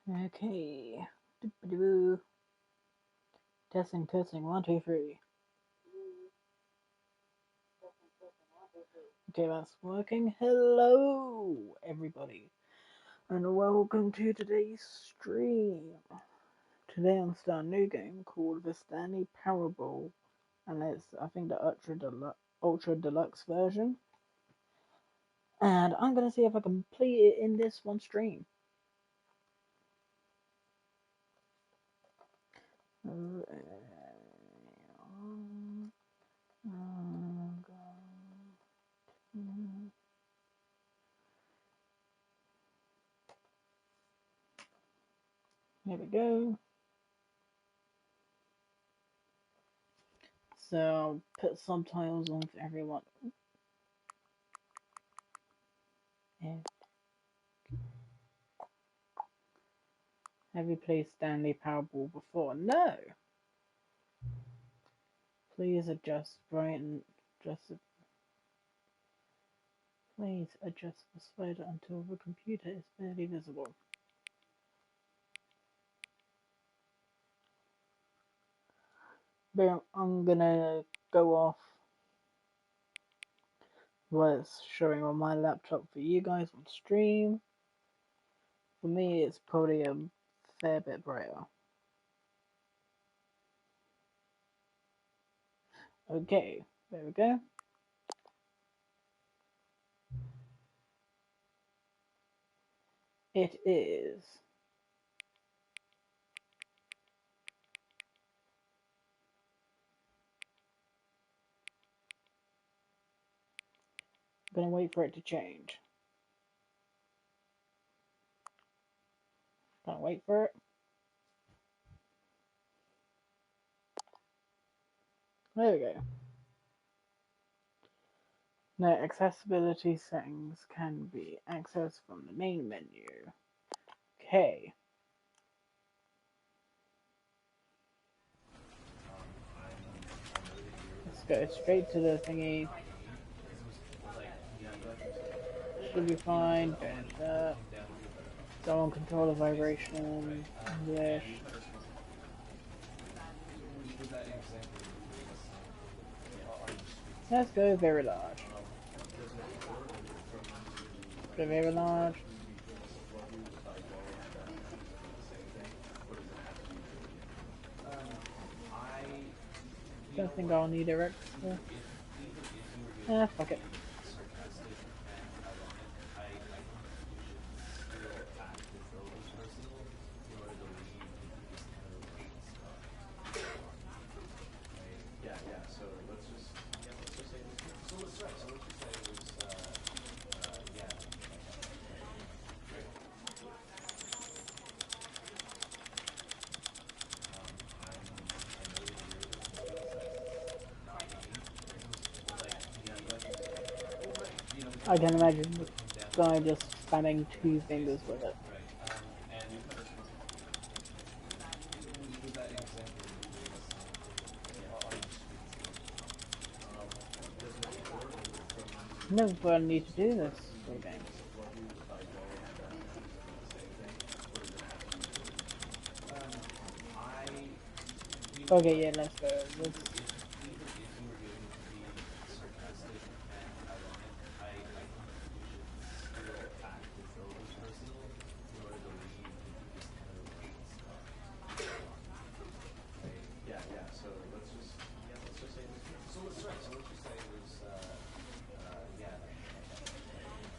Okay. Doo-ba-doo. Testing, testing, one, two, three. Okay, that's working. Hello, everybody, and welcome to today's stream. Today I'm starting a new game called the Stanley Parable, and it's, I think, the Ultra Deluxe version. And I'm gonna see if I can complete it in this one stream. Here we go. So I'll put subtitles on for everyone. Yeah. Have you played Stanley Parable before? No. Please adjust brighten just please adjust the slider until the computer is barely visible. But I'm gonna go off what's showing on my laptop for you guys on stream. For me, it's probably a fair bit brighter. Okay, there we go. It is. I'm gonna wait for it to change. Gonna wait for it. There we go. Now, accessibility settings can be accessed from the main menu. Okay. Let's go straight to the thingy. Should be fine. Don't control the vibration. English. Let's go very large. Go very large. Don't think I'll need a extra. Fuck it. I can imagine the guy just spamming two fingers with it. Never thought I'd need to do this for a game. Okay, yeah, let's go.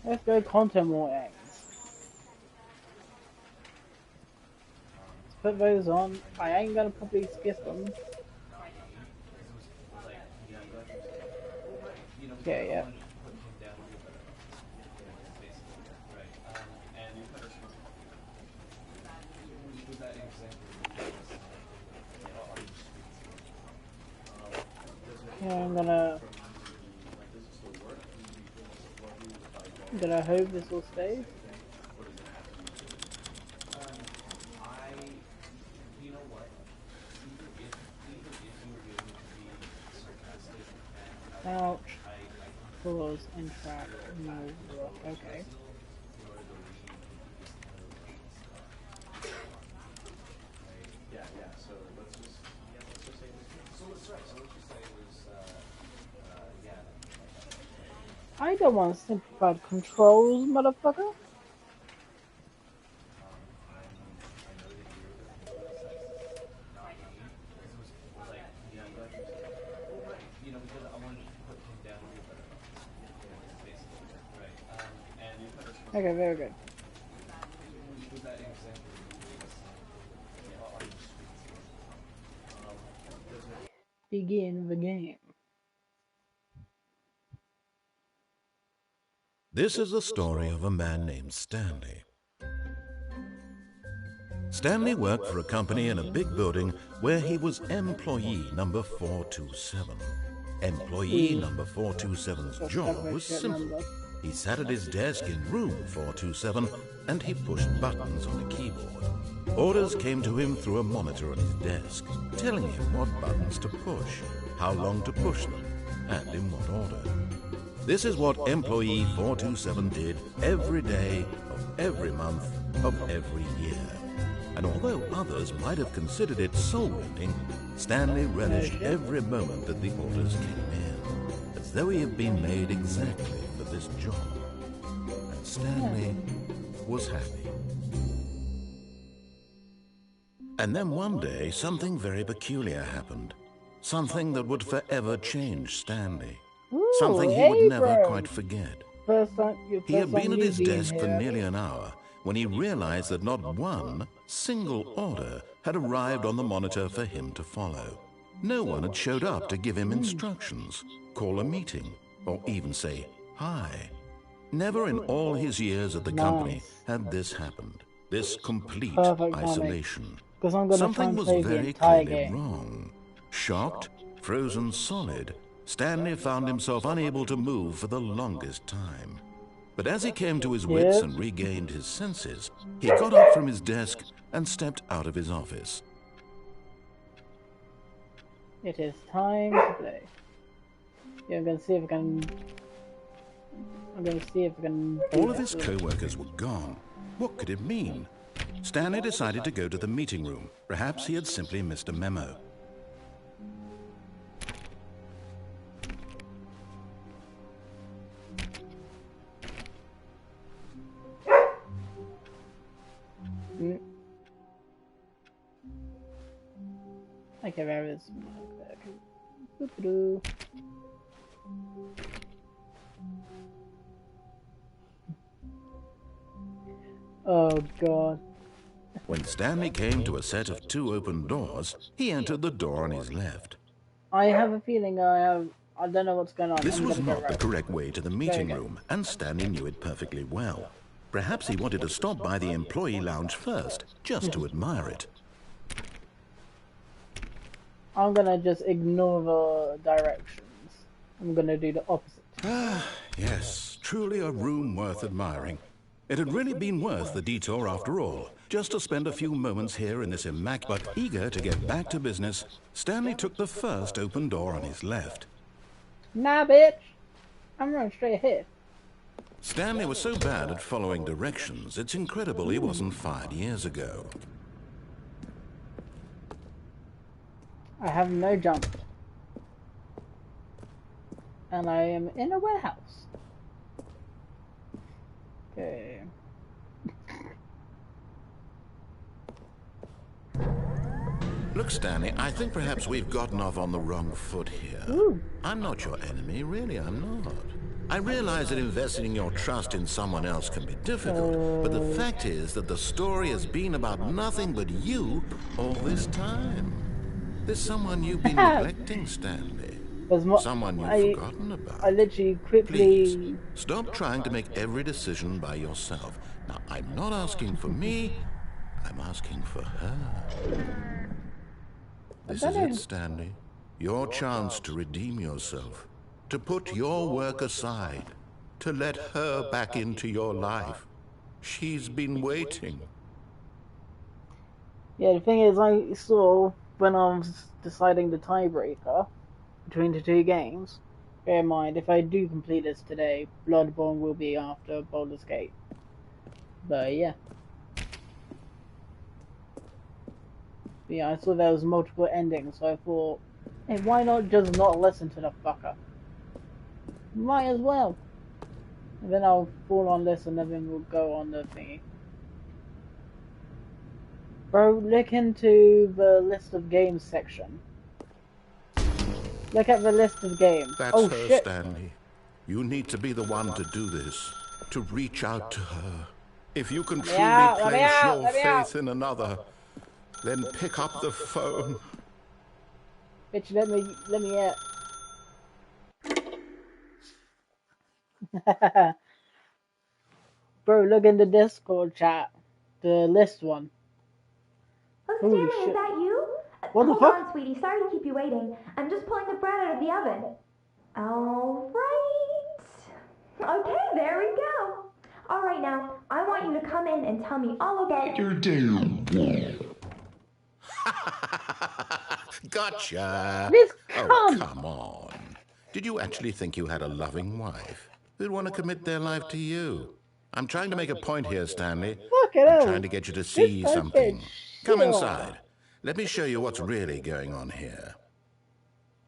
Let's go content warnings. Let's put those on. I ain't gonna probably skip them. Yeah. Yeah, I'm gonna hope this will stay. Ouch. Pause, interact, move, okay. I don't want simplified controls, motherfucker. Okay, very good. Begin the game. This is the story of a man named Stanley. Stanley worked for a company in a big building where he was employee number 427. Employee number 427's job was simple. He sat at his desk in room 427 and he pushed buttons on a keyboard. Orders came to him through a monitor on his desk, telling him what buttons to push, how long to push them, and in what order. This is what employee 427 did every day of every month of every year. And although others might have considered it soul-rending, Stanley relished every moment that the orders came in, as though he had been made exactly for this job. And Stanley was happy. And then one day, something very peculiar happened. Something that would forever change Stanley. Something he would never quite forget. He had been at his desk for nearly an hour when he realized that not one single order had arrived on the monitor for him to follow. No one had showed up to give him instructions, call a meeting, or even say hi. Never in all his years at the company had this happened. This complete isolation. Something was very clearly wrong. Shocked, frozen solid, Stanley found himself unable to move for the longest time. But as he came to his wits and regained his senses, he got up from his desk and stepped out of his office. It is time to play. Yeah, I'm going to see if I can... All of his co-workers were gone. What could it mean? Stanley decided to go to the meeting room. Perhaps he had simply missed a memo. Okay, where is my... Oh god. When Stanley came to a set of 2 open doors, he entered the door on his left. I have a feeling I don't know what's going on. This was not the correct way to the meeting room, and Stanley knew it perfectly well. Perhaps he wanted to stop by the employee lounge first, just to admire it. I'm gonna just ignore the directions. I'm gonna do the opposite. Ah, yes, truly a room worth admiring. It had really been worth the detour after all. Just to spend a few moments here in this immaculate, but eager to get back to business, Stanley took the first open door on his left. Nah, bitch! I'm running straight ahead. Stanley was so bad at following directions, it's incredible he wasn't fired years ago. I have no jump. And I am in a warehouse. Okay. Look, Stanley, I think perhaps we've gotten off on the wrong foot here. Ooh. I'm not your enemy, really, I'm not. I realize that investing your trust in someone else can be difficult, but the fact is that the story has been about nothing but you all this time. There's someone you've been neglecting, Stanley. Someone you've forgotten about. I literally quickly... Please, stop trying to make every decision by yourself. Now, I'm not asking for me, I'm asking for her. This is it, Stanley. Your chance to redeem yourself. To put your work aside. To let her back into your life. She's been waiting. Yeah, the thing is, I saw when I was deciding the tiebreaker between the 2 games, bear in mind, if I do complete this today, Bloodborne will be after Baldur's Gate. But yeah. But yeah, I saw there was multiple endings, so I thought, hey, why not just not listen to the fucker? Might as well. And then I'll fall on this and then we'll go on the thingy. Bro, look into the list of games section. Look at the list of games. That's oh her, shit. Stanley. You need to be the one to do this, to reach out to her. If you can truly place your faith in another, then pick up the phone. Bitch, let me Bro, look in the Discord chat. The list one. Oh, Stanley, is that you? What the fuck? Hold on, sweetie. Sorry to keep you waiting. I'm just pulling the bread out of the oven. All right. Okay, there we go. All right, now, I want you to come in and tell me all about your day. Gotcha. This Oh, cunt. come on. Did you actually think you had a loving wife who'd want to commit their life to you? I'm trying to make a point here, Stanley. I'm trying to get you to see something. Come inside. Let me show you what's really going on here.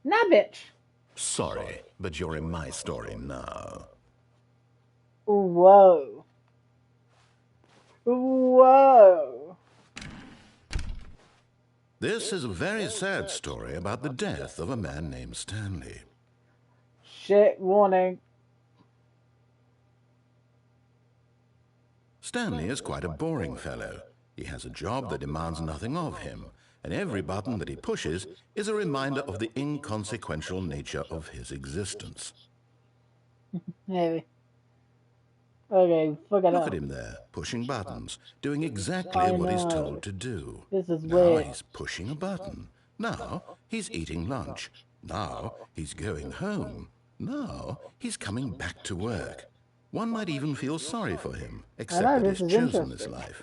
Nah, bitch. Sorry, but you're in my story now. Whoa. Whoa. This is a very sad story about the death of a man named Stanley. Shit, warning. Stanley is quite a boring fellow. He has a job that demands nothing of him, and every button that he pushes is a reminder of the inconsequential nature of his existence. Maybe. Okay, fuck it up. Look at him there, pushing buttons, doing exactly what he's told to do. This is now weird. He's pushing a button. Now he's eating lunch. Now he's going home. Now he's coming back to work. One might even feel sorry for him, except that he's chosen this life.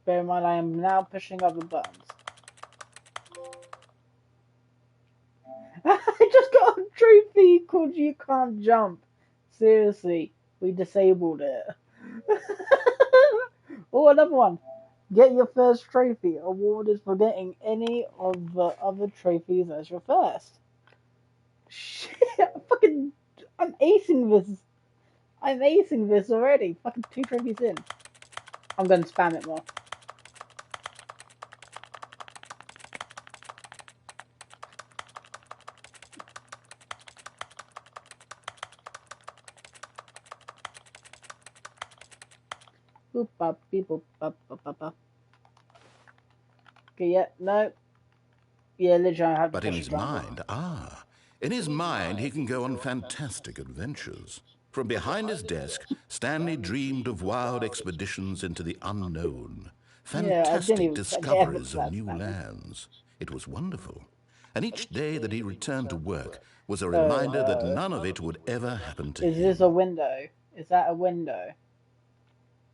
Bear in mind, I am now pushing other buttons. I just got a trophy called You Can't Jump. Seriously, we disabled it. Oh, another one. Get your first trophy. Awarded for getting any of the other trophies as your first. Shit, I'm acing this. I'm acing this already. Fucking 2 trophies in. I'm gonna spam it more. Boop, bop, beep, boop, bop, bop, bop, bop. Okay, yeah, no. Yeah, literally I have to. But in his mind, he can go on fantastic adventures. From behind his desk, Stanley dreamed of wild expeditions into the unknown, fantastic discoveries of new lands. It was wonderful. And each day that he returned to work was a reminder that none of it would ever happen to him. Is this a window? Is that a window?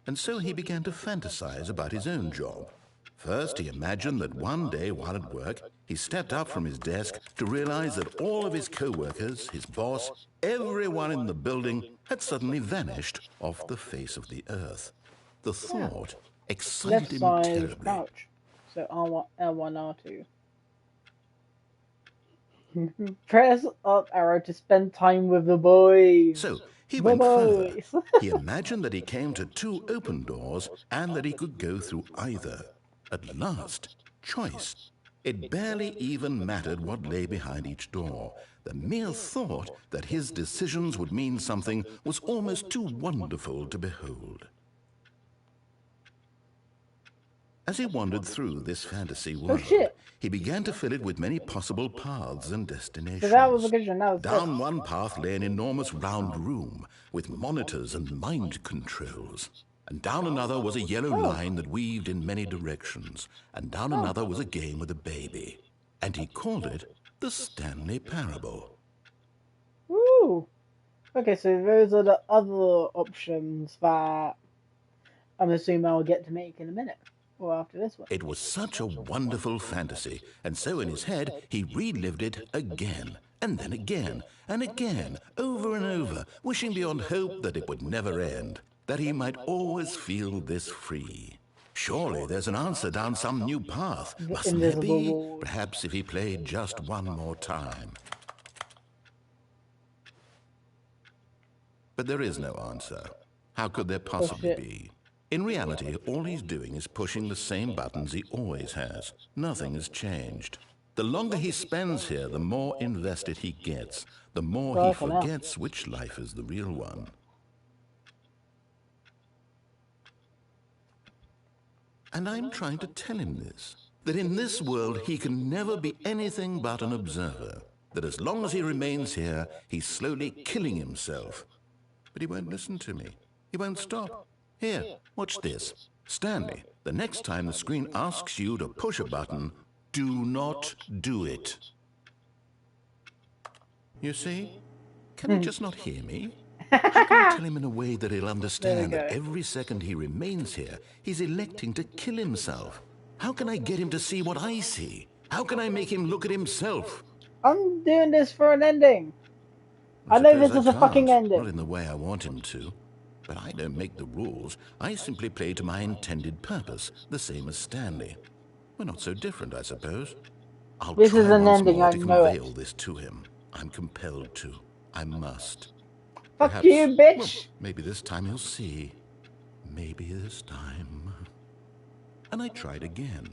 And so he began to fantasize about his own job. First, he imagined that one day while at work, he stepped up from his desk to realize that all of his co-workers, his boss, everyone in the building had suddenly vanished off the face of the earth. The thought excited him terribly. Crouch. So R1, L1, R2. Press up arrow to spend time with the boys. So he went further. He imagined that he came to 2 open doors and that he could go through either. At last, choice. It barely even mattered what lay behind each door. The mere thought that his decisions would mean something was almost too wonderful to behold. As he wandered through this fantasy world, he began to fill it with many possible paths and destinations. So that was a vision. Down one path lay an enormous round room with monitors and mind controls. And down another was a yellow line that weaved in many directions. And down another was a game with a baby. And he called it the Stanley Parable. Ooh. Okay, so those are the other options that I'm assuming I'll get to make in a minute. Or after this one. It was such a wonderful fantasy. And so in his head, he relived it again. And then again. And again. Over and over. Wishing beyond hope that it would never end. That he might always feel this free. Surely there's an answer down some new path. Mustn't there be? Perhaps if he played just one more time. but there is no answer. How could there possibly be? In reality, all he's doing is pushing the same buttons he always has. Nothing has changed. The longer he spends here, the more invested he gets, the more he forgets which life is the real one. And I'm trying to tell him this, that in this world he can never be anything but an observer, that as long as he remains here, he's slowly killing himself. But he won't listen to me. He won't stop. Here, watch this. Stanley, the next time the screen asks you to push a button, do not do it. You see? Can he just not hear me? How can I tell him in a way that he'll understand that every second he remains here, he's electing to kill himself? How can I get him to see what I see? How can I make him look at himself? I'm doing this for an ending. I know this is a fucking ending. Not in the way I want him to. But I don't make the rules. I simply play to my intended purpose, the same as Stanley. We're not so different, I suppose. I'll try once more to convey all this to him. I'm compelled to. I must. Fuck you, bitch! Well, maybe this time he'll see. Maybe this time. And I tried again,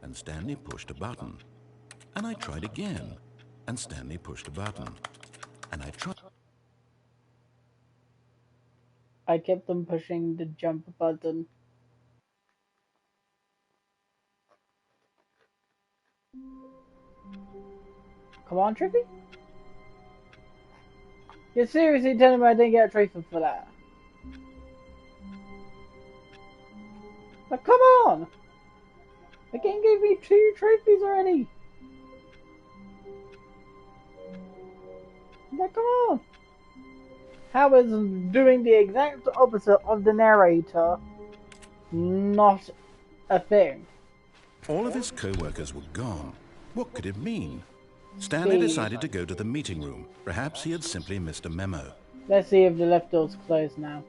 and Stanley pushed a button. And I tried again, and Stanley pushed a button. And I tried. I kept on pushing the jump button. Come on, Trippy? You're seriously telling me I didn't get a trophy for that? Like, come on! The game gave me 2 trophies already! Like, come on! How is doing the exact opposite of the narrator not a thing? All of his co-workers were gone. What could it mean? Stanley decided to go to the meeting room. Perhaps he had simply missed a memo. Let's see if the left door's closed now.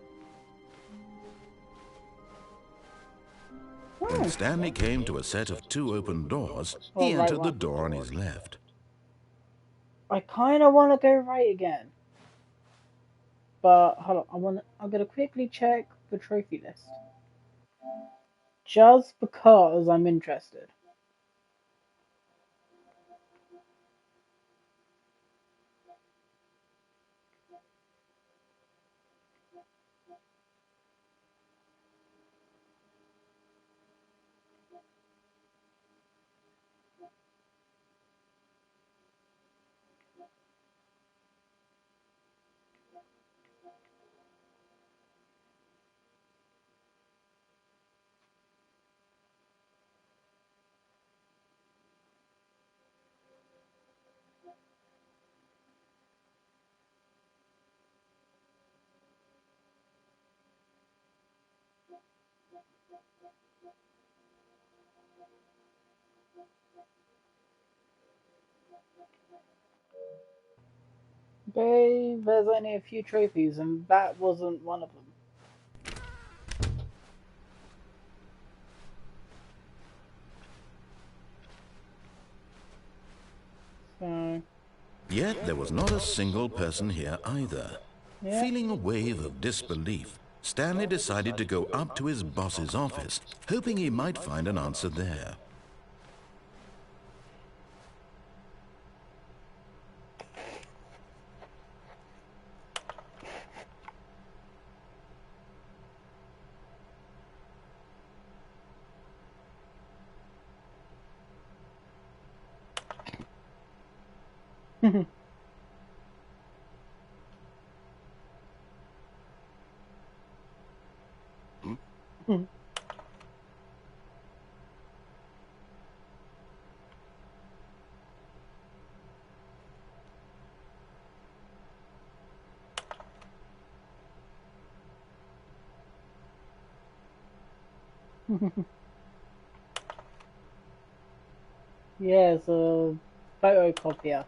When Stanley came to a set of 2 open doors, he entered the door on his left. I kind of want to go right again. But hold on, I'm gonna quickly check the trophy list. Just because I'm interested. Okay, there's only a few trophies, and that wasn't one of them. So... Yet there was not a single person here either. Yeah. Feeling a wave of disbelief, Stanley decided to go up to his boss's office, hoping he might find an answer there. Yes, a photocopier.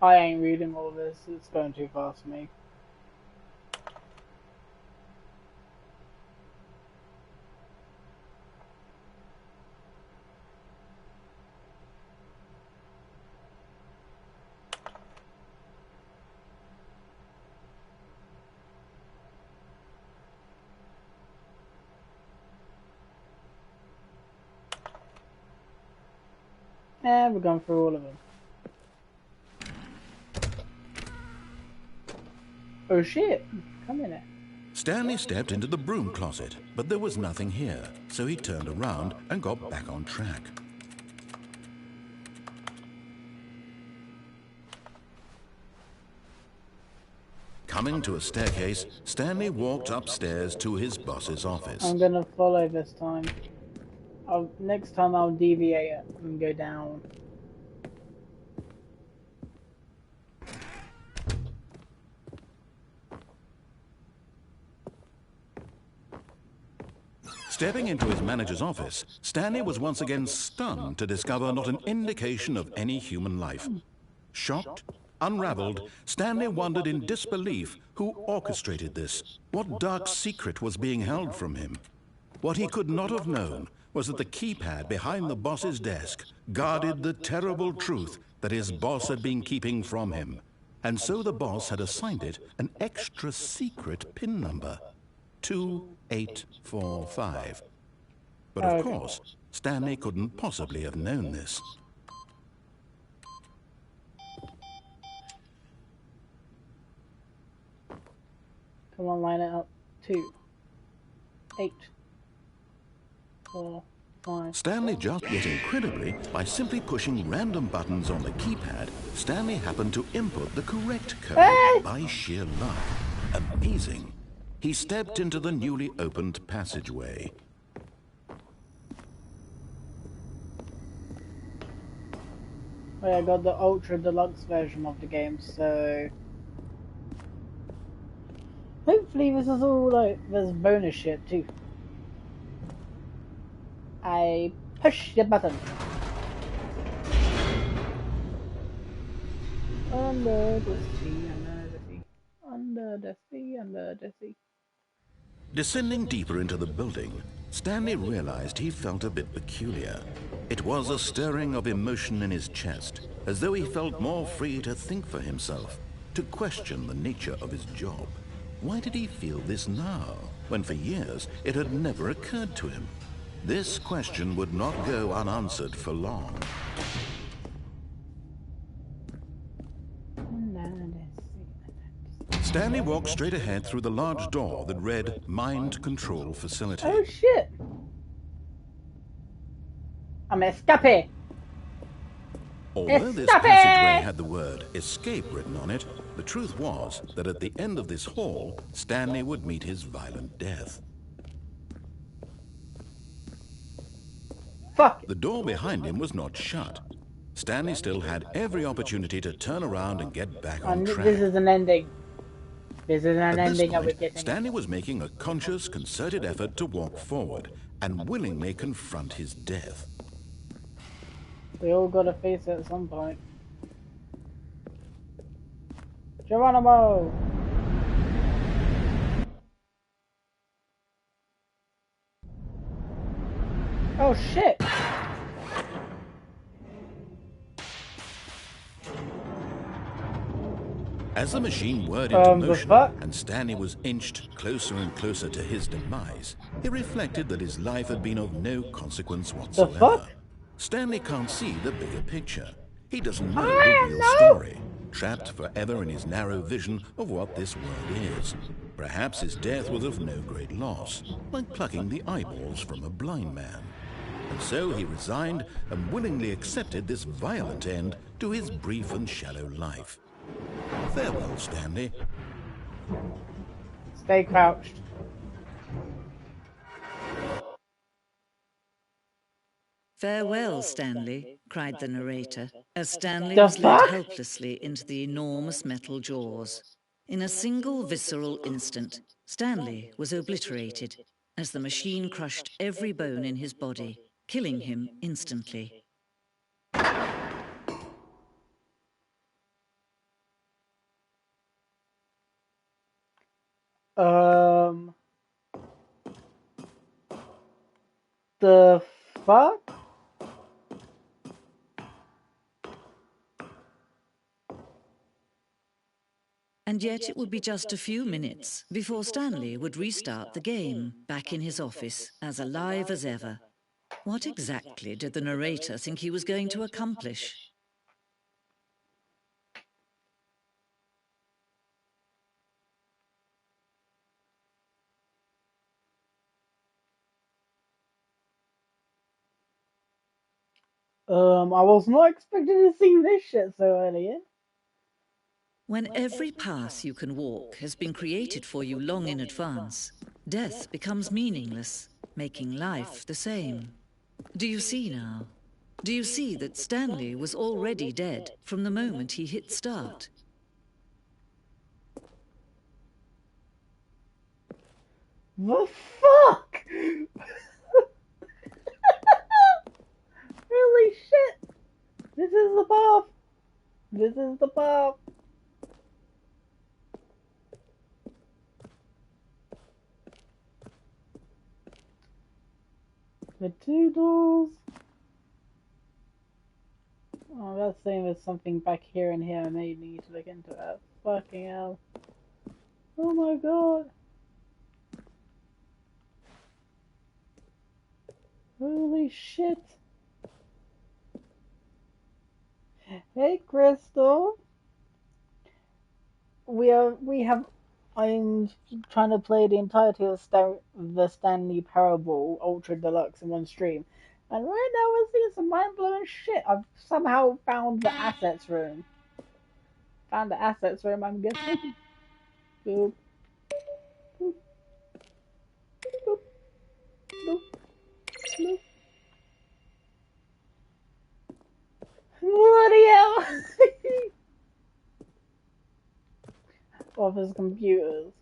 I ain't reading all this. It's going too fast for me. And we're going through all of them. Oh shit! Come in there. Stanley stepped into the broom closet, but there was nothing here, so he turned around and got back on track. Coming to a staircase, Stanley walked upstairs to his boss's office. I'm gonna follow this time. Next time I'll deviate it and go down. Stepping into his manager's office, Stanley was once again stunned to discover not an indication of any human life. Shocked, unraveled, Stanley wondered in disbelief who orchestrated this, what dark secret was being held from him. What he could not have known was that the keypad behind the boss's desk guarded the terrible truth that his boss had been keeping from him. And so the boss had assigned it an extra secret PIN number, 2845. But of course, Stanley couldn't possibly have known this. Come on, line it up. 2, 8, 4, 5. Stanley just, yet incredibly, by simply pushing random buttons on the keypad, Stanley happened to input the correct code by sheer luck. Amazing. He stepped into the newly opened passageway. Wait, I got the Ultra Deluxe version of the game, so hopefully this is all like, there's bonus shit too. I push the button. Under the sea, under the sea, under the sea, under the sea. Descending deeper into the building, Stanley realized he felt a bit peculiar. It was a stirring of emotion in his chest, as though he felt more free to think for himself, to question the nature of his job. Why did he feel this now, when for years it had never occurred to him? This question would not go unanswered for long. Stanley walked straight ahead through the large door that read Mind Control Facility. Oh shit! I'm escape! Although this passageway had the word escape written on it, the truth was that at the end of this hall, Stanley would meet his violent death. Fuck! The door behind him was not shut. Stanley still had every opportunity to turn around and get back on track. This is an ending. This is an At this ending of point, it. Stanley was making a conscious, concerted effort to walk forward and willingly confront his death. We all gotta face it at some point. Geronimo! Oh shit! As the machine whirred into motion fuck? and Stanley was inched closer and closer to his demise, he reflected that his life had been of no consequence whatsoever. The fuck? Stanley can't see the bigger picture. He doesn't know the real story, trapped forever in his narrow vision of what this world is. Perhaps his death was of no great loss, like plucking the eyeballs from a blind man. And so he resigned and willingly accepted this violent end to his brief and shallow life. Farewell, Stanley. Stay crouched. "Farewell, Stanley," cried the narrator, as Stanley was led helplessly into the enormous metal jaws. In a single visceral instant, Stanley was obliterated as the machine crushed every bone in his body, killing him instantly. The fuck? And yet it would be just a few minutes before Stanley would restart the game, back in his office, as alive as ever. What exactly did the narrator think he was going to accomplish? I was not expecting to see this shit so early. When every path you can walk has been created for you long in advance, death becomes meaningless, making life the same. Do you see now? Do you see that Stanley was already dead from the moment he hit start? The fuck? Holy shit! This is the path! This is the path! The two doors. Oh, that's saying there's something back here and here. I may need to look into that. Fucking hell. Oh my god. Holy shit. Hey, Crystal. I'm trying to play the entirety of the Stanley Parable Ultra Deluxe in one stream. And right now we're seeing some mind-blowing shit. I've somehow found the assets room. Found the assets room, I'm guessing. Boop. Boop. Boop. Boop. Boop. Bloody hell! Office computers.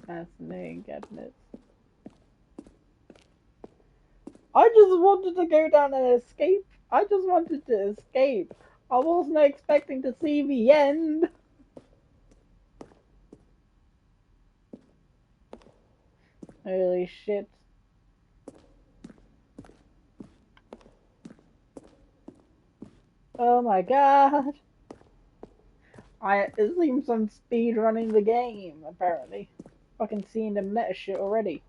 Fascinating cabinets. I just wanted to go down and escape. I just wanted to escape. I wasn't expecting to see the end. Holy shit. Oh my god. It seems I'm speed running the game, apparently. Fucking seeing the meta shit already.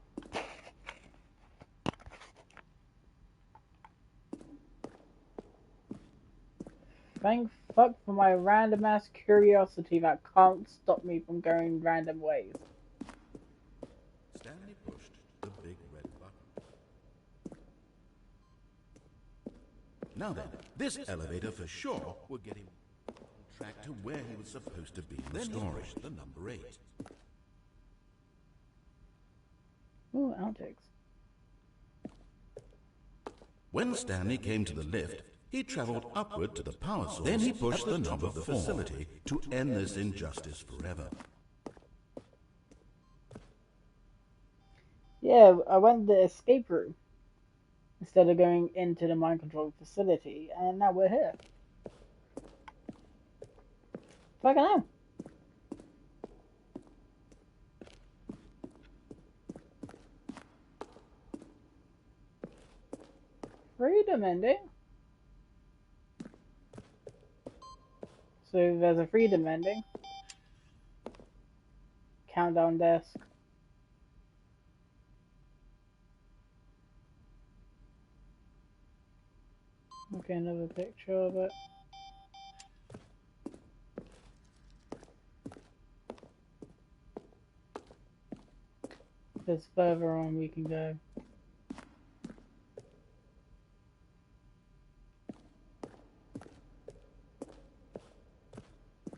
Thank fuck for my random ass curiosity that can't stop me from going random ways. Stanley pushed the big red button. Now then, this elevator for sure would get him on track to where he was supposed to be in the story. The number 8. Ooh, outtakes. When Stanley came to the lift, he traveled upward to the power source. Then he pushed the top of the facility to end this injustice forever. Yeah, I went the escape route instead of going into the mind control facility, and now we're here. Fucking hell. Freedom ending. So there's a freedom ending. Countdown desk. Okay, another picture of it. There's further on we can go.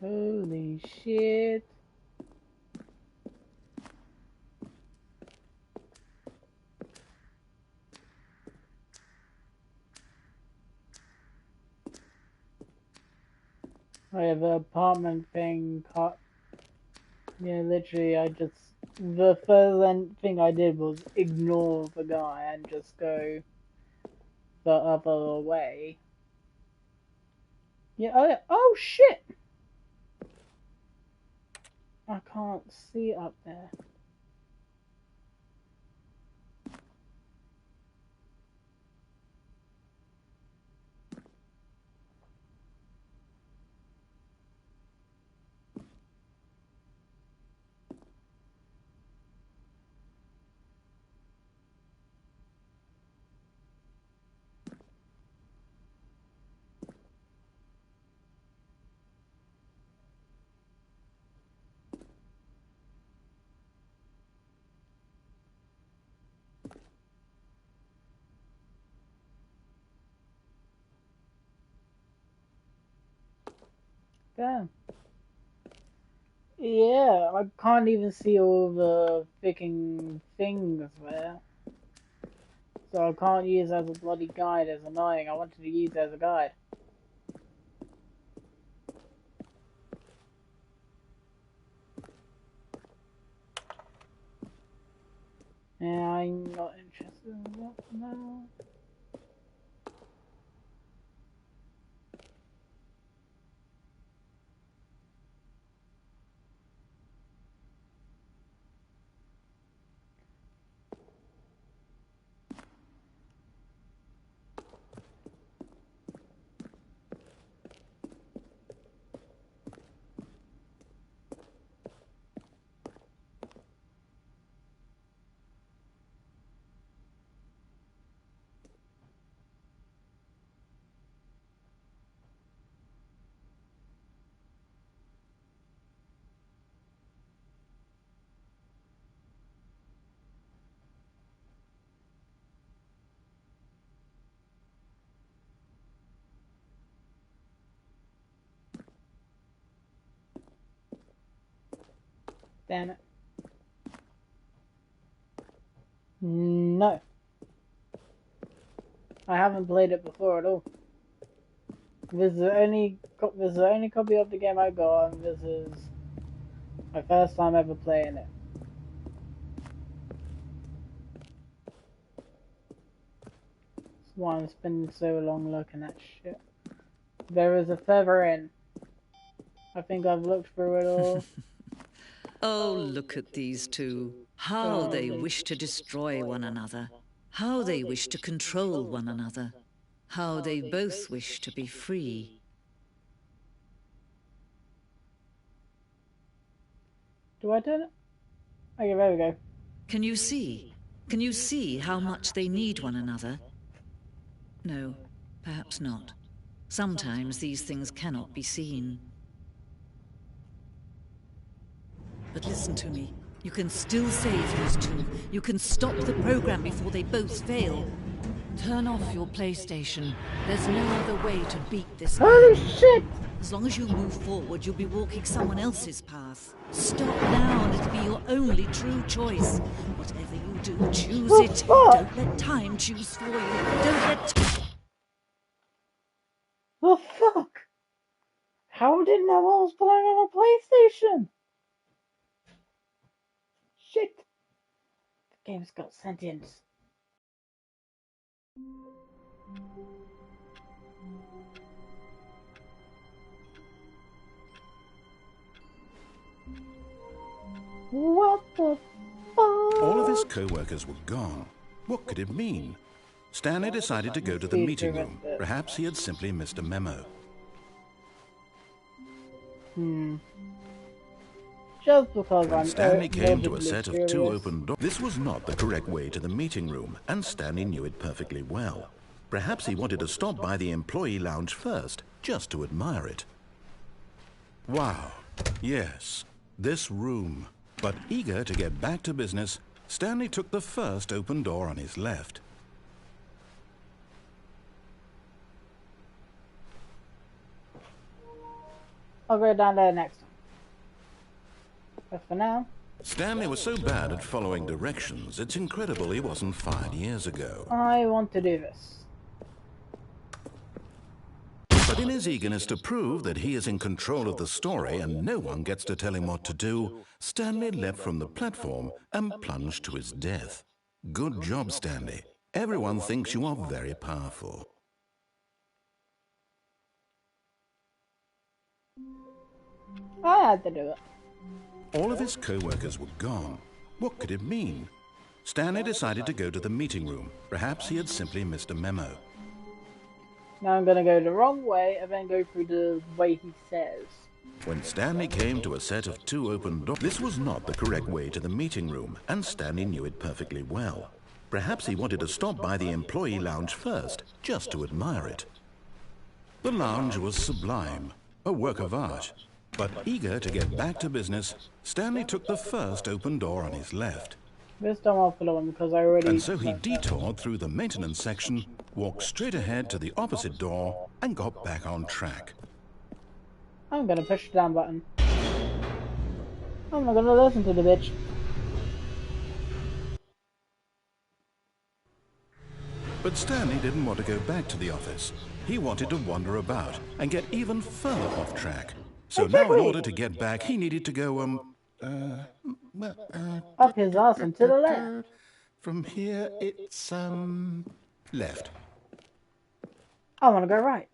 Holy shit. I have an apartment thing cut. Yeah, literally, the first thing I did was ignore the guy and just go the other way. Yeah, oh shit! I can't see it up there. Damn. Yeah, I can't even see all the freaking things there. So I can't use as a bloody guide. It's annoying. I wanted to use it as a guide. Yeah, I'm not interested in that now. Damn it. No. I haven't played it before at all. This is the only copy of the game I got, and this is my first time ever playing it. That's why I'm spending so long looking at shit. There is a feather in. I think I've looked through it all. Oh, look at these two. How they wish to destroy one another. How they wish to control one another. How they both wish to be free. Do I turn it? Okay, there we go. Can you see? Can you see how much they need one another? No, perhaps not. Sometimes these things cannot be seen. But listen to me. You can still save these two. You can stop the program before they both fail. Turn off your PlayStation. There's no other way to beat this game. Holy shit! As long as you move forward, you'll be walking someone else's path. Stop now and it'll be your only true choice. Whatever you do, choose it. Don't let time choose for you. Don't let... The fuck? How did I know I was playing on a PlayStation? Shit. The game's got sentience. What the fuck? All of his co-workers were gone. What could it mean? Stanley decided to go to the meeting room. Perhaps he had simply missed a memo. Just because When I'm Stanley came to a set curious. of two open doors, this was not the correct way to the meeting room, and Stanley knew it perfectly well. Perhaps he wanted to stop by the employee lounge first, just to admire it. Wow, yes, this room. But eager to get back to business, Stanley took the first open door on his left. I'll go down there next time. But for now... Stanley was so bad at following directions, it's incredible he wasn't fired years ago. I want to do this. But in his eagerness to prove that he is in control of the story and no one gets to tell him what to do, Stanley leapt from the platform and plunged to his death. Good job, Stanley. Everyone thinks you are very powerful. I had to do it. All of his co-workers were gone. What could it mean? Stanley decided to go to the meeting room. Perhaps he had simply missed a memo. Now I'm going to go the wrong way and then go through the way he says. When Stanley came to a set of 2 open doors, this was not the correct way to the meeting room, and Stanley knew it perfectly well. Perhaps he wanted to stop by the employee lounge first, just to admire it. The lounge was sublime, a work of art. But eager to get back to business, Stanley took the first open door on his left. This time I'll follow him because I already... And so he detoured through the maintenance section, walked straight ahead to the opposite door, and got back on track. I'm gonna push the down button. I'm not gonna listen to the bitch. But Stanley didn't want to go back to the office. He wanted to wander about and get even further off track. So now in order to get back, he needed to go, up his ass and to the left. From here, it's, left. I wanna go right.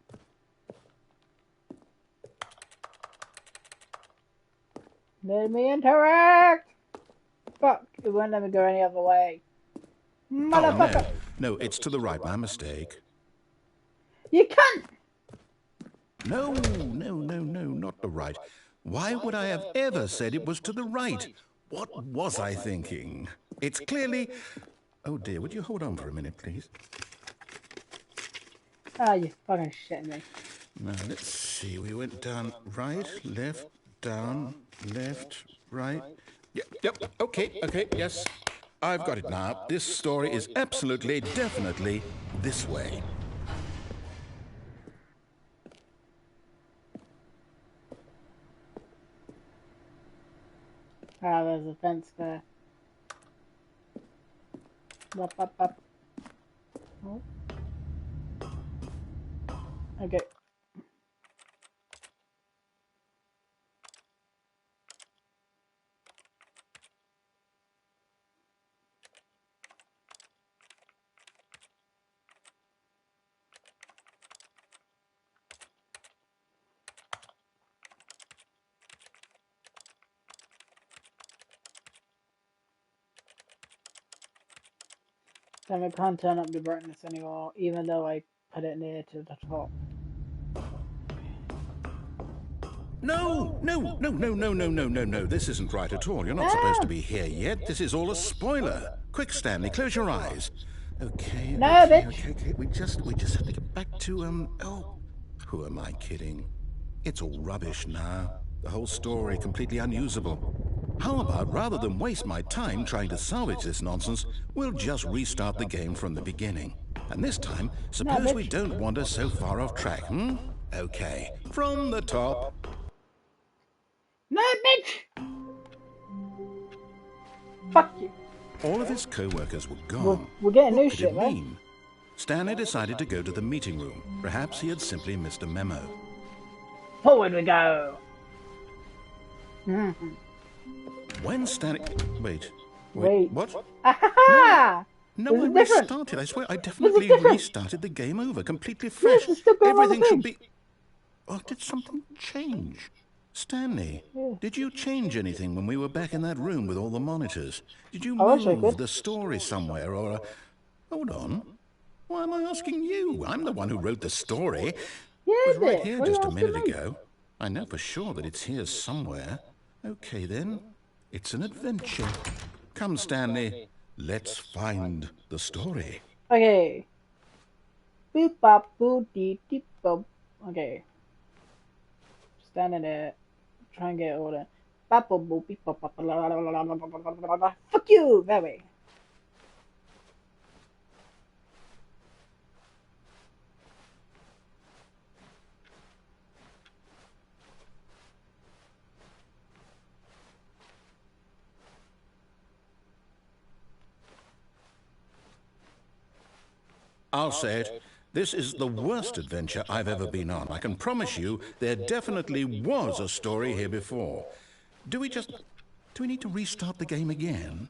Let me interact! Fuck, it won't let me go any other way. Motherfucker! Oh, no, it's to the right, my mistake. You can't! No, not the right. Why would I have ever said it was to the right? What was I thinking? It's clearly... Oh dear, would you hold on for a minute, please? Ah, you fucking shitting me. Now, let's see. We went down right, left, down, left, right. Yep, okay, yes. I've got it now. This story is absolutely, definitely this way. Ah, there's a fence there. Up. Oh. Okay. Then I can't turn up the brightness anymore, even though I put it near to the top. No. This isn't right at all. You're not supposed to be here yet. This is all a spoiler. Quick, Stanley, close your eyes. Okay. No, bitch. Okay. We just have to get back to, oh, who am I kidding? It's all rubbish now. The whole story completely unusable. How about, rather than waste my time trying to salvage this nonsense, we'll just restart the game from the beginning. And this time, suppose we don't wander so far off track, Okay, from the top. No, bitch! Fuck you. All of his co-workers were gone. We're getting new What could shit, it right? mean? Stanley decided to go to the meeting room. Perhaps he had simply missed a memo. Forward we go! When Stanley... Wait. What? Aha! No, I restarted. I swear, I definitely restarted the game over, completely fresh. Yes, Everything should be... Oh, did something change? Stanley, did you change anything when we were back in that room with all the monitors? Did you move the story somewhere, or... Hold on. Why am I asking you? I'm the one who wrote the story. Yeah, It was right here just a minute ago. I know for sure that it's here somewhere. Okay, then. It's an adventure. Come, Stanley. Let's find the story. Okay. Boop bop boop dee dee bop. Okay. Standing there. Try and get order. Bop boop boop beep bop bop. Fuck you! That way. I'll say it. This is the worst adventure I've ever been on. I can promise you there definitely was a story here before. Do we need to restart the game again?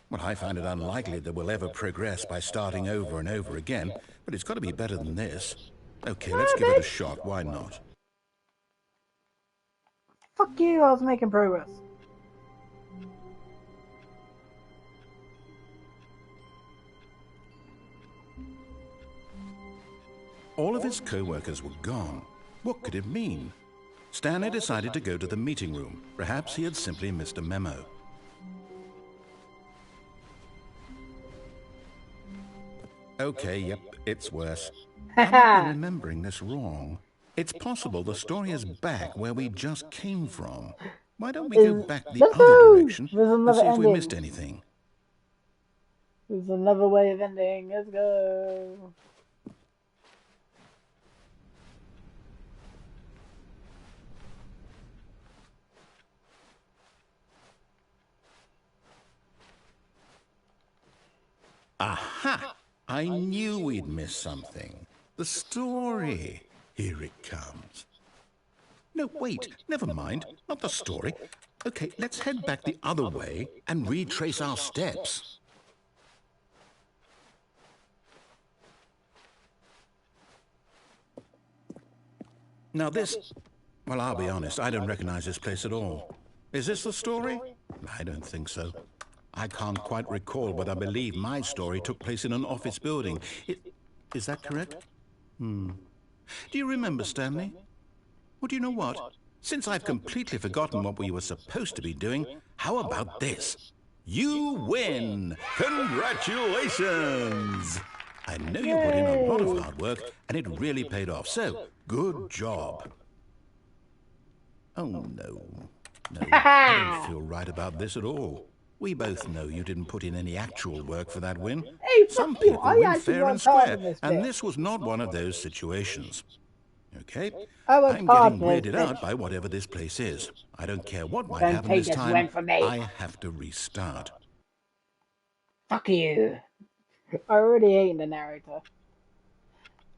Well, I find it unlikely that we'll ever progress by starting over and over again, but it's got to be better than this. Okay, let's give it a shot. Why not? Fuck you, I was making progress. All of his co-workers were gone. What could it mean? Stanley decided to go to the meeting room. Perhaps he had simply missed a memo. Okay, yep, it's worse. I might be remembering this wrong. It's possible the story is back where we just came from. Why don't we go back the other direction and see if we missed anything? There's another way of ending. Let's go. Aha! I knew we'd miss something. The story. Here it comes. No, wait, never mind. Not the story. Okay, let's head back the other way and retrace our steps. Now this... Well, I'll be honest, I don't recognize this place at all. Is this the story? I don't think so. I can't quite recall, but I believe my story took place in an office building. Is that correct? Do you remember, Stanley? Well, do you know what? Since I've completely forgotten what we were supposed to be doing, how about this? You win! Congratulations! I know you put in a lot of hard work, and it really paid off, so good job. Oh, no. No, I don't feel right about this at all. We both know you didn't put in any actual work for that win. Hey, some people win fair and square, and this was not one of those situations. Okay? I'm getting weirded out by whatever this place is. I don't care what might happen this time. I have to restart. Fuck you. I already hate the narrator.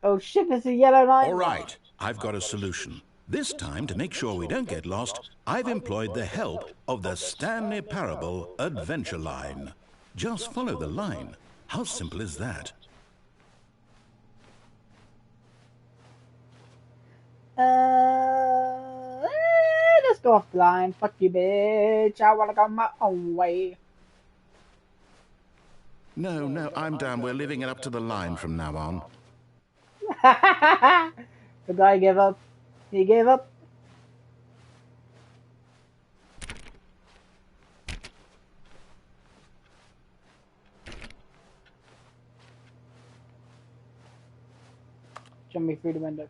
Oh shit, it's a yellow line. All right, I've got a solution. This time, to make sure we don't get lost, I've employed the help of the Stanley Parable Adventure Line. Just follow the line. How simple is that? Let's go off the line. Fuck you, bitch. I wanna go my own way. No, I'm down. We're leaving it up to the line from now on. The guy gave up. He gave up. Jump me through the window.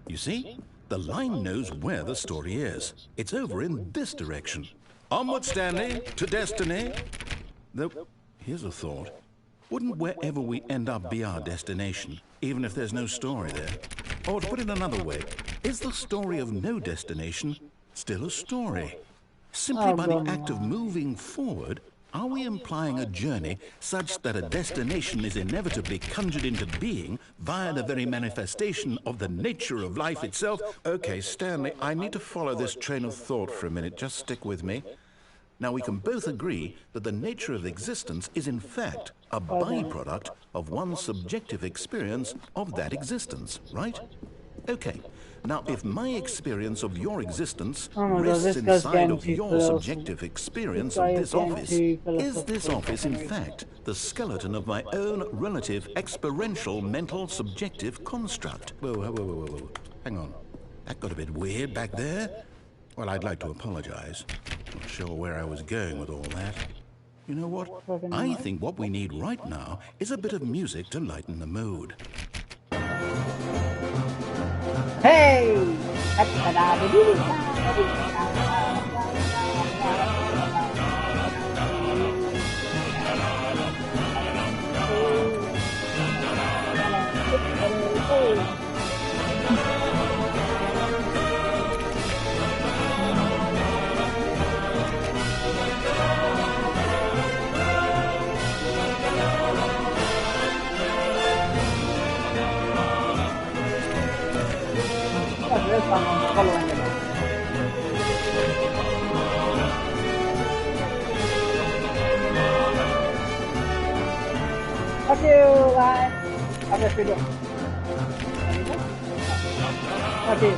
You see? The line knows where the story is. It's over in this direction. Onward, Stanley, to destiny. Though, here's a thought. Wouldn't wherever we end up be our destination, even if there's no story there? Or to put it another way, is the story of no destination still a story? Simply by the act of moving forward, are we implying a journey such that a destination is inevitably conjured into being via the very manifestation of the nature of life itself? Okay, Stanley, I need to follow this train of thought for a minute. Just stick with me. Now, we can both agree that the nature of existence is in fact a byproduct of one's subjective experience of that existence, right? Okay. Now, if my experience of your existence rests inside of your subjective experience of this office, is this office, in fact, the skeleton of my own relative experiential mental subjective construct? Whoa. Hang on. That got a bit weird back there. Well, I'd like to apologize. Not sure where I was going with all that. You know what? I think what we need right now is a bit of music to lighten the mood. Hey! Yes, we do. Okay.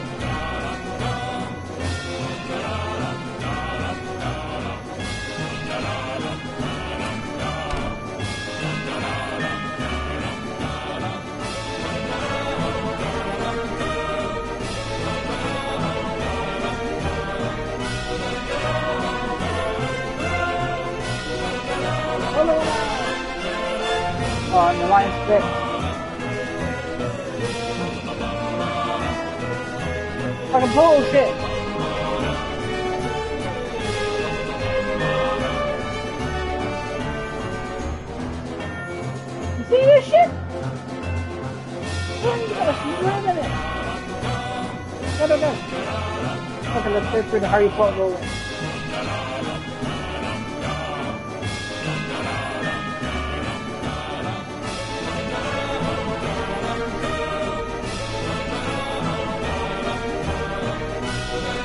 Oh, and the line's fixed. Fucking bullshit! You see this shit? You gotta swim in it! Go. Okay, let's go through the Harry Potter rule.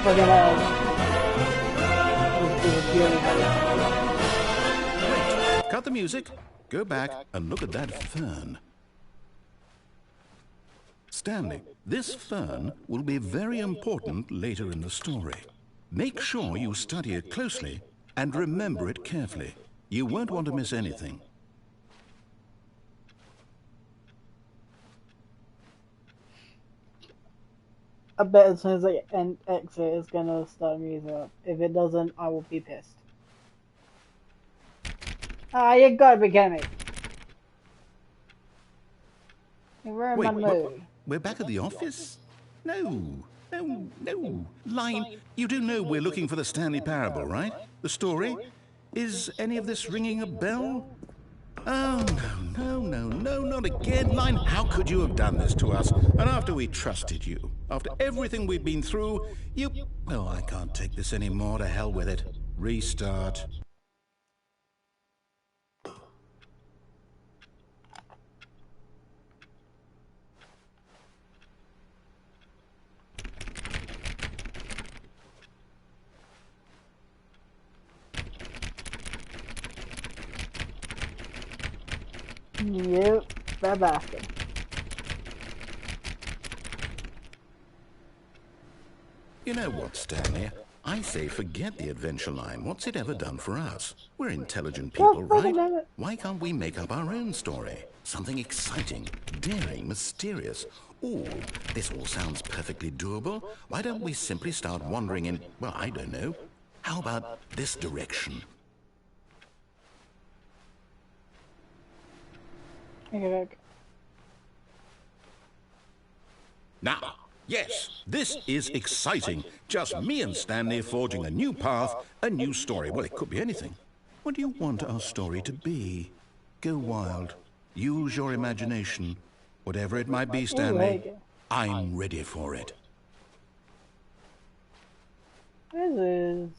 Fucking hell. Cut the music, go back and look at that fern. Stanley, this fern will be very important later in the story. Make sure you study it closely and remember it carefully. You won't want to miss anything. I bet as soon as I exit, it's gonna start music up. If it doesn't, I will be pissed. Ah, you gotta be kidding me. You're in my mood. We're back at the office? No. Line, you do know we're looking for the Stanley Parable, right? The story? Is any of this ringing a bell? Oh, no, not again. Line, how could you have done this to us? And after we trusted you, after everything we've been through, you... Oh, I can't take this anymore. To hell with it. Restart. Yep, that bastard. You know what, Stanley? I say forget the adventure line. What's it ever done for us? We're intelligent people, right? Why can't we make up our own story? Something exciting, daring, mysterious. Ooh, this all sounds perfectly doable. Why don't we simply start wandering in, well, I don't know. How about this direction? Okay. Now, yes, this is exciting. Just me and Stanley forging a new path, a new story. Well, it could be anything. What do you want our story to be? Go wild. Use your imagination. Whatever it might be, Stanley, I'm ready for it. This is...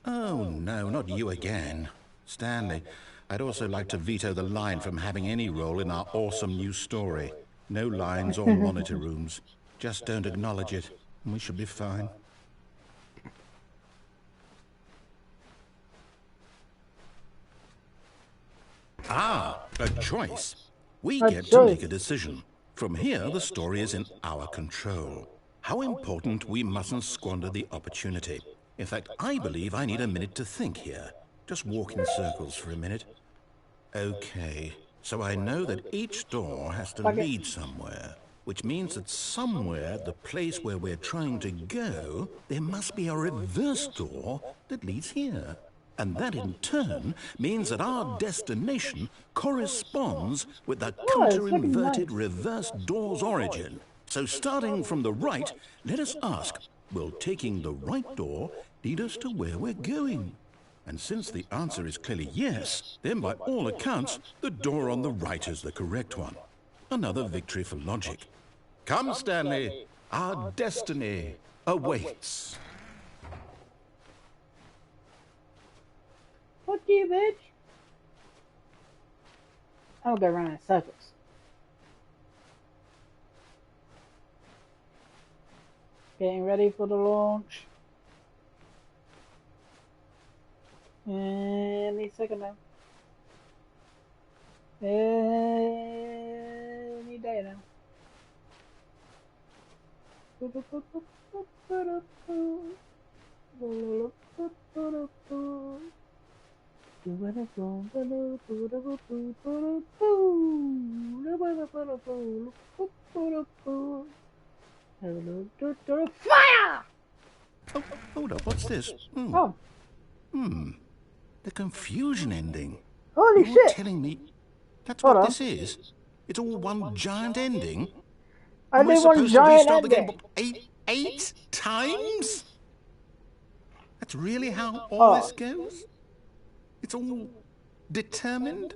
Oh, no, not you again. Stanley, I'd also like to veto the line from having any role in our awesome new story. No lines or monitor rooms. Just don't acknowledge it, and we should be fine. Ah, a choice. We get to make a decision. From here, the story is in our control. How important we mustn't squander the opportunity. In fact, I believe I need a minute to think here. Just walk in circles for a minute. Okay, so I know that each door has to lead somewhere, which means that somewhere, the place where we're trying to go, there must be a reverse door that leads here. And that in turn means that our destination corresponds with the counter-inverted reverse door's origin. So starting from the right, let us ask, will taking the right door lead us to where we're going? And since the answer is clearly yes, then by all accounts, the door on the right is the correct one. Another victory for logic. Come, Stanley, our destiny awaits. Fuck you, bitch. I'll go around in circles. Getting ready for the launch. Any second now. Any any day now. Fire! Oh, hold up, what's this? Oh. The confusion ending. Holy You're shit. telling me that's Hold what on. this is? It's all one giant ending? I did one giant ending. The game eight times? That's really how all this goes? It's all determined?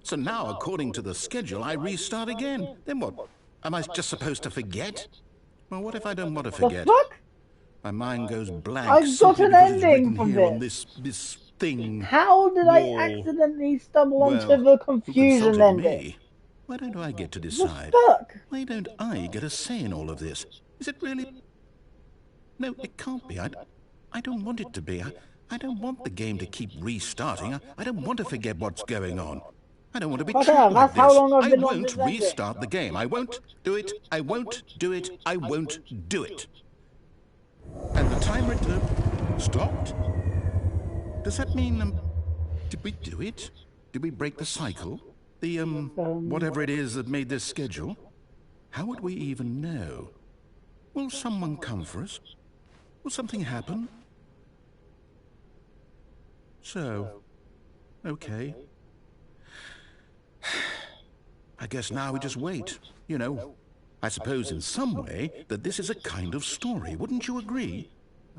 So now, according to the schedule, I restart again. Then what? Am I just supposed to forget? Well, what if I don't want to forget? The fuck? My mind goes blank. I got an ending from here on this. this thing. How did wall. I accidentally stumble onto the confusion ending? Me? Why don't I get to decide? The fuck? Why don't I get a say in all of this? Is it really? No, it can't be. I don't want it to be. I don't want the game to keep restarting. I don't want to forget what's going on. I don't want to be trapped like this. How long I've been I on won't restart the game. I won't do it. I won't do it. I won't do it. And the timer stopped? Does that mean, did we do it? Did we break the cycle? The, whatever it is that made this schedule? How would we even know? Will someone come for us? Will something happen? So, okay. I guess now we just wait, you know. I suppose in some way that this is a kind of story, wouldn't you agree?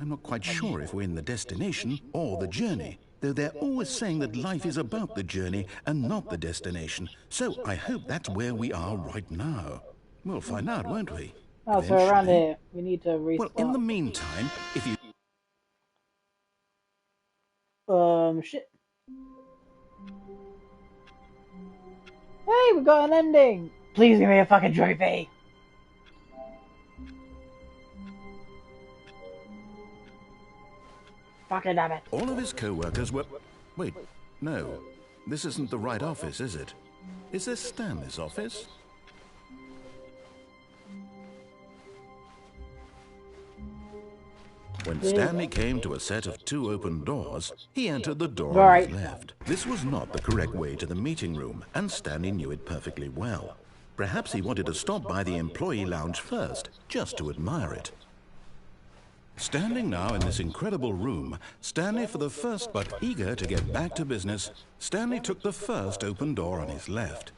I'm not quite sure if we're in the destination or the journey, though they're always saying that life is about the journey and not the destination. So I hope that's where we are right now. We'll find out, won't we? Oh, so around here, we need to restart. Well, in the meantime, if you... Shit. Hey, we got an ending! Please give me a fucking trophy! Fucking damn it. All of his co-workers were... Wait, no. This isn't the right office, is it? Is this Stanley's office? When Stanley came to a set of 2 open doors, he entered the door on his left. This was not the correct way to the meeting room, and Stanley knew it perfectly well. Perhaps he wanted to stop by the employee lounge first, just to admire it. Standing now in this incredible room, Stanley for the first but eager to get back to business, Stanley took the first open door on his left.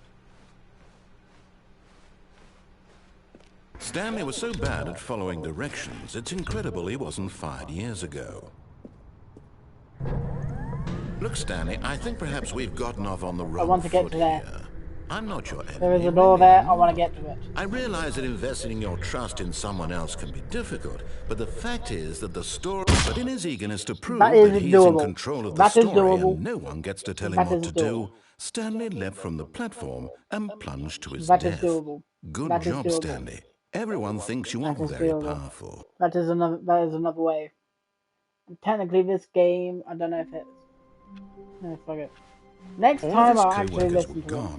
Stanley was so bad at following directions, it's incredible he wasn't fired years ago. Look, Stanley, I think perhaps we've gotten off on the wrong foot here. I'm not your enemy. There is a door there, I want to get to it. I realize that investing your trust in someone else can be difficult, but the fact is that the story... But in his eagerness to prove that he's in control of the story and no one gets to tell him what to do, Stanley leapt from the platform and plunged to his death. Good job, Stanley. Everyone thinks you are very powerful. That is another way. And technically this game, I don't know if it's... No, fuck it. Next time I'll actually listen to it.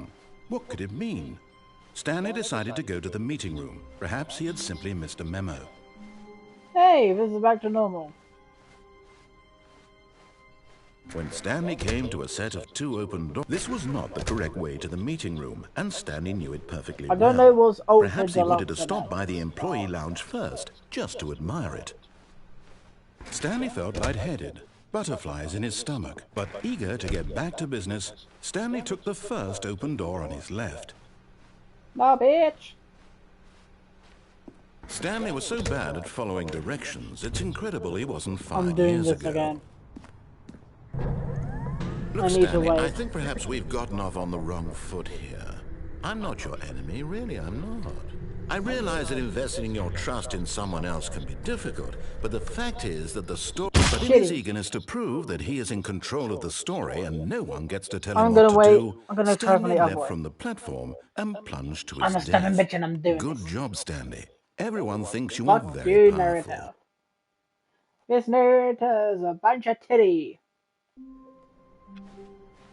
What could it mean? Stanley decided to go to the meeting room. Perhaps he had simply missed a memo. Hey, this is back to normal. When Stanley came to a set of 2 open doors, this was not the correct way to the meeting room, and Stanley knew it perfectly well. I don't know what's Ultra Perhaps he wanted to stop by the employee lounge first, just to admire it. Stanley felt lightheaded, butterflies in his stomach, but eager to get back to business, Stanley took the first open door on his left. My bitch! Stanley was so bad at following directions, it's incredible he wasn't fired years ago. Again. Look, Stanley, I think perhaps we've gotten off on the wrong foot here. I'm not your enemy, really, I'm not. I realize that investing your trust in someone else can be difficult, but the fact is that the story... But in his eagerness to prove that he is in control of the story and no one gets to tell him what to do, Stanley leapt from the platform and plunged to his death. Good job, Stanley. Everyone thinks you are very powerful. Naruto. This Naruto's a bunch of titty.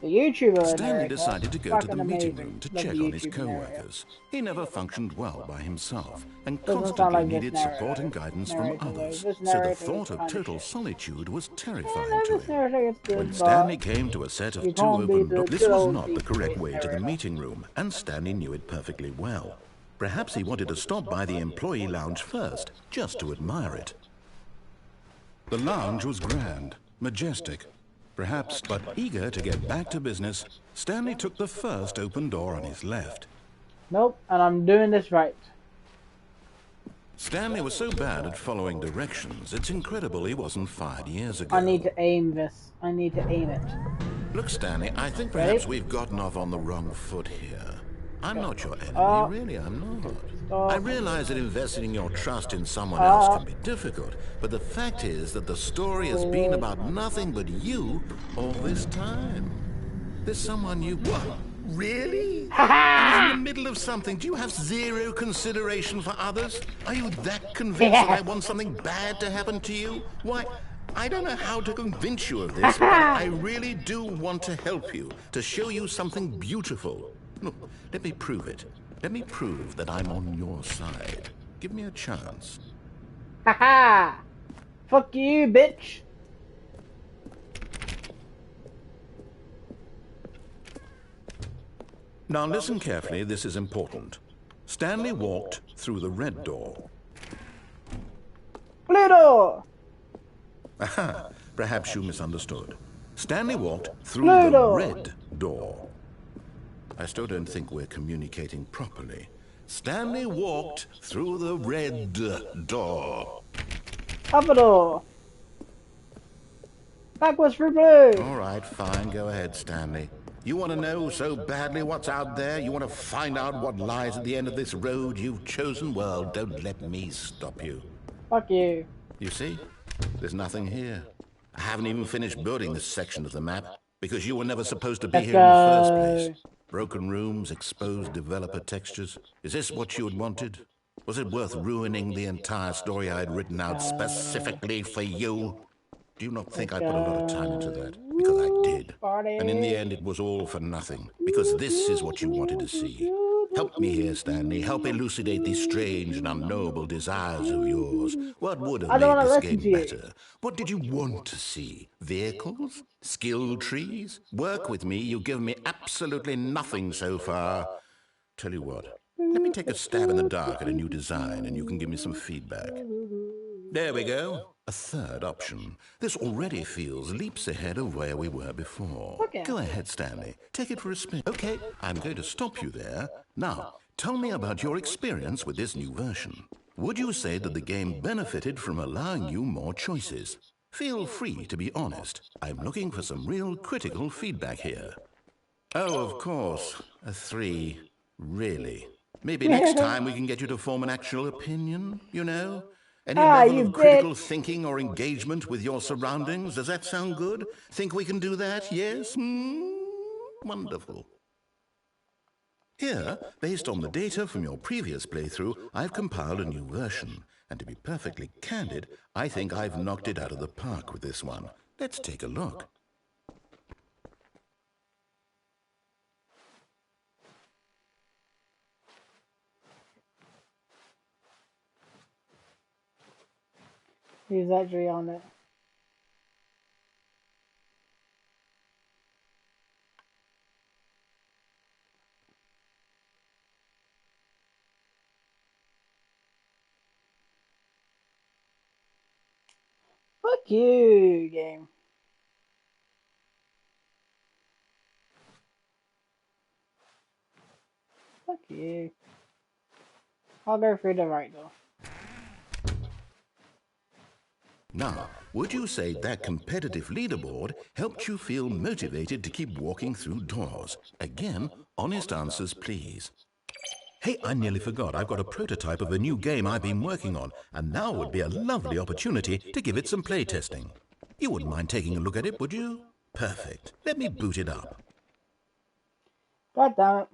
The YouTuber Stanley narrator. decided to go to the Fucking meeting amazing. room to Love check the on his YouTuber narrator. co-workers. He never functioned well by himself and Doesn't sound constantly like this needed narrator, support and guidance from narrator, though. others. This So the narrator is thought of kinda total shit. solitude was Yeah, terrifying no, to this him. narrator is good, When but Stanley came to a set you of two can't be open the doors, this good was old not the correct deep way to the narrator. meeting room, and Stanley knew it perfectly well. Perhaps he wanted to stop by the employee lounge first, just to admire it. The lounge was grand, majestic. Perhaps, but eager to get back to business, Stanley took the first open door on his left. Nope, and I'm doing this right. Stanley was so bad at following directions, it's incredible he wasn't fired years ago. I need to aim this. I need to aim it. Look, Stanley, I think perhaps we've gotten off on the wrong foot here. I'm not your enemy, really, I'm not. I realize that investing your trust in someone else can be difficult, but the fact is that the story has been about nothing but you all this time. There's someone you... What? Really? I was in the middle of something. Do you have zero consideration for others? Are you that convinced that I want something bad to happen to you? Why, I don't know how to convince you of this, but I really do want to help you, to show you something beautiful. Look, let me prove it. Let me prove that I'm on your side. Give me a chance. Haha! Fuck you, bitch! Now listen carefully, this is important. Stanley walked through the red door. Blue door! Aha, perhaps you misunderstood. Stanley walked through Blue the door. red door. I still don't think we're communicating properly. Stanley walked through the red door. Upper door! Backwards for blue! All right, fine, go ahead, Stanley. You want to know so badly what's out there? You want to find out what lies at the end of this road you've chosen? Well, don't let me stop you. Fuck you. You see? There's nothing here. I haven't even finished building this section of the map because you were never supposed to be Let's here in the first go. place. Broken rooms, exposed developer textures. Is this what you had wanted? Was it worth ruining the entire story I had written out specifically for you? Do you not think I put a lot of time into that? Because I did. And in the end, it was all for nothing. Because this is what you wanted to see. Help me here, Stanley. Help elucidate these strange and unknowable desires of yours. What would have made this game better? What did you want to see? Vehicles? Skill trees? Work with me. You've given me absolutely nothing so far. Tell you what. Let me take a stab in the dark at a new design, and you can give me some feedback. There we go. A third option. This already feels leaps ahead of where we were before. Okay. Go ahead, Stanley. Take it for a spin. Okay, I'm going to stop you there. Now, tell me about your experience with this new version. Would you say that the game benefited from allowing you more choices? Feel free to be honest. I'm looking for some real critical feedback here. Oh, of course. A 3. Really? Maybe next time we can get you to form an actual opinion, you know? Any level of critical thinking or engagement with your surroundings? Does that sound good? Think we can do that? Yes? Wonderful. Here, based on the data from your previous playthrough, I've compiled a new version. And to be perfectly candid, I think I've knocked it out of the park with this one. Let's take a look. He's actually on it. Fuck you, game. Fuck you. I'll go through the right door. Now, would you say that competitive leaderboard helped you feel motivated to keep walking through doors? Again, honest answers, please. Hey, I nearly forgot. I've got a prototype of a new game I've been working on, and now would be a lovely opportunity to give it some playtesting. You wouldn't mind taking a look at it, would you? Perfect. Let me boot it up. God damn it.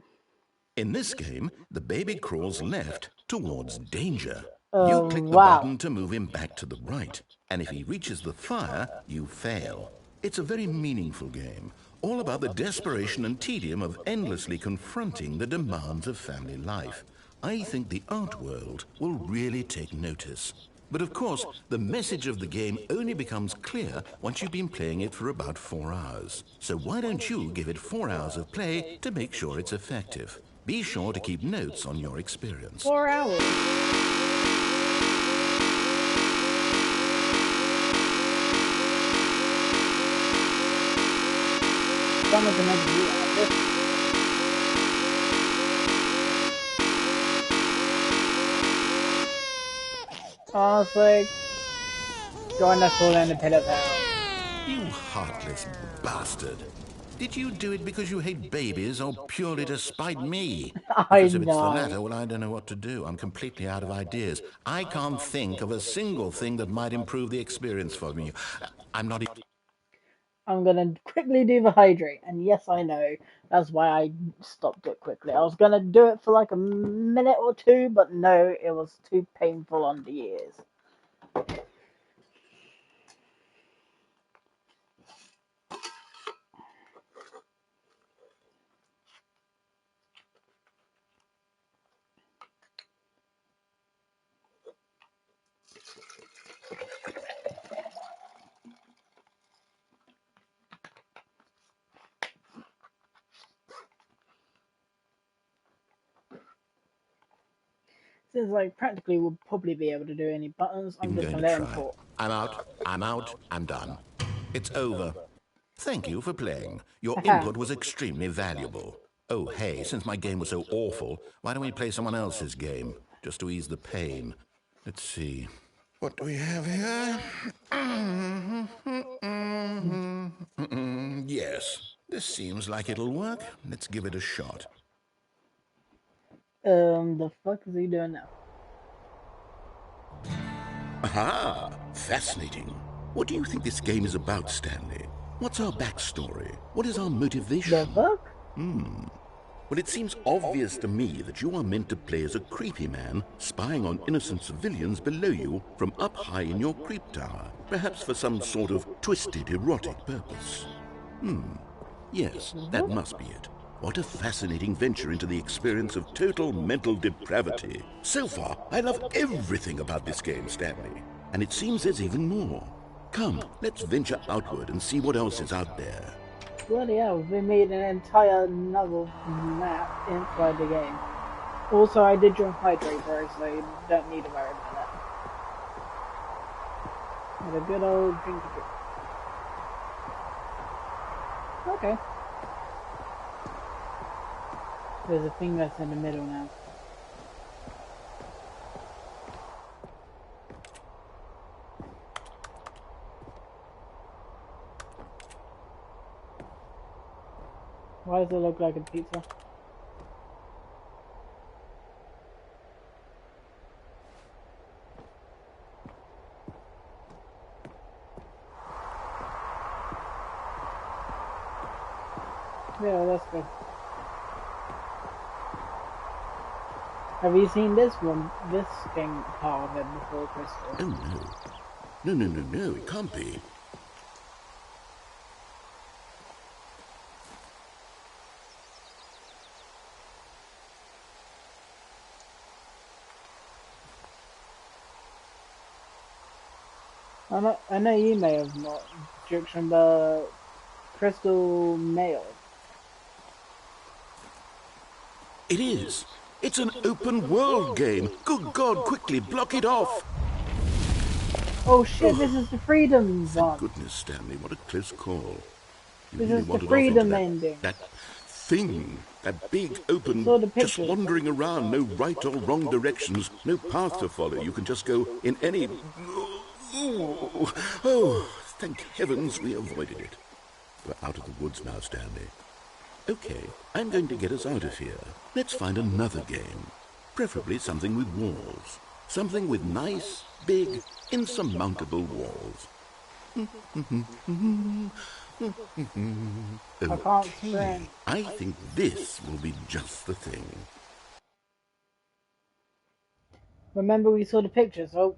In this game, the baby crawls left towards danger. You click the wow. button to move him back to the right, and if he reaches the fire, you fail. It's a very meaningful game, all about the desperation and tedium of endlessly confronting the demands of family life. I think the art world will really take notice. But of course, the message of the game only becomes clear once you've been playing it for about 4 hours. So why don't you give it 4 hours of play to make sure it's effective? Be sure to keep notes on your experience. 4 hours. Someone can make a video out of this. Honestly, join us all in the pit of hell. You heartless bastard. Did you do it because you hate babies or purely to spite me? Because if it's the latter, well, I don't know what to do. I'm completely out of ideas. I can't think of a single thing that might improve the experience for me. I'm not... I'm gonna quickly do the hydrate, and yes, I know, that's why I stopped it quickly. I was gonna do it for like a minute or two, but no, it was too painful on the ears. Since like practically we'll probably be able to do any buttons, I'm just gonna let him talk. I'm out, I'm done. It's over. Thank you for playing. Your input was extremely valuable. Oh, hey, since my game was so awful, why don't we play someone else's game, just to ease the pain? Let's see. What do we have here? Yes, this seems like it'll work. Let's give it a shot. The fuck is he doing now? Aha! Fascinating. What do you think this game is about, Stanley? What's our backstory? What is our motivation? The fuck? Well, it seems obvious to me that you are meant to play as a creepy man spying on innocent civilians below you from up high in your creep tower, perhaps for some sort of twisted erotic purpose. Yes, that must be it. What a fascinating venture into the experience of total mental depravity. So far, I love everything about this game, Stanley. And it seems there's even more. Come, let's venture outward and see what else is out there. Bloody hell, we made an entire novel map inside the game. Also, I did drink hydrate, bro, so you don't need to worry about that. Had a good old drink. Okay. There's a thing that's in the middle now. Why does it look like a pizza? Yeah, let's go. Have you seen this one, this game part of it before, Crystal? Oh no. No, it can't be. I know you may have not, Juxon, but Crystal Mail. It is. It's an open world game. Good God, quickly block it off. Oh shit, this is the Freedom one. Thank goodness, Stanley, what a close call. This is the Freedom ending. That thing, that big open, just wandering around, no right or wrong directions, no path to follow. You can just go in any... Oh, thank heavens we avoided it. We're out of the woods now, Stanley. Okay, I'm going to get us out of here. Let's find another game. Preferably something with walls. Something with nice, big, insurmountable walls. Okay, I think this will be just the thing. Remember we saw the pictures, so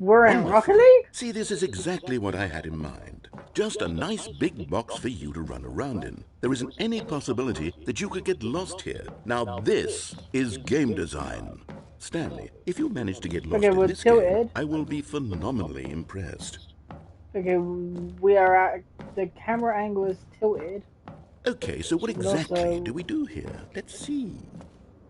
we're in Rocket League? See, this is exactly what I had in mind. Just a nice big box for you to run around in. There isn't any possibility that you could get lost here. Now this is game design. Stanley, if you manage to get lost in this game, I will be phenomenally impressed. Okay, we are at... the camera angle is tilted. Okay, so what exactly do we do here? Let's see.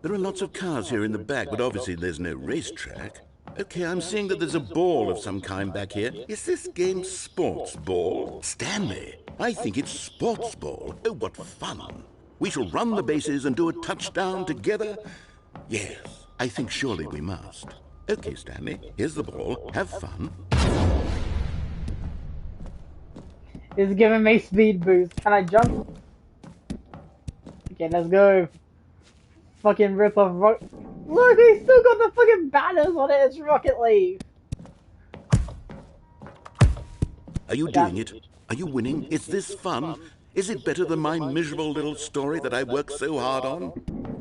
There are lots of cars here in the back, but obviously there's no racetrack. Okay, I'm seeing that there's a ball of some kind back here. Is this game sports ball? Stanley, I think it's sports ball. Oh, what fun. We shall run the bases and do a touchdown together. Yes, I think surely we must. Okay, Stanley, here's the ball. Have fun. It's giving me speed boost. Can I jump? Okay, let's go. Fucking rip off Look, he's still got the fucking banners on it. It's Rocket League. Are you doing it? Are you winning? Is this fun? Is it better than my miserable little story that I worked so hard on?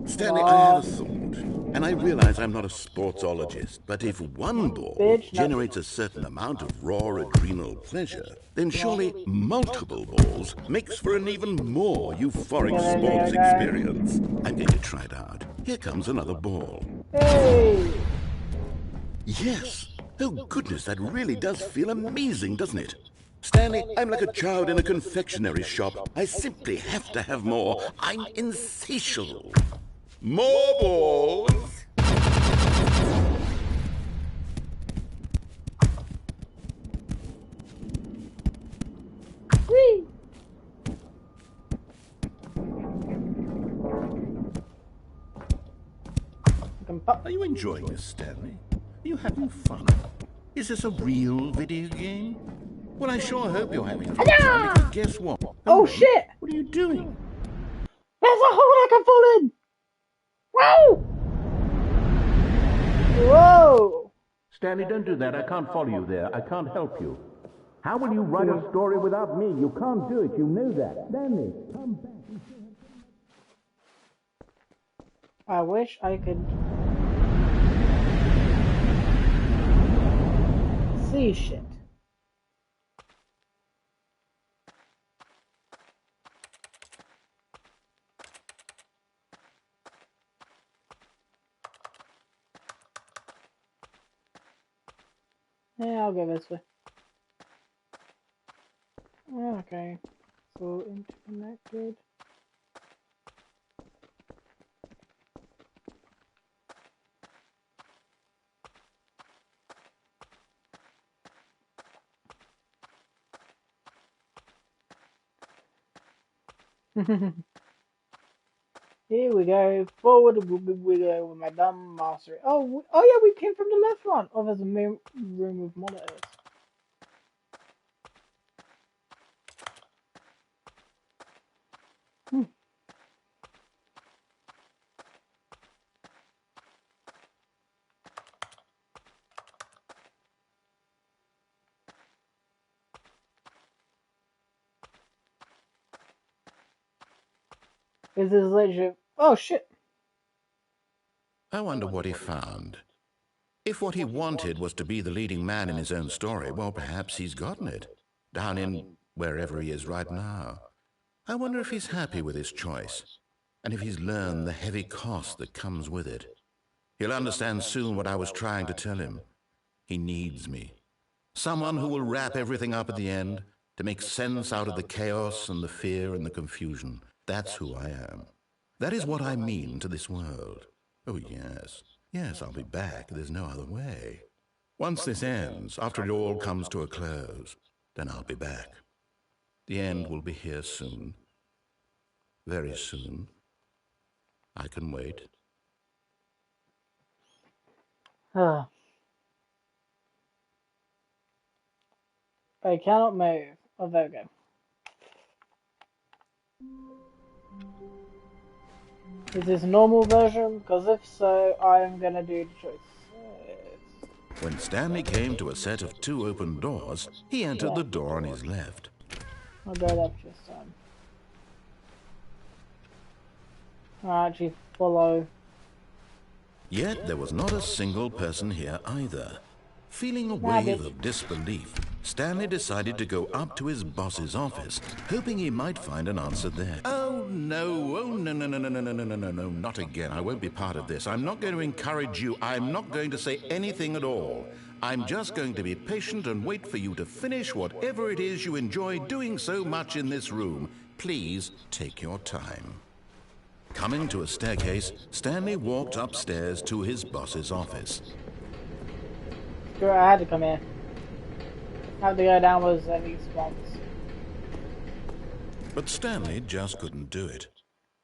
Stanley, I have a thought, and I realize I'm not a sportsologist, but if one ball generates a certain amount of raw adrenal pleasure, then surely multiple balls makes for an even more euphoric sports experience. I'm going to try it out. Here comes another ball. Hey! Yes! Oh goodness, that really does feel amazing, doesn't it? Stanley, I'm like a child in a confectionery shop. I simply have to have more. I'm insatiable. More balls! Whee! Are you enjoying this, Stanley? Are you having fun? Is this a real video game? Well, I sure hope you're having fun, because guess what? Oh, shit! What are you doing? There's a hole I can fall in! Whoa! Whoa! Stanley, don't do that. I can't follow you there. I can't help you. How will you write a story without me? You can't do it. You know that. Stanley, come back. I wish I could see shit. Yeah, I'll go this way. Okay, so interconnected. Here we go. Forward we go with my dumb mastery. Oh yeah, we came from the left one. Oh, there's a room with monitors. This is legit. Oh shit. I wonder what he found. If what he wanted was to be the leading man in his own story, well, perhaps he's gotten it. Down in wherever he is right now. I wonder if he's happy with his choice, and if he's learned the heavy cost that comes with it. He'll understand soon what I was trying to tell him. He needs me. Someone who will wrap everything up at the end, to make sense out of the chaos and the fear and the confusion. That's who I am. That is what I mean to this world. Oh, yes. Yes, I'll be back. There's no other way. Once this ends, after it all comes to a close, then I'll be back. The end will be here soon. Very soon. I can wait. I cannot move. Oh, there we go. Is this normal version? Because if so, I am gonna do the choice. When Stanley came to a set of 2 open doors, he entered the door on his left. I'll go left this time. I'll actually follow. Yet there was not a single person here either. Feeling a wave of disbelief, Stanley decided to go up to his boss's office, hoping he might find an answer there. Oh, no, not again. I won't be part of this. I'm not going to encourage you. I'm not going to say anything at all. I'm just going to be patient and wait for you to finish whatever it is you enjoy doing so much in this room. Please take your time. Coming to a staircase, Stanley walked upstairs to his boss's office. Sure, I had to come here. How to go down was at least once. But Stanley just couldn't do it.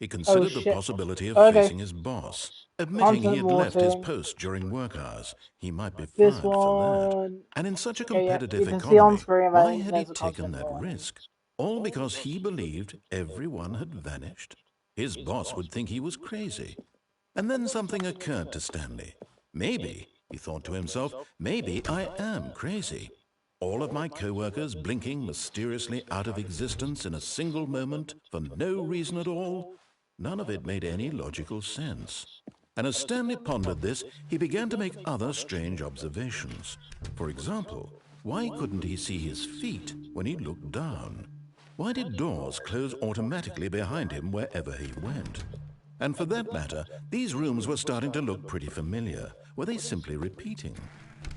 He considered the possibility of facing his boss. Admitting he had left his post during work hours, he might be fired for that. And in such a competitive economy, why had he taken that risk? All because he believed everyone had vanished? His boss would think he was crazy. And then something occurred to Stanley. Maybe, he thought to himself, maybe I am crazy. All of my co-workers blinking mysteriously out of existence in a single moment for no reason at all? None of it made any logical sense. And as Stanley pondered this, he began to make other strange observations. For example, why couldn't he see his feet when he looked down? Why did doors close automatically behind him wherever he went? And for that matter, these rooms were starting to look pretty familiar. Were they simply repeating?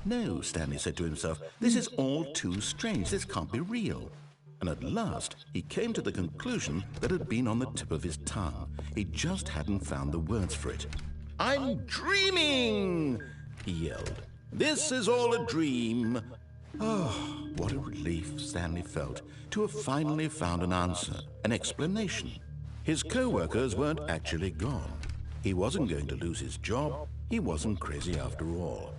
No, Stanley said to himself, this is all too strange. This can't be real. And at last, he came to the conclusion that had been on the tip of his tongue. He just hadn't found the words for it. I'm dreaming, he yelled. This is all a dream. Oh, what a relief Stanley felt to have finally found an answer, an explanation. His co-workers weren't actually gone. He wasn't going to lose his job. He wasn't crazy after all.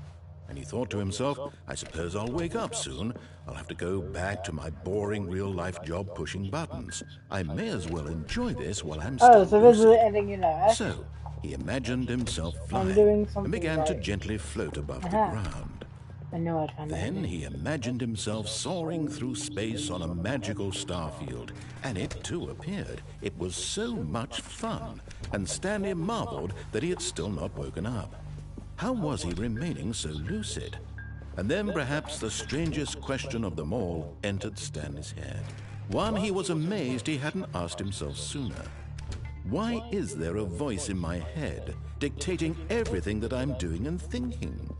And he thought to himself, I suppose I'll wake up soon. I'll have to go back to my boring real-life job pushing buttons. I may as well enjoy this while I'm still so this is the ending, you know. So, he imagined himself flying and began to gently float above the ground. I know I'd find Then he imagined himself soaring through space on a magical starfield, and it too appeared. It was so much fun, and Stanley marveled that he had still not woken up. How was he remaining so lucid? And then perhaps the strangest question of them all entered Stanley's head. One he was amazed he hadn't asked himself sooner. Why is there a voice in my head dictating everything that I'm doing and thinking?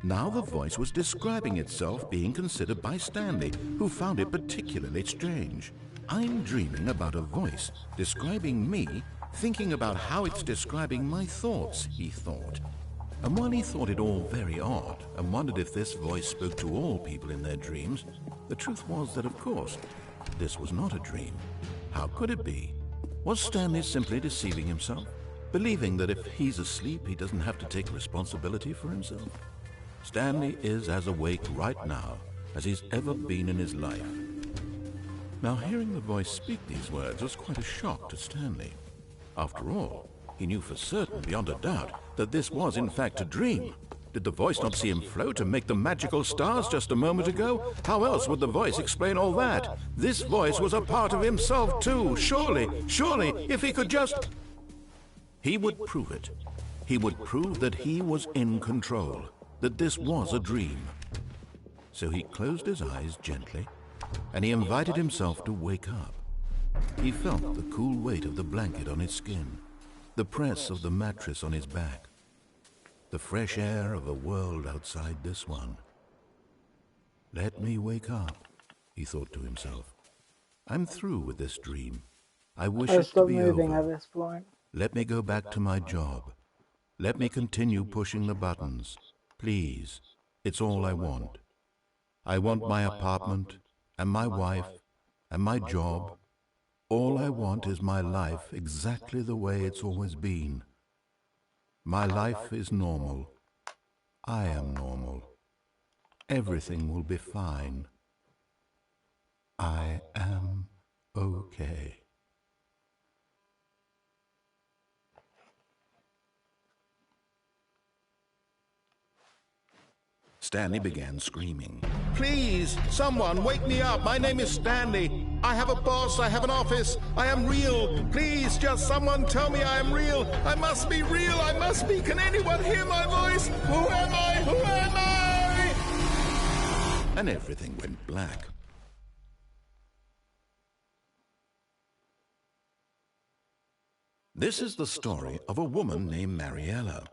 Now the voice was describing itself being considered by Stanley, who found it particularly strange. I'm dreaming about a voice describing me, thinking about how it's describing my thoughts, he thought. And while he thought it all very odd and wondered if this voice spoke to all people in their dreams, the truth was that, of course, this was not a dream. How could it be? Was Stanley simply deceiving himself, believing that if he's asleep, he doesn't have to take responsibility for himself? Stanley is as awake right now as he's ever been in his life. Now, hearing the voice speak these words was quite a shock to Stanley. After all, he knew for certain, beyond a doubt, that this was in fact a dream. Did the voice not see him float and make the magical stars just a moment ago? How else would the voice explain all that? This voice was a part of himself too. Surely, if he could just... He would prove it. He would prove that he was in control, that this was a dream. So he closed his eyes gently, and he invited himself to wake up. He felt the cool weight of the blanket on his skin, the press of the mattress on his back, the fresh air of a world outside this one. Let me wake up, he thought to himself. I'm through with this dream. I wish it to be over. At this point. Let me go back to my job. Let me continue pushing the buttons. Please, it's all I want. I want my apartment, and my wife, and my job. All I want is my life exactly the way it's always been. My life is normal. I am normal. Everything will be fine. I am okay. Stanley began screaming. Please, someone, wake me up. My name is Stanley. I have a boss. I have an office. I am real. Please, just someone tell me I am real. I must be real. I must be. Can anyone hear my voice? Who am I? Who am I? and everything went black. This is the story of a woman named Mariella.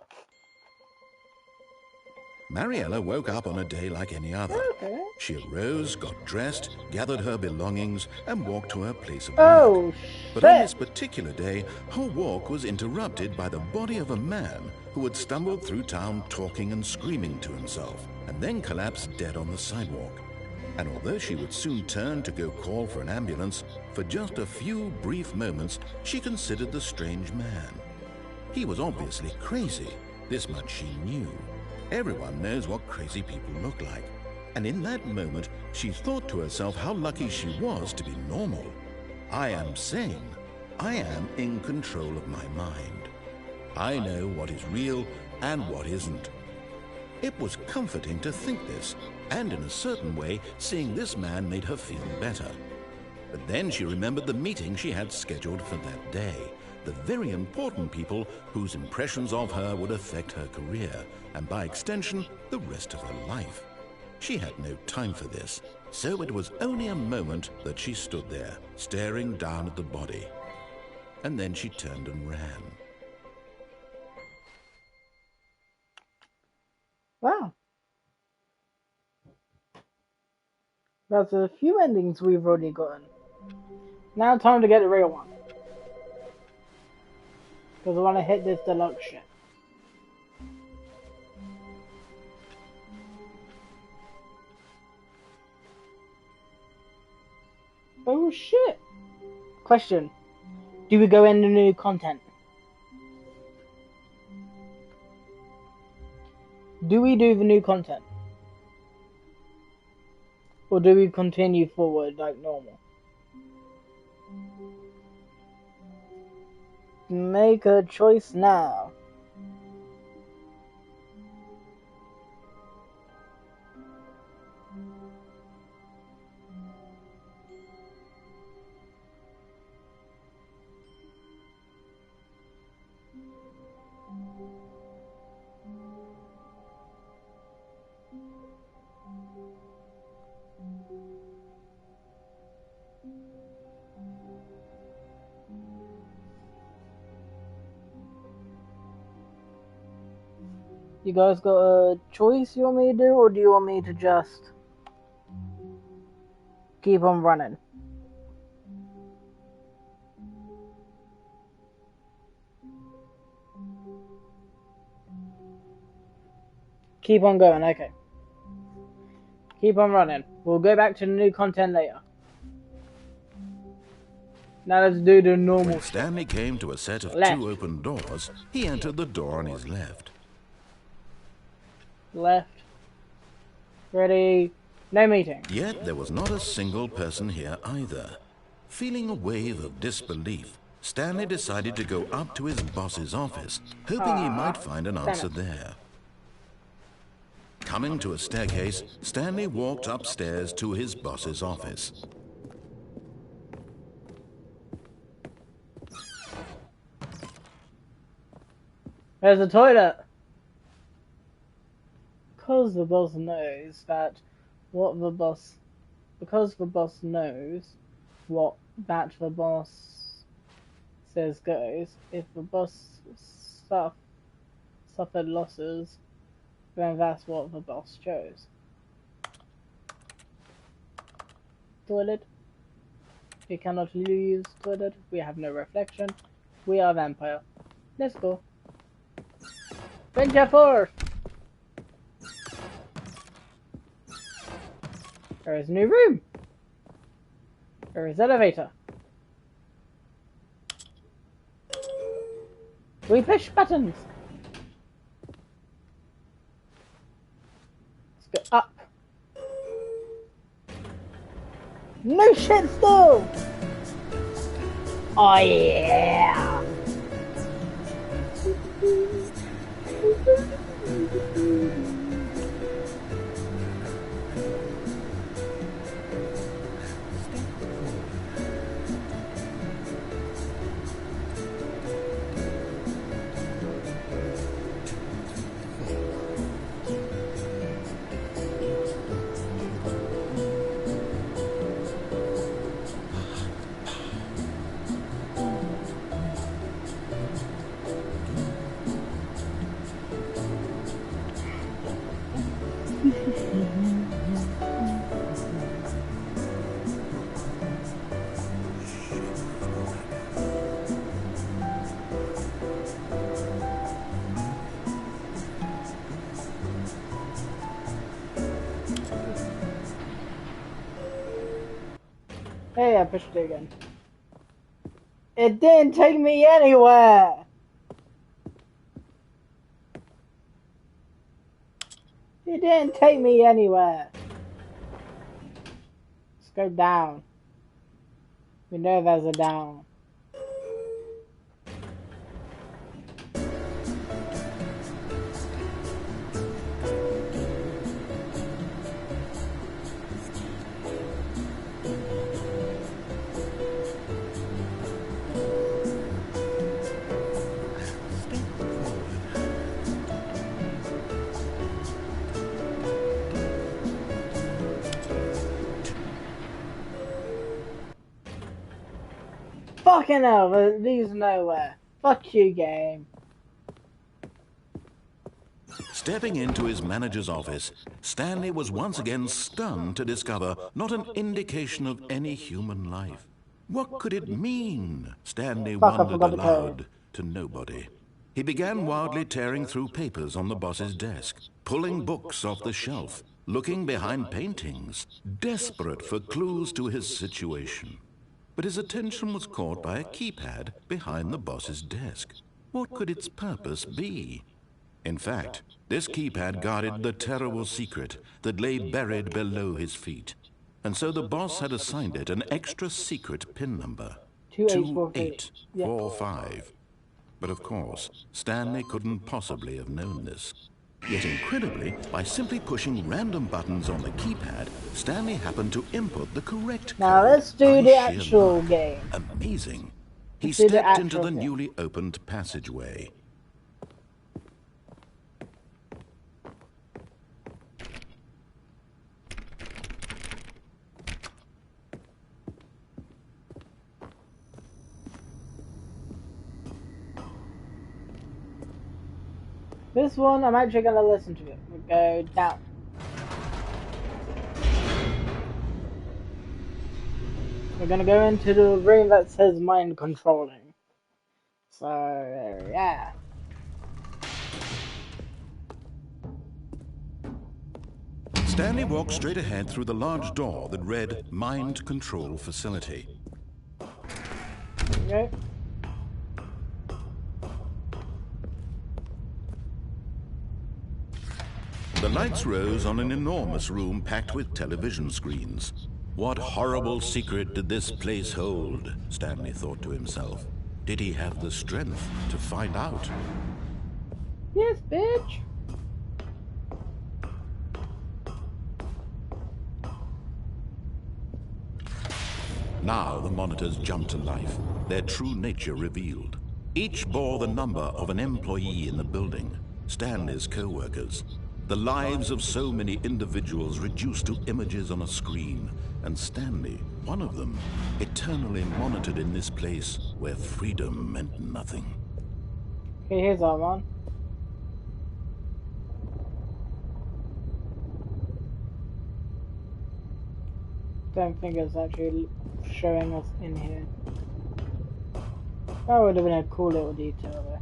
Mariella woke up on a day like any other. Okay. She arose, got dressed, gathered her belongings, and walked to her place of work. Oh, but on this particular day, her walk was interrupted by the body of a man who had stumbled through town talking and screaming to himself, and then collapsed dead on the sidewalk. And although she would soon turn to go call for an ambulance, for just a few brief moments she considered the strange man. He was obviously crazy, this much she knew. Everyone knows what crazy people look like. And in that moment, she thought to herself how lucky she was to be normal. I am sane. I am in control of my mind. I know what is real and what isn't. It was comforting to think this, and in a certain way, seeing this man made her feel better. But then she remembered the meeting she had scheduled for that day, the very important people whose impressions of her would affect her career, and by extension, the rest of her life. She had no time for this, so it was only a moment that she stood there, staring down at the body. And then she turned and ran. Wow. That's a few endings we've already gotten. Now time to get the real one. Because I want to hit this deluxe shit. Oh shit. Question. Do we go into new content? Do we do the new content? Or do we continue forward like normal? Make a choice now. You guys got a choice you want me to do, or do you want me to just keep on running? Keep on going, okay. Keep on running. We'll go back to the new content later. Now let's do the normal. When Stanley came to a set of two open doors, he entered the door on his left. Left. Ready. No meeting. Yet there was not a single person here either. Feeling a wave of disbelief, Stanley decided to go up to his boss's office, hoping he might find an answer there. Coming to a staircase, Stanley walked upstairs to his boss's office. There's a toilet. Because the boss knows that the boss says goes. If the boss suffered losses, then that's what the boss chose. Toilet. We cannot use toilet. We have no reflection. We are vampire. Let's go. Venture forth! There is a new room. There is elevator. We push buttons. Let's go up. No shit still! Oh yeah! Hey, I pushed it again. It didn't take me anywhere! It didn't take me anywhere. Let's go down. We know there's a down. Fucking hell, it leads nowhere. Fuck you, game. Stepping into his manager's office, Stanley was once again stunned to discover not an indication of any human life. What could it mean? Stanley wondered aloud to nobody. He began wildly tearing through papers on the boss's desk, pulling books off the shelf, looking behind paintings, desperate for clues to his situation. But his attention was caught by a keypad behind the boss's desk. What could its purpose be? In fact, this keypad guarded the terrible secret that lay buried below his feet. And so the boss had assigned it an extra secret PIN number, 2845. But of course, Stanley couldn't possibly have known this. Yet incredibly, by simply pushing random buttons on the keypad, Stanley happened to input the correct code. Now let's do the actual game. Amazing. He stepped into the newly opened passageway. This one, I'm actually going to listen to it. We'll go down. We're going to go into the room that says mind controlling. So, yeah. Stanley walked straight ahead through the large door that read Mind Control Facility. Okay. The lights rose on an enormous room packed with television screens. What horrible secret did this place hold? Stanley thought to himself. Did he have the strength to find out? Yes, bitch. Now the monitors jumped to life, their true nature revealed. Each bore the number of an employee in the building, Stanley's co-workers. The lives of so many individuals reduced to images on a screen, and Stanley, one of them, eternally monitored in this place where freedom meant nothing. Okay, here's our one. Don't think it's actually showing us in here. That would have been a cool little detail there.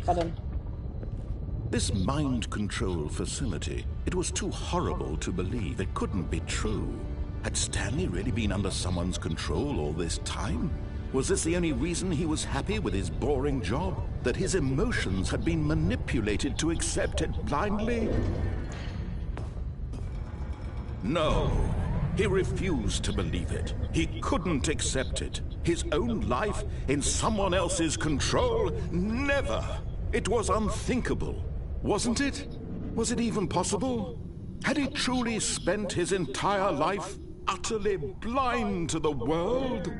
Button. This mind control facility, it was too horrible to believe. It couldn't be true. Had Stanley really been under someone's control all this time? Was this the only reason he was happy with his boring job? That his emotions had been manipulated to accept it blindly? No, he refused to believe it. He couldn't accept it. His own life in someone else's control? Never! It was unthinkable. Wasn't it? Was it even possible? Had he truly spent his entire life utterly blind to the world?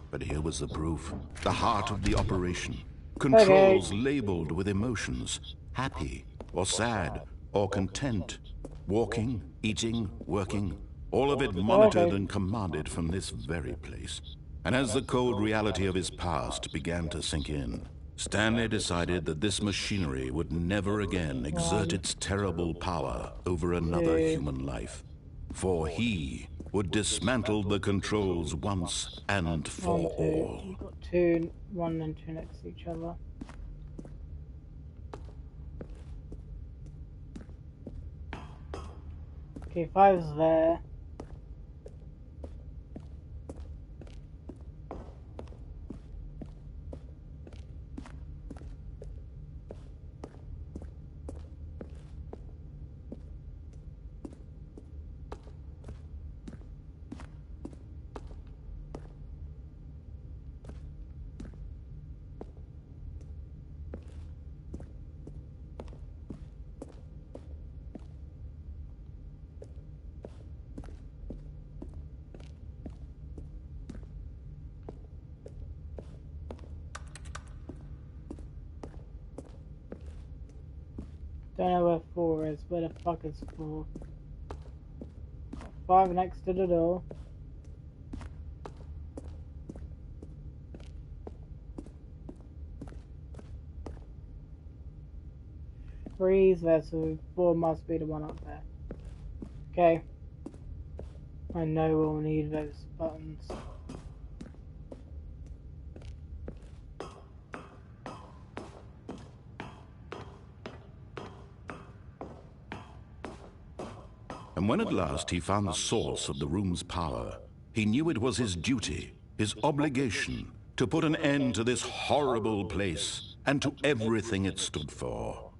But here was the proof. The heart of the operation. Controls labeled with emotions. Happy, or sad, or content. Walking, eating, working. All of it monitored and commanded from this very place. And as the cold reality of his past began to sink in, Stanley decided that this machinery would never again exert its terrible power over another human life. For he would dismantle the controls once and for all. We've got two, one and two next to each other. Okay, 5's there. Don't know where 4 is. Where the fuck is 4? 5 next to the door. Three's there, so 4 must be the one up there. Okay. I know we'll need those buttons. And when at last he found the source of the room's power, he knew it was his duty, his obligation, to put an end to this horrible place and to everything it stood for.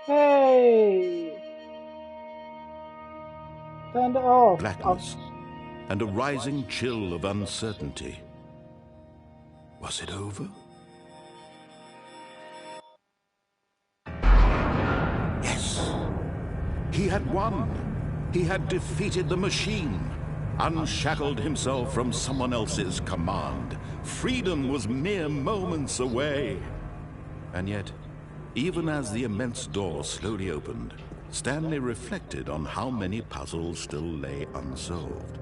Hey! Turned it off. Blackness and a rising chill of uncertainty. Was it over? Yes! He had won! He had defeated the machine, unshackled himself from someone else's command. Freedom was mere moments away. And yet, even as the immense door slowly opened, Stanley reflected on how many puzzles still lay unsolved.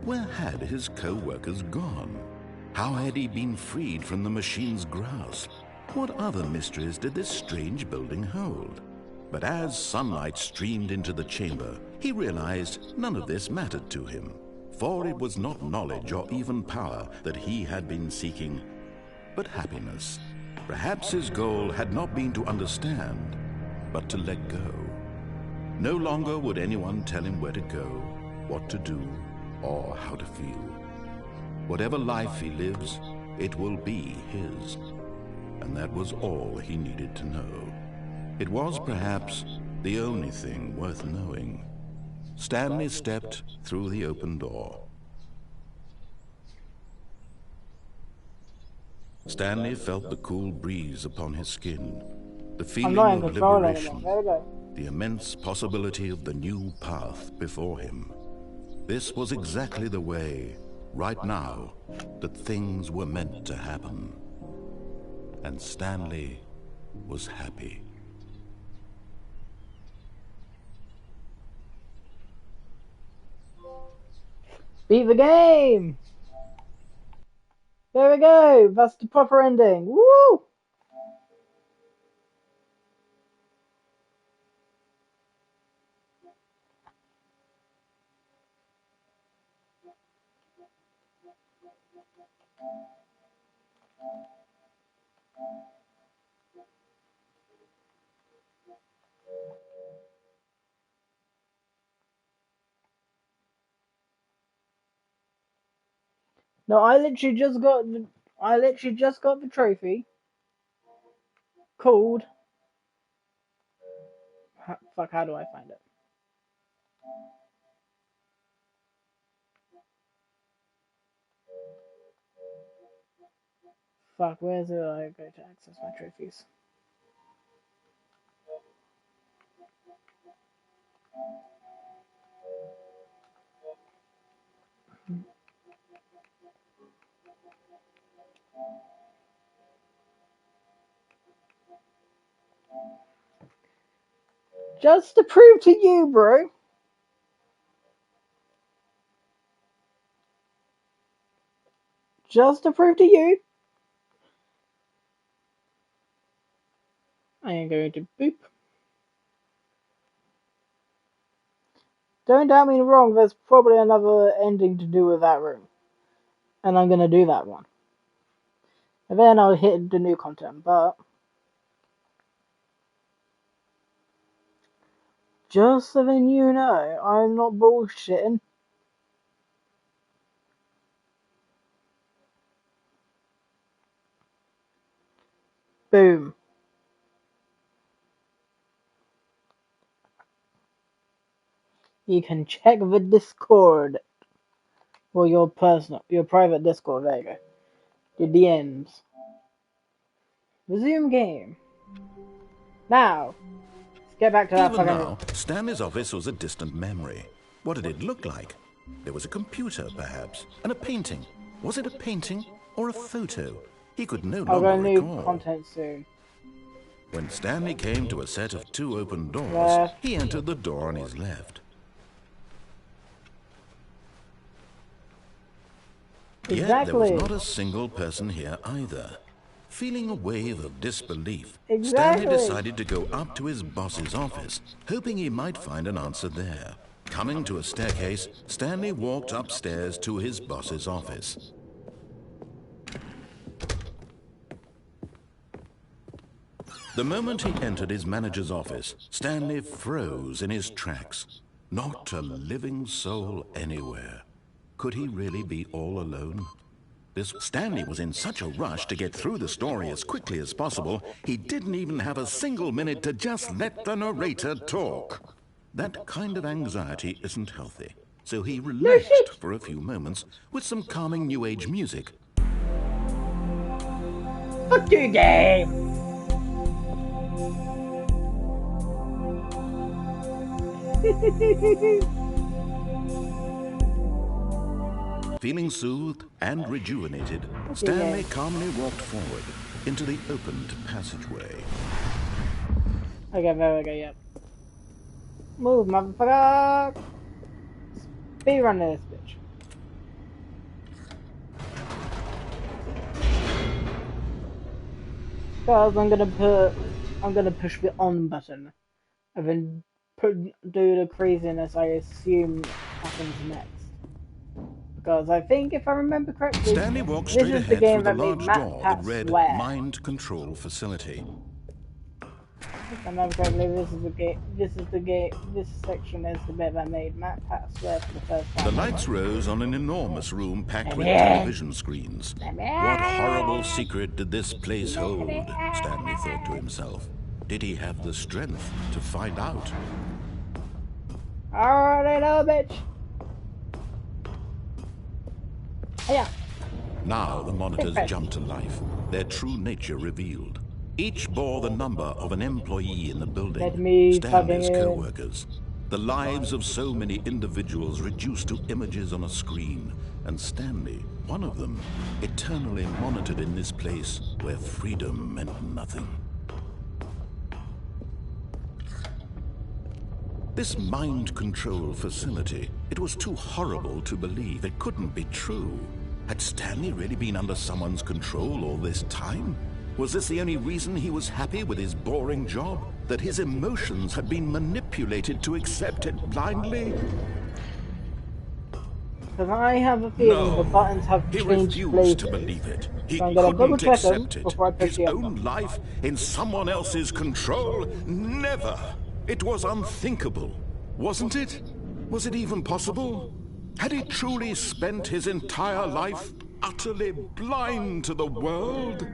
Where had his co-workers gone? How had he been freed from the machine's grasp? What other mysteries did this strange building hold? But as sunlight streamed into the chamber, he realized none of this mattered to him, for it was not knowledge or even power that he had been seeking, but happiness. Perhaps his goal had not been to understand, but to let go. No longer would anyone tell him where to go, what to do, or how to feel. Whatever life he lives, it will be his. And that was all he needed to know. It was perhaps the only thing worth knowing. Stanley stepped through the open door. Stanley felt the cool breeze upon his skin, the feeling of liberation, the immense possibility of the new path before him. This was exactly the way, right now, that things were meant to happen. And Stanley was happy. Beat the game! There we go! That's the proper ending! Woo! No, I literally just got the trophy called. Fuck, how do I find it? Fuck, where's it? I go to access my trophies. Just to prove to you, bro. Just to prove to you. I am going to boop. Don't get me wrong, there's probably another ending to do with that room. And I'm gonna do that one. And then I'll hit the new content, but just so then you know, I'm not bullshitting. Boom. You can check the Discord. Or your private Discord, there you go. The DMs. Resume game. Now, let's get back to that Even fucking now, room. Stanley's office was a distant memory. What did it look like? There was a computer, perhaps, and a painting. Was it a painting or a photo? He could no I'll go longer new recall. content soon. When Stanley came to a set of 2 open doors, Left. he entered the door on his left. Yet there was not a single person here either. Feeling a wave of disbelief, Stanley decided to go up to his boss's office, hoping he might find an answer there. Coming to a staircase, Stanley walked upstairs to his boss's office. The moment he entered his manager's office, Stanley froze in his tracks. Not a living soul anywhere. Could he really be all alone? Stanley was in such a rush to get through the story as quickly as possible, he didn't even have a single minute to just let the narrator talk. That kind of anxiety isn't healthy, so he relaxed for a few moments with some calming New Age music. Fuck you, game! Feeling soothed and rejuvenated, Stanley calmly walked forward into the opened passageway. Okay, there we go, yep. Move, motherfucker! Speedrun this bitch. Guys, I'm gonna push the on button and then do the craziness I assume happens next. Because I think, if I remember correctly, Stanley walked straight this is the ahead game through the that made large Matt door Pat that read swear. Mind Control Facility. If I remember correctly, this section is the bit that made Matt Pat swear for the first time. The lights rose on an enormous room packed with television screens. What horrible secret did this place hold? Stanley thought to himself. Did he have the strength to find out? Alright, know, bitch. Yeah. Now the monitors jumped to life, their true nature revealed. Each bore the number of an employee in the building, Stanley's co-workers. The lives of so many individuals reduced to images on a screen, and Stanley, one of them, eternally monitored in this place where freedom meant nothing. This mind control facility, it was too horrible to believe. It couldn't be true. Had Stanley really been under someone's control all this time? Was this the only reason he was happy with his boring job? That his emotions had been manipulated to accept it blindly? Because I have a feeling the buttons have changed places. He refused to believe it. He couldn't accept it. His own life in someone else's control? Never! It was unthinkable, wasn't it? Was it even possible? Had he truly spent his entire life utterly blind to the world?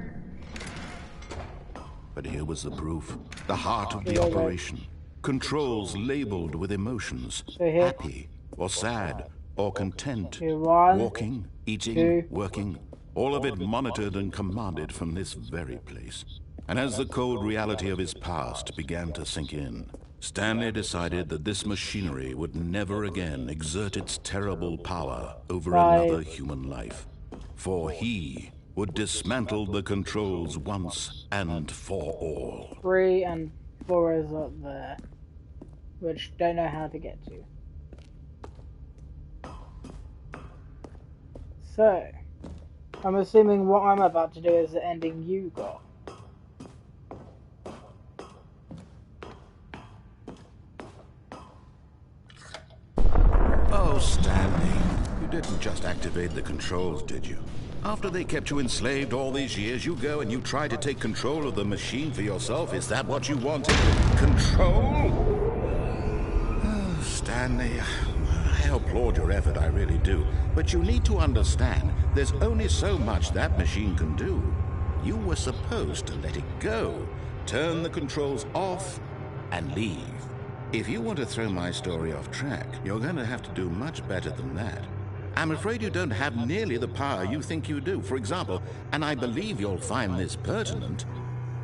But here was the proof, the heart of the operation. Controls labeled with emotions, happy or sad or content, walking, eating, working, all of it monitored and commanded from this very place. And as the cold reality of his past began to sink in, Stanley decided that this machinery would never again exert its terrible power over another human life. For he would dismantle the controls once and for all. 3 and 4 is up there, which don't know how to get to. So, I'm assuming what I'm about to do is the ending you got. Oh, Stanley, you didn't just activate the controls, did you? After they kept you enslaved all these years, you go and you try to take control of the machine for yourself? Is that what you wanted? Control? Oh, Stanley, I applaud your effort, I really do. But you need to understand, there's only so much that machine can do. You were supposed to let it go, turn the controls off, and leave. If you want to throw my story off track, you're going to have to do much better than that. I'm afraid you don't have nearly the power you think you do. For example, and I believe you'll find this pertinent,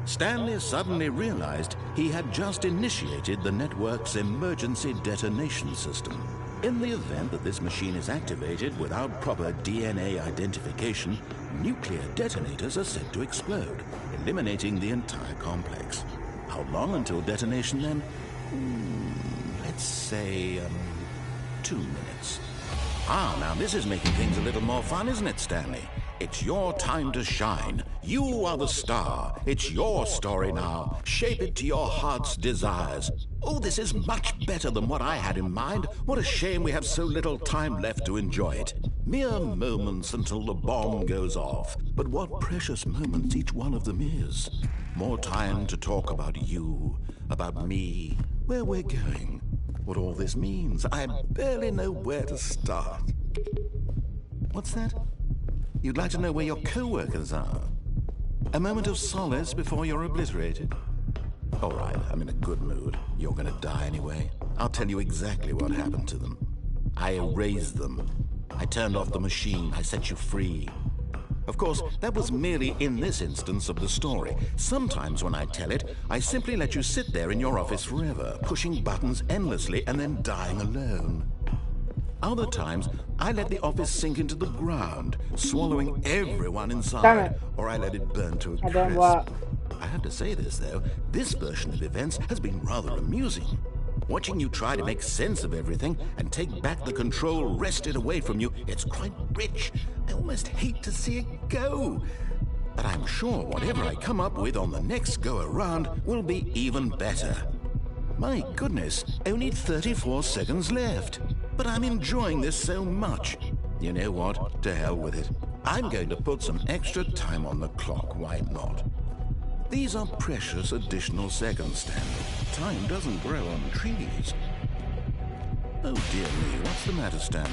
Stanley suddenly realized he had just initiated the network's emergency detonation system. In the event that this machine is activated without proper DNA identification, nuclear detonators are said to explode, eliminating the entire complex. How long until detonation then? Let's say, 2 minutes. Ah, now this is making things a little more fun, isn't it, Stanley? It's your time to shine. You are the star. It's your story now. Shape it to your heart's desires. Oh, this is much better than what I had in mind. What a shame we have so little time left to enjoy it. Mere moments until the bomb goes off. But what precious moments each one of them is. More time to talk about you, about me, where we're going, what all this means. I barely know where to start. What's that? You'd like to know where your co-workers are? A moment of solace before you're obliterated? All right, I'm in a good mood. You're gonna die anyway. I'll tell you exactly what happened to them. I erased them. I turned off the machine. I set you free. Of course, that was merely in this instance of the story. Sometimes when I tell it, I simply let you sit there in your office forever, pushing buttons endlessly and then dying alone. Other times, I let the office sink into the ground, swallowing everyone inside, or I let it burn to a crisp. I have to say this, though, this version of events has been rather amusing. Watching you try to make sense of everything and take back the control wrested away from you, it's quite rich. I almost hate to see it go. But I'm sure whatever I come up with on the next go-around will be even better. My goodness, only 34 seconds left. But I'm enjoying this so much. You know what? To hell with it. I'm going to put some extra time on the clock. Why not? These are precious additional seconds, Stanley. Time doesn't grow on trees. Oh dear me, what's the matter, Stanley?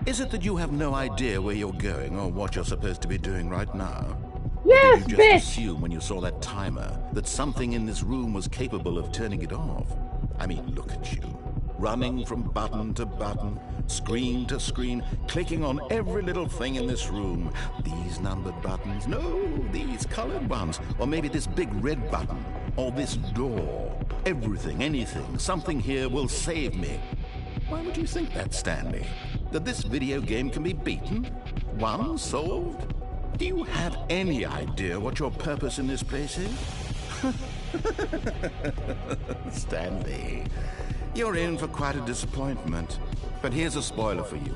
Is it that you have no idea where you're going or what you're supposed to be doing right now? Yes, or did you just assume when you saw that timer that something in this room was capable of turning it off? I mean, look at you. Running from button to button, screen to screen, clicking on every little thing in this room. These numbered buttons, no, these colored ones, or maybe this big red button, or this door. Everything, anything, something here will save me. Why would you think that, Stanley? That this video game can be beaten? Won? Solved? Do you have any idea what your purpose in this place is? Stanley, you're in for quite a disappointment. But here's a spoiler for you.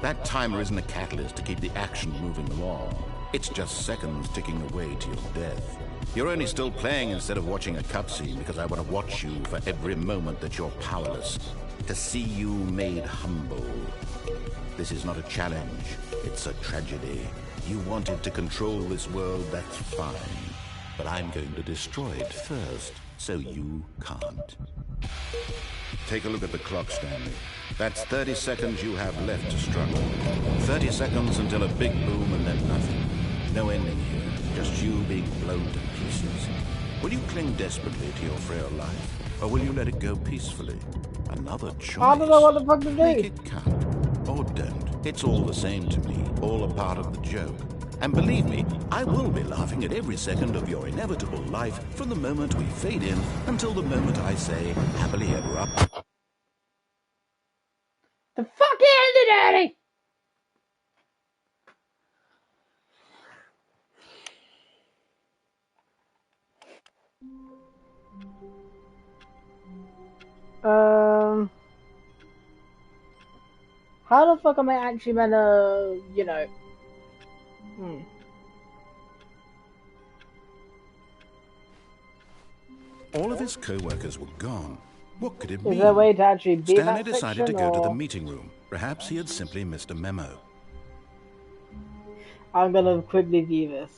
That timer isn't a catalyst to keep the action moving along. It's just seconds ticking away to your death. You're only still playing instead of watching a cutscene because I want to watch you for every moment that you're powerless. To see you made humble. This is not a challenge. It's a tragedy. You wanted to control this world, that's fine. But I'm going to destroy it first, so you can't. Take a look at the clock, Stanley. That's 30 seconds you have left to struggle. 30 seconds until a big boom and then nothing. No ending here, just you being blown to pieces. Will you cling desperately to your frail life, or will you let it go peacefully? Another choice. I don't know what the fuck to do. Make it count, or don't. It's all the same to me, all a part of the joke. And believe me, I will be laughing at every second of your inevitable life from the moment we fade in until the moment I say, happily ever after. The fuck is it, Daddy? How the fuck am I actually gonna, you know? All of his co-workers were gone. What could it mean? Is there a way to actually be Stanley that decided to section, go to the or? meeting room. Perhaps he had simply missed a memo. I'm gonna quickly view this.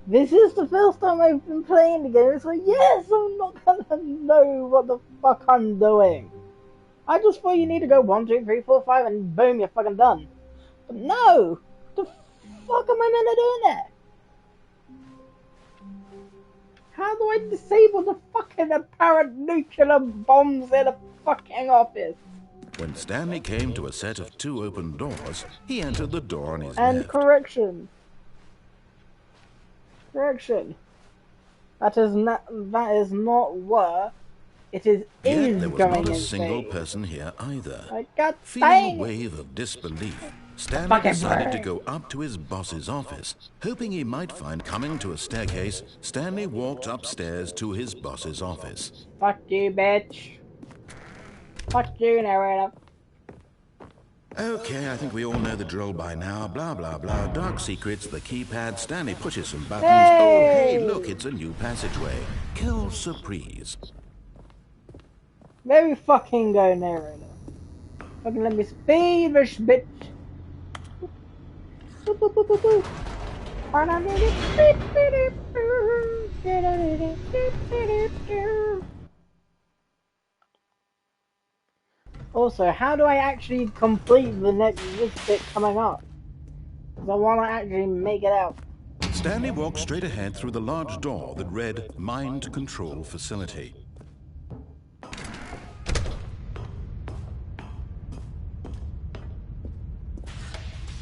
This is the first time I've been playing the game. It's like, yes, I'm not gonna know what the fuck I'm doing. I just thought you need to go 1, 2, 3, 4, 5, and boom, you're fucking done. But no! The fuck am I meant to do in there? How do I disable the fucking apparent nuclear bombs in a fucking office? When Stanley came to a set of 2 open doors, he entered the door on his and left. Correction. That is not what it is. Yet there was not a going single insane. person here either. Feeling Feeling a wave of disbelief, Stanley decided to go up to his boss's office. Hoping he might find coming to a staircase, Stanley walked upstairs to his boss's office. Fuck you, bitch. Fuck you, narrator. Okay, I think we all know the drill by now. Blah, blah, blah. Dark secrets, the keypad. Stanley pushes some buttons. Hey! Oh, hey, look, it's a new passageway. Kill surprise. There we fucking go, narrator. Fucking let me speed this bitch. Boop, boop, boop, boop, boop. Also, how do I actually complete this bit coming up? Because I want to actually make it out. Stanley walked straight ahead through the large door that read Mind Control Facility.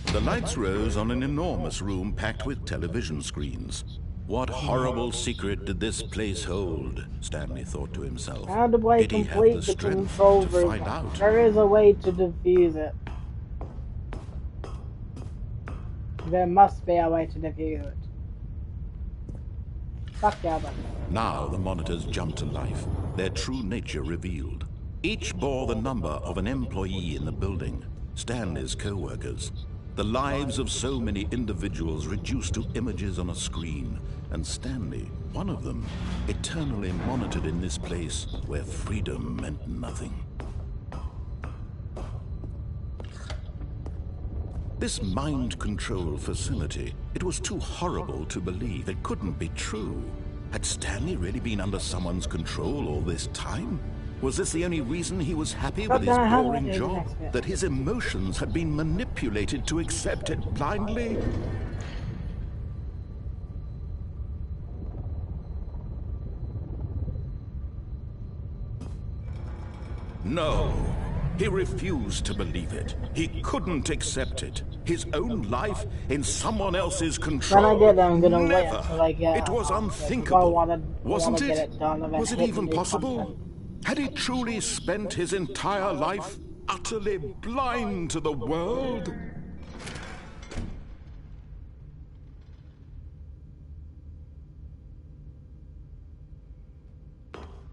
The lights rose on an enormous room packed with television screens. What horrible secret did this place hold? Stanley thought to himself. How do I Did he have complete the the strength control to room? find out? There is a way to defuse it. There must be a way to defuse it. Fuck yeah, buddy. Now the monitors jumped to life, their true nature revealed. Each bore the number of an employee in the building, Stanley's co-workers. The lives of so many individuals reduced to images on a screen, and Stanley, one of them, eternally monitored in this place where freedom meant nothing. This mind control facility, it was too horrible to believe. It couldn't be true. Had Stanley really been under someone's control all this time? Was this the only reason he was happy with his boring job? That his emotions had been manipulated to accept it blindly? No. He refused to believe it. He couldn't accept it. His own life in someone else's control. When I get there, I'm gonna Never. wait until I get It was out, unthinkable. Wasn't get it? it done and then Was it hit even the new possible? content. Had he truly spent his entire life utterly blind to the world?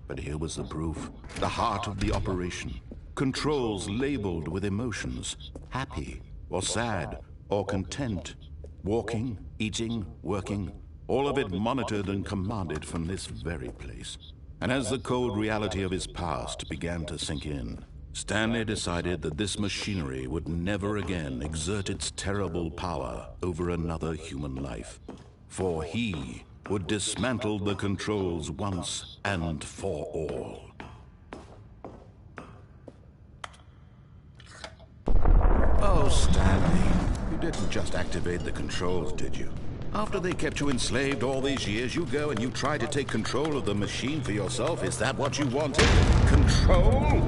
But here was the proof, the heart of the operation. Controls labeled with emotions, happy or sad or content. Walking, eating, working, all of it monitored and commanded from this very place. And as the cold reality of his past began to sink in, Stanley decided that this machinery would never again exert its terrible power over another human life. For he would dismantle the controls once and for all. Oh, Stanley, you didn't just activate the controls, did you? After they kept you enslaved all these years, you go and you try to take control of the machine for yourself? Is that what you wanted? Control?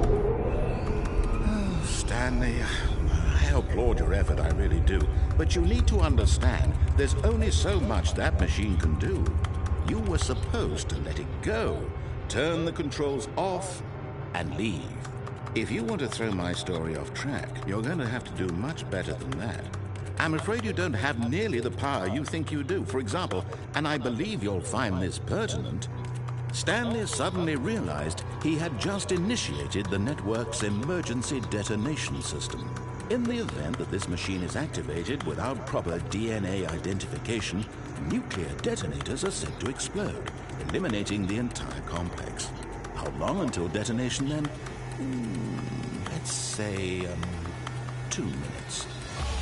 Oh, Stanley, I applaud your effort, I really do. But you need to understand, there's only so much that machine can do. you were supposed to let it go, turn the controls off, and leave. If you want to throw my story off track, you're going to have to do much better than that. I'm afraid you don't have nearly the power you think you do. For example, and I believe you'll find this pertinent, Stanley suddenly realized he had just initiated the network's emergency detonation system. In the event that this machine is activated without proper DNA identification, nuclear detonators are said to explode, eliminating the entire complex. How long until detonation then? Let's say, 2 minutes.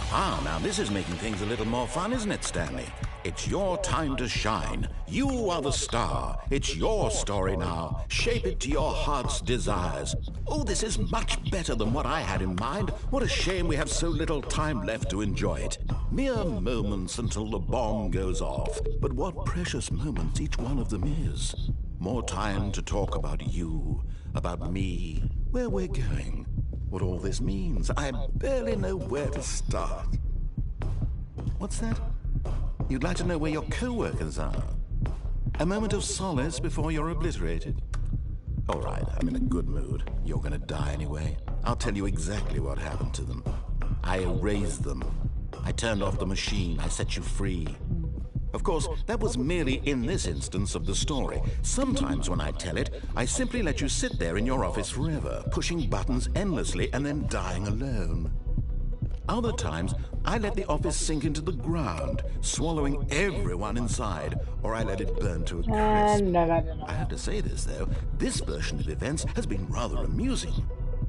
Ah, now this is making things a little more fun, isn't it, Stanley? It's your time to shine. You are the star. It's your story now. Shape it to your heart's desires. Oh, this is much better than what I had in mind. What a shame we have so little time left to enjoy it. Mere moments until the bomb goes off. But what precious moments each one of them is. More time to talk about you, about me, where we're going, what all this means. I barely know where to start. What's that? You'd like to know where your co-workers are? A moment of solace before you're obliterated? All right, I'm in a good mood. You're gonna die anyway. I'll tell you exactly what happened to them. I erased them. I turned off the machine. I set you free. Of course, that was merely in this instance of the story. Sometimes when I tell it, I simply let you sit there in your office forever, pushing buttons endlessly and then dying alone. Other times, I let the office sink into the ground, swallowing everyone inside, or I let it burn to a crisp. I have to say this, though, this version of events has been rather amusing.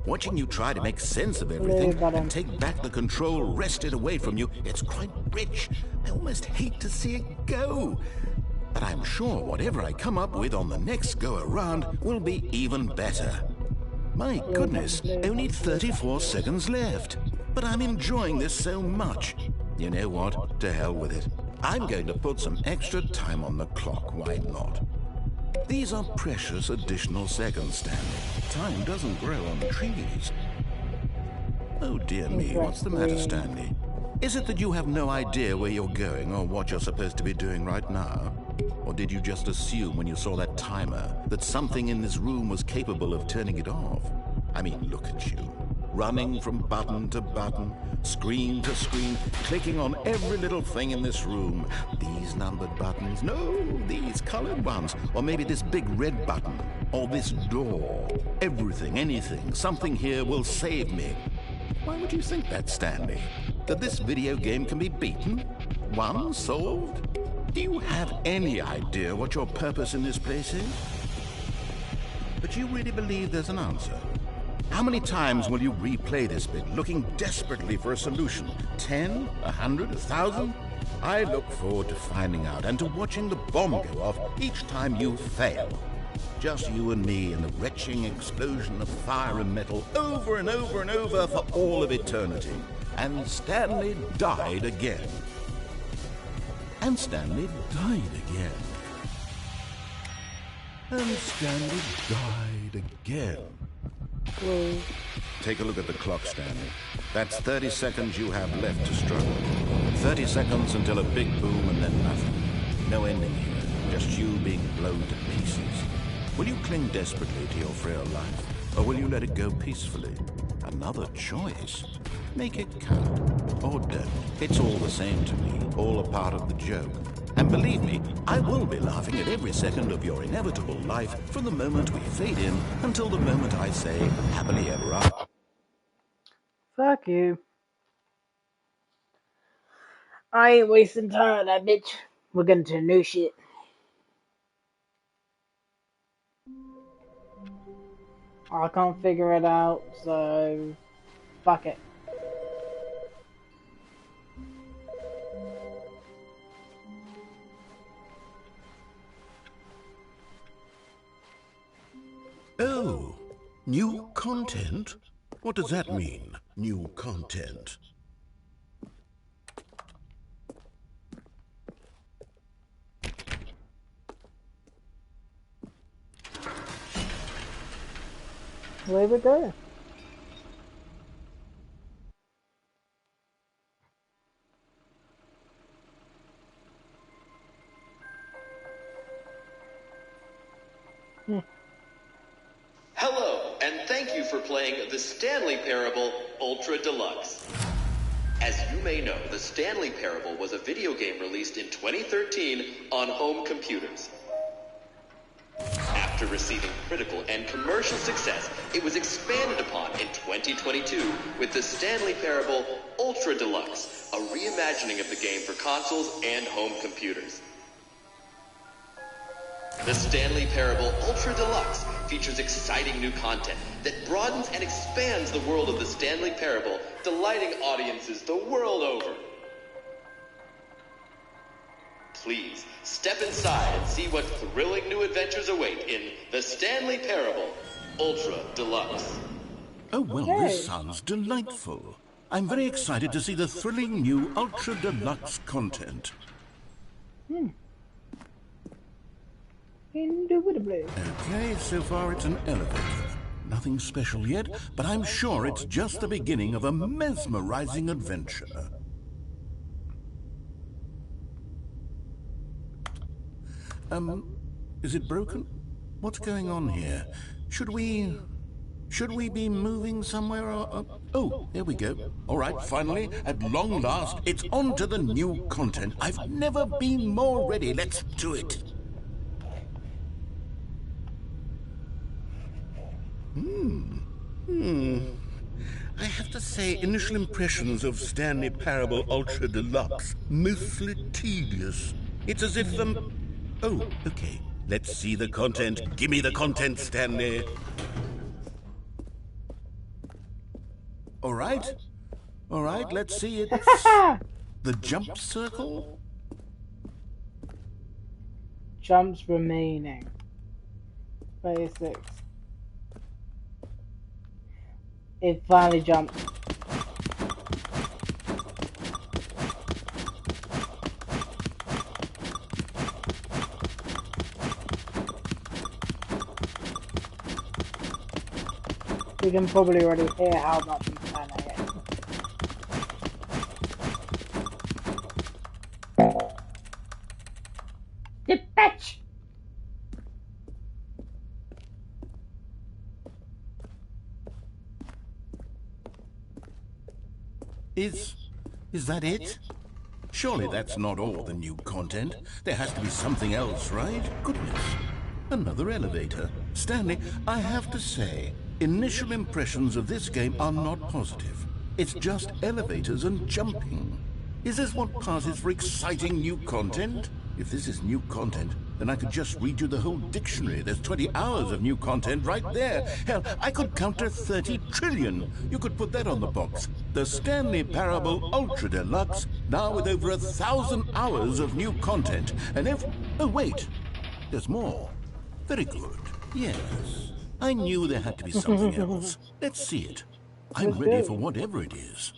Watching you try to make sense of everything and take back the control wrested away from you, it's quite rich. I almost hate to see it go. But I'm sure whatever I come up with on the next go-around will be even better. My goodness, only 34 seconds left. But I'm enjoying this so much. You know what? To hell with it. I'm going to put some extra time on the clock, why not? These are precious additional seconds, Stanley. Time doesn't grow on trees. Oh dear me, what's the matter, Stanley? Is it that you have no idea where you're going or what you're supposed to be doing right now? Or did you just assume when you saw that timer that something in this room was capable of turning it off? I mean, look at you. Running from button to button, screen to screen, clicking on every little thing in this room. These numbered buttons, no, these colored ones, or maybe this big red button, or this door. Everything, anything, something here will save me. Why would you think that, Stanley? That this video game can be beaten? Won? Solved? Do you have any idea what your purpose in this place is? But you really believe there's an answer? How many times will you replay this bit, looking desperately for a solution? 10? 100? 1,000? I look forward to finding out and to watching the bomb go off each time you fail. Just you and me and the retching explosion of fire and metal over and over and over for all of eternity. And Stanley died again. And Stanley died again. And Stanley died again. Whoa. Take a look at the clock, Stanley. That's 30 seconds you have left to struggle. 30 seconds until a big boom and then nothing. No ending here, just you being blown to pieces. Will you cling desperately to your frail life, or will you let it go peacefully? Another choice. Make it count, or don't. It's all the same to me, all a part of the joke. And believe me, I will be laughing at every second of your inevitable life from the moment we fade in until the moment I say, happily ever after. Fuck you. I ain't wasting time on that bitch. We're getting to new shit. I can't figure it out, so fuck it. Oh, new content? What does that mean, new content? Where we go? Hello, and thank you for playing the Stanley Parable Ultra Deluxe. As you may know, the Stanley Parable was a video game released in 2013 on home computers. After receiving critical and commercial success, it was expanded upon in 2022 with the Stanley Parable Ultra Deluxe, a reimagining of the game for consoles and home computers. The Stanley Parable Ultra Deluxe features exciting new content that broadens and expands the world of the Stanley Parable, delighting audiences the world over. Please, step inside and see what thrilling new adventures await in the Stanley Parable Ultra Deluxe. Oh, well, this sounds delightful. I'm very excited to see the thrilling new Ultra Deluxe content. Indubitably. Okay, so far it's an elevator. Nothing special yet, but I'm sure it's just the beginning of a mesmerizing adventure. Is it broken? What's going on here? Should we be moving somewhere or... Oh, here we go. All right, finally, at long last, it's on to the new content. I've never been more ready. Let's do it. I have to say, initial impressions of Stanley Parable Ultra Deluxe, mostly tedious. It's as if Oh, okay. Let's see the content. Give me the content, Stanley. All right, let's see it. The jump circle? Jumps remaining. 36. It finally jumped. You can probably already hear how much I'm standing it. You bitch! Is that it? Surely that's not all the new content. There has to be something else, right? Goodness. Another elevator. Stanley, I have to say, initial impressions of this game are not positive. It's just elevators and jumping. Is this what passes for exciting new content? If this is new content, then I could just read you the whole dictionary. There's 20 hours of new content right there. Hell, I could count to 30 trillion. You could put that on the box. The Stanley Parable Ultra Deluxe, now with over 1,000 hours of new content. And oh, wait. There's more. Very good. Yes. I knew there had to be something else. Let's see it. I'm ready for whatever it is.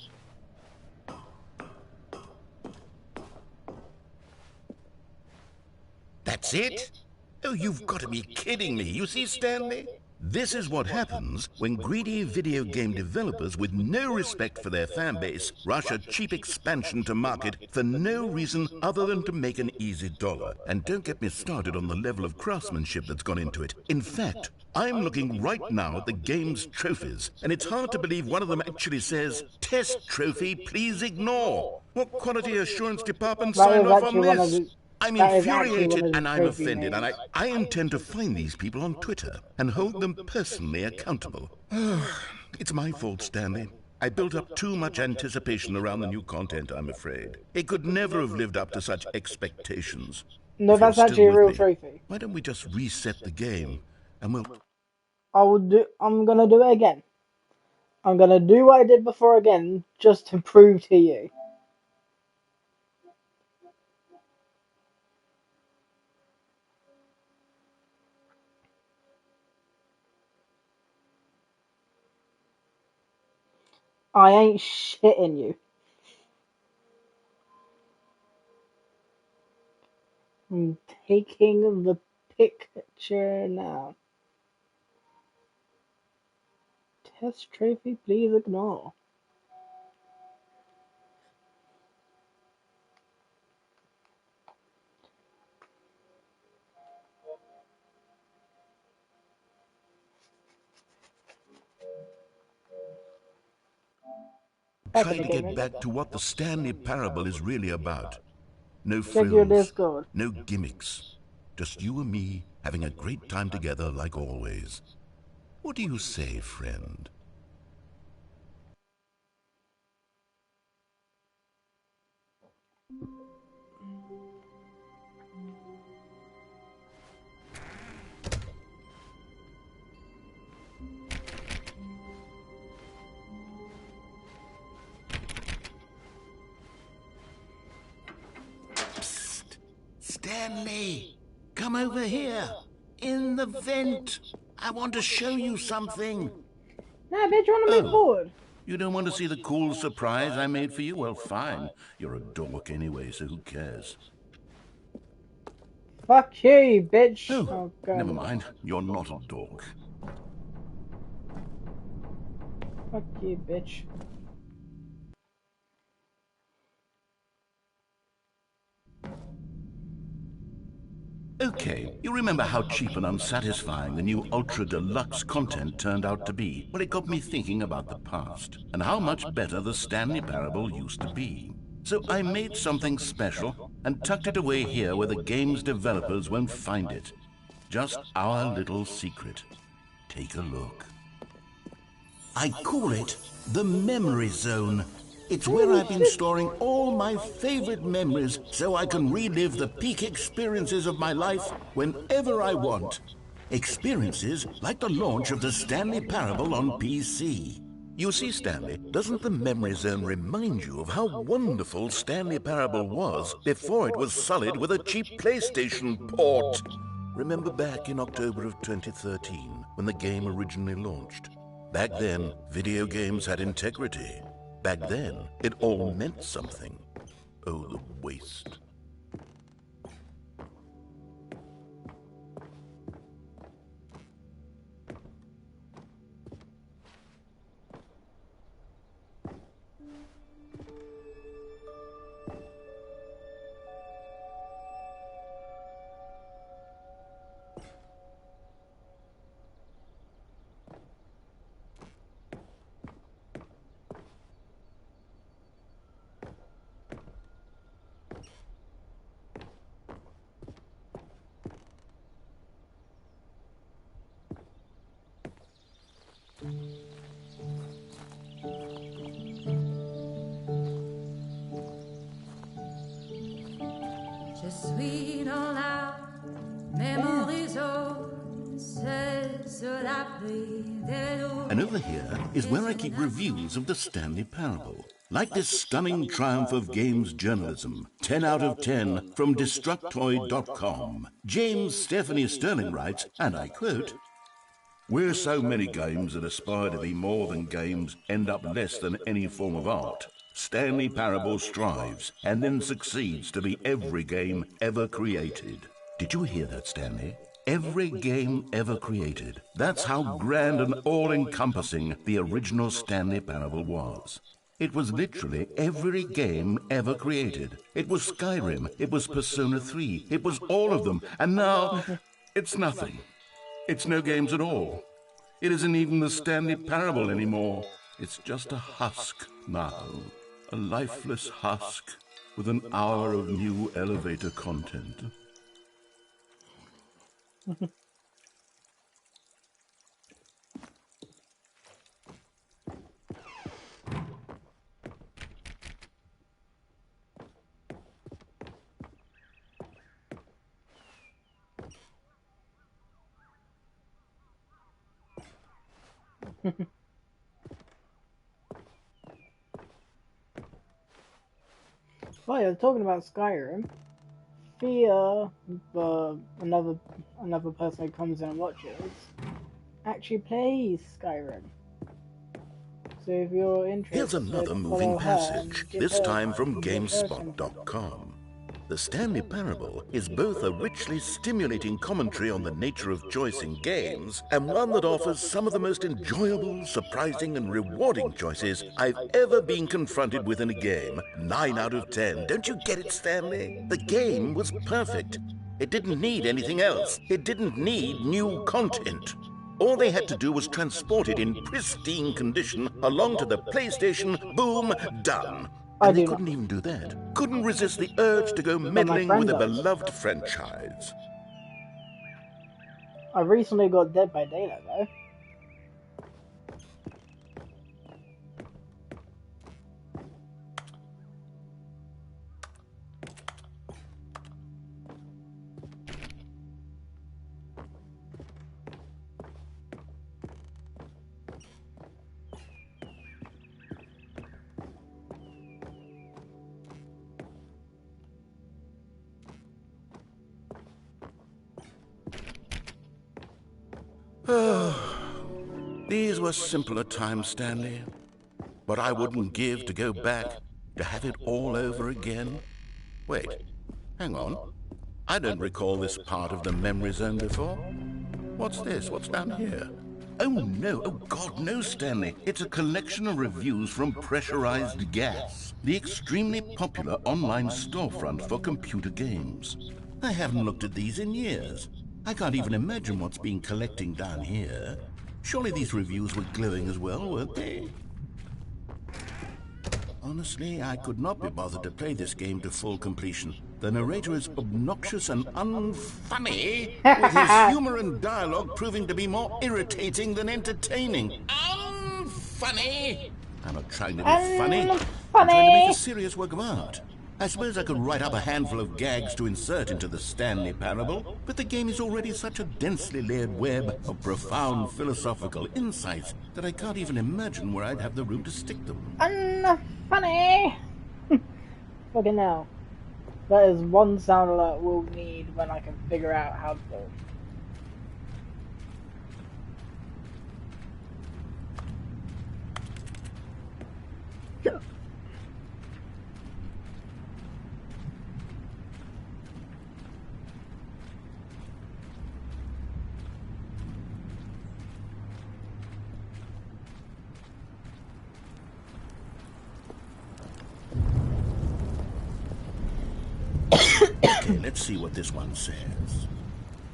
That's it? Oh, you've got to be kidding me. You see, Stanley? This is what happens when greedy video game developers with no respect for their fan base rush a cheap expansion to market for no reason other than to make an easy dollar. And don't get me started on the level of craftsmanship that's gone into it. In fact, I'm looking right now at the game's trophies, and it's hard to believe one of them actually says, "Test trophy, please ignore." What quality assurance department signed off on this? I'm infuriated and I'm offended, and I intend to find these people on Twitter and hold them personally accountable. It's my fault, Stanley. I built up too much anticipation around the new content, I'm afraid. It could never have lived up to such expectations. No, that's actually a real trophy. Why don't we just reset the game and we'll... I'm gonna do it again. I'm gonna do what I did before again, just to prove to you. I ain't shitting you. I'm taking the picture now. Test trophy, please ignore. try to get back to what the Stanley Parable is really about. No Check your frills, Discord. no gimmicks. Just you and me having a great time together like always. What do you say, friend? Psst! Stanley! Come over here! In the vent! I want to show you something! Nah, bitch, you want to move forward? You don't want to see the cool surprise I made for you? Well, fine. You're a dork anyway, so who cares? Fuck you, bitch. Oh, never mind. You're not a dork. Fuck you, bitch. Okay, you remember how cheap and unsatisfying the new Ultra Deluxe content turned out to be? Well, it got me thinking about the past, and how much better the Stanley Parable used to be. So I made something special, and tucked it away here where the game's developers won't find it. Just our little secret. Take a look. I call it the Memory Zone. It's where I've been storing all my favorite memories so I can relive the peak experiences of my life whenever I want. Experiences like the launch of the Stanley Parable on PC. You see, Stanley, doesn't the Memory Zone remind you of how wonderful Stanley Parable was before it was sullied with a cheap PlayStation port? Remember back in October of 2013 when the game originally launched? Back then, video games had integrity. Back then, it all meant something. Oh, the waste. Je suis dans la memory zone, seul sur l'abri des loups. And over here is where I keep reviews of the Stanley Parable. Like this stunning triumph of games journalism, 10 out of 10 from Destructoid.com. James Stephanie Sterling writes, and I quote, "Where so many games that aspire to be more than games end up less than any form of art, Stanley Parable strives and then succeeds to be every game ever created." Did you hear that, Stanley? Every game ever created. That's how grand and all-encompassing the original Stanley Parable was. It was literally every game ever created. It was Skyrim, it was Persona 3, it was all of them, and now it's nothing. It's no games at all. It isn't even the Stanley Parable anymore. It's just a husk now. A lifeless husk with an hour of new elevator content. Oh yeah, talking about Skyrim. Thea, another person who comes in and watches, actually plays Skyrim. So if you're interested, here's another moving passage, this time from GameSpot.com. The Stanley Parable is both a richly stimulating commentary on the nature of choice in games and one that offers some of the most enjoyable, surprising, and rewarding choices I've ever been confronted with in a game. 9 out of 10. Don't you get it, Stanley? The game was perfect. It didn't need anything else. It didn't need new content. All they had to do was transport it in pristine condition along to the PlayStation. Boom, done. And they couldn't even do that. Couldn't resist the urge to go meddling with a beloved franchise. I recently got Dead by Daylight, though. These were simpler times, Stanley. But I wouldn't give to go back, to have it all over again. Wait, hang on. I don't recall this part of the memory zone before. What's this? What's down here? Oh no, oh God, no, Stanley. It's a collection of reviews from Pressurized Gas, the extremely popular online storefront for computer games. I haven't looked at these in years. I can't even imagine what's been collecting down here. Surely these reviews were glowing as well, weren't they? Honestly, I could not be bothered to play this game to full completion. The narrator is obnoxious and unfunny, with his humor and dialogue proving to be more irritating than entertaining. Unfunny! I'm not trying to be funny. I'm trying to make a serious work of art. I suppose I could write up a handful of gags to insert into the Stanley Parable, but the game is already such a densely layered web of profound philosophical insights that I can't even imagine where I'd have the room to stick them. Unfunny! Fucking hell. That is one sound alert we'll need when I can figure out how to do it. Okay, let's see what this one says.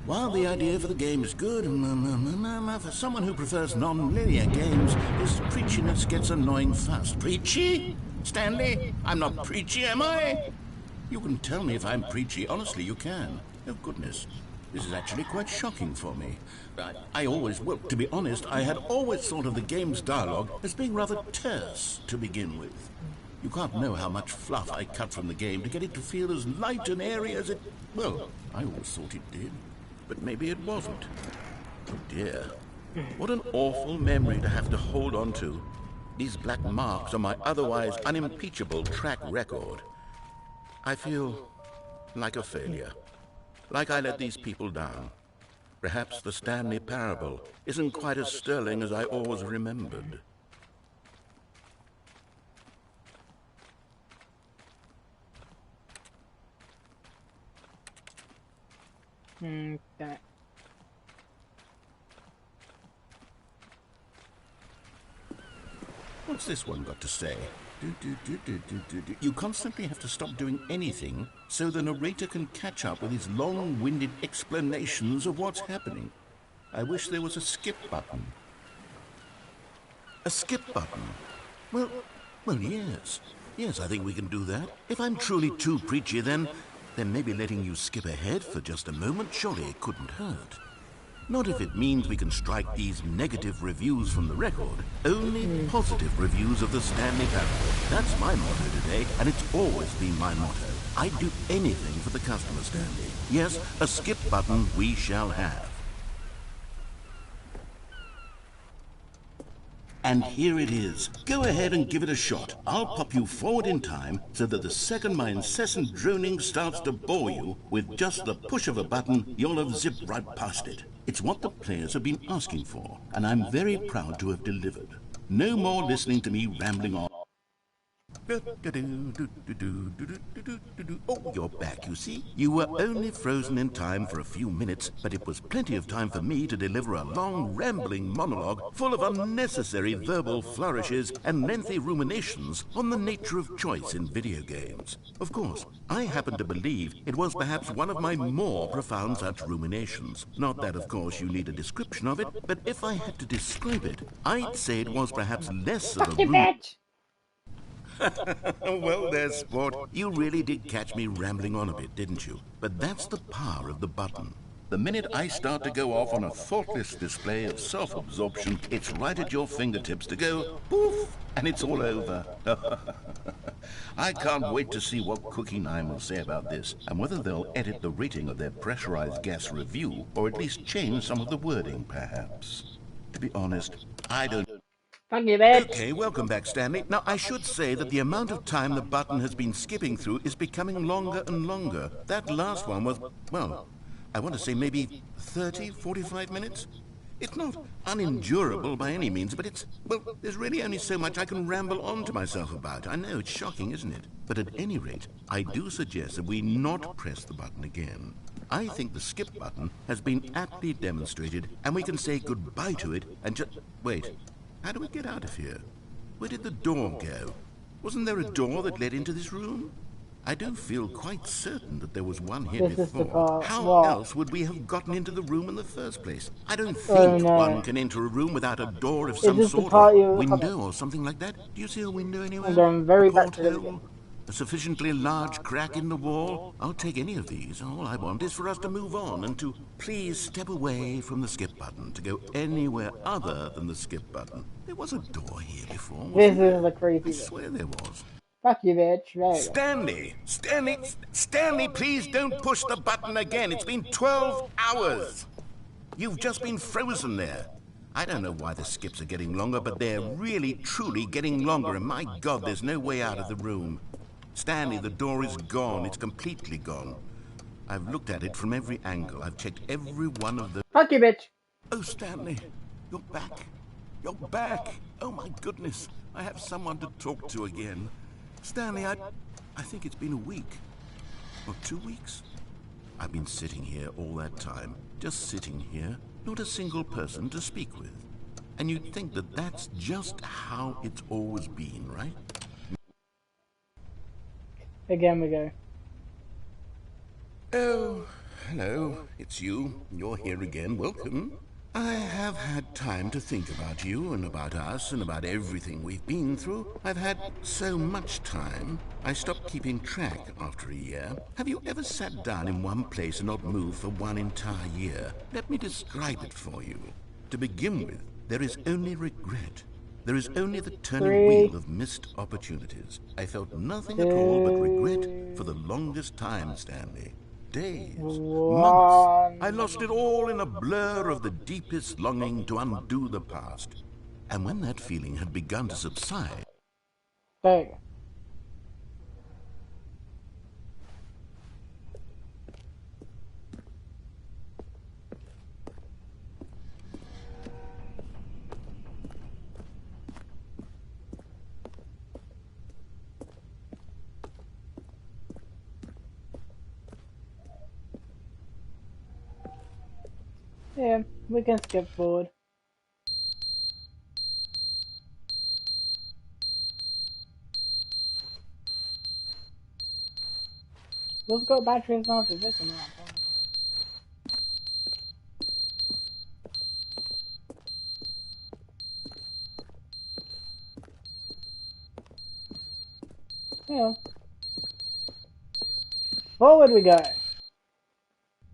While the idea for the game is good, for someone who prefers non-linear games, this preachiness gets annoying fast. Preachy? Stanley? I'm not preachy, am I? You can tell me if I'm preachy. Honestly, you can. Oh, goodness. This is actually quite shocking for me. Well, to be honest, I had always thought of the game's dialogue as being rather terse to begin with. You can't know how much fluff I cut from the game to get it to feel as light and airy as it... Well, I always thought it did. But maybe it wasn't. Oh dear. What an awful memory to have to hold on to. These black marks on my otherwise unimpeachable track record. I feel like a failure. Like I let these people down. Perhaps the Stanley Parable isn't quite as sterling as I always remembered. Damn it. What's this one got to say? You constantly have to stop doing anything so the narrator can catch up with his long-winded explanations of what's happening. I wish there was a skip button. A skip button? Well, yes. Yes, I think we can do that. If I'm truly too preachy, then maybe letting you skip ahead for just a moment, surely it couldn't hurt. Not if it means we can strike these negative reviews from the record. Only positive reviews of the Stanley Parable. That's my motto today, and it's always been my motto. I'd do anything for the customer, Stanley. Yes, a skip button we shall have. And here it is. Go ahead and give it a shot. I'll pop you forward in time so that the second my incessant droning starts to bore you, with just the push of a button, you'll have zipped right past it. It's what the players have been asking for, and I'm very proud to have delivered. No more listening to me rambling on. Oh, you're back, you see. You were only frozen in time for a few minutes, but it was plenty of time for me to deliver a long, rambling monologue full of unnecessary verbal flourishes and lengthy ruminations on the nature of choice in video games. Of course, I happen to believe it was perhaps one of my more profound such ruminations. Not that, of course, you need a description of it, but if I had to describe it, I'd say it was perhaps less of a bitch! Well, there, sport. You really did catch me rambling on a bit, didn't you? But that's the power of the button. The minute I start to go off on a thoughtless display of self-absorption, it's right at your fingertips to go poof, and it's all over. I can't wait to see what Cookie 9 will say about this, and whether they'll edit the rating of their pressurized gas review, or at least change some of the wording, perhaps. To be honest, I don't... Fuck you, bitch! Okay, welcome back, Stanley. Now, I should say that the amount of time the button has been skipping through is becoming longer and longer. That last one was, well, I want to say maybe 30, 45 minutes? It's not unendurable by any means, but it's, well, there's really only so much I can ramble on to myself about. I know, it's shocking, isn't it? But at any rate, I do suggest that we not press the button again. I think the skip button has been aptly demonstrated, and we can say goodbye to it and just... Wait. How do we get out of here? Where did the door go? Wasn't there a door that led into this room? I do feel quite certain that there was one here before. How else would we have gotten into the room in the first place? I don't think one can enter a room without a door of some sort, or window or something like that. Do you see a window anywhere? I'm going very a back to porthole? A sufficiently large crack in the wall? I'll take any of these. All I want is for us to move on and to please step away from the skip button, to go anywhere other than the skip button. There was a door here before. This is the crazy I swear there was. Fuck you, bitch. Right. Stanley, please don't push the button again. It's been 12 hours. You've just been frozen there. I don't know why the skips are getting longer, but they're really, truly getting longer, and my God, there's no way out of the room. Stanley, the door is gone. It's completely gone. I've looked at it from every angle. I've checked every one of the... Fuck you, bitch. Oh, Stanley, you're back. You're back. Oh, my goodness. I have someone to talk to again. Stanley, I think it's been a week. Or 2 weeks. I've been sitting here all that time. Just sitting here. Not a single person to speak with. And you'd think that that's just how it's always been, right? Again we go. Oh, hello. It's you. You're here again. Welcome. I have had time to think about you and about us and about everything we've been through. I've had so much time, I stopped keeping track after a year. Have you ever sat down in one place and not moved for one entire year? Let me describe it for you. To begin with, there is only regret. There is only the turning wheel of missed opportunities. I felt nothing at all but regret for the longest time, Stanley. Days, months. I lost it all in a blur of the deepest longing to undo the past. And when that feeling had begun to subside... Hey. Yeah, we can skip forward. Let's go batteries after this amount of time. Yeah. Forward we go.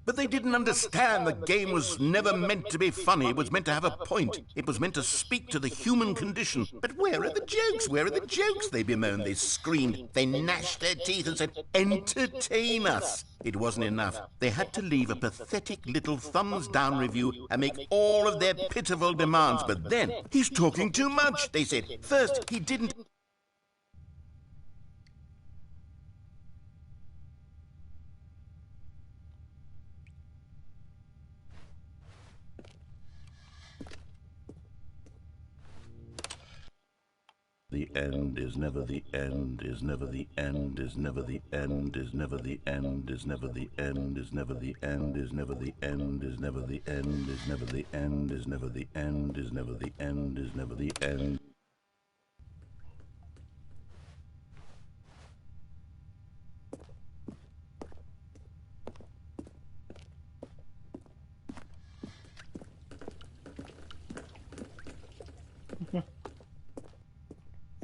But they didn't understand the game was never meant to be funny. It was meant to have a point. It was meant to speak to the human condition. But where are the jokes? Where are the jokes? They bemoaned, they screamed, they gnashed their teeth and said, entertain us. It wasn't enough. They had to leave a pathetic little thumbs-down review and make all of their pitiful demands. But then, he's talking too much, they said. First, he didn't... end, is never the end, is never the end, is never the end, is never the end, is never the end, is never the end, is never the end, is never the end, is never the end, is never the end, is never the end, is never the end.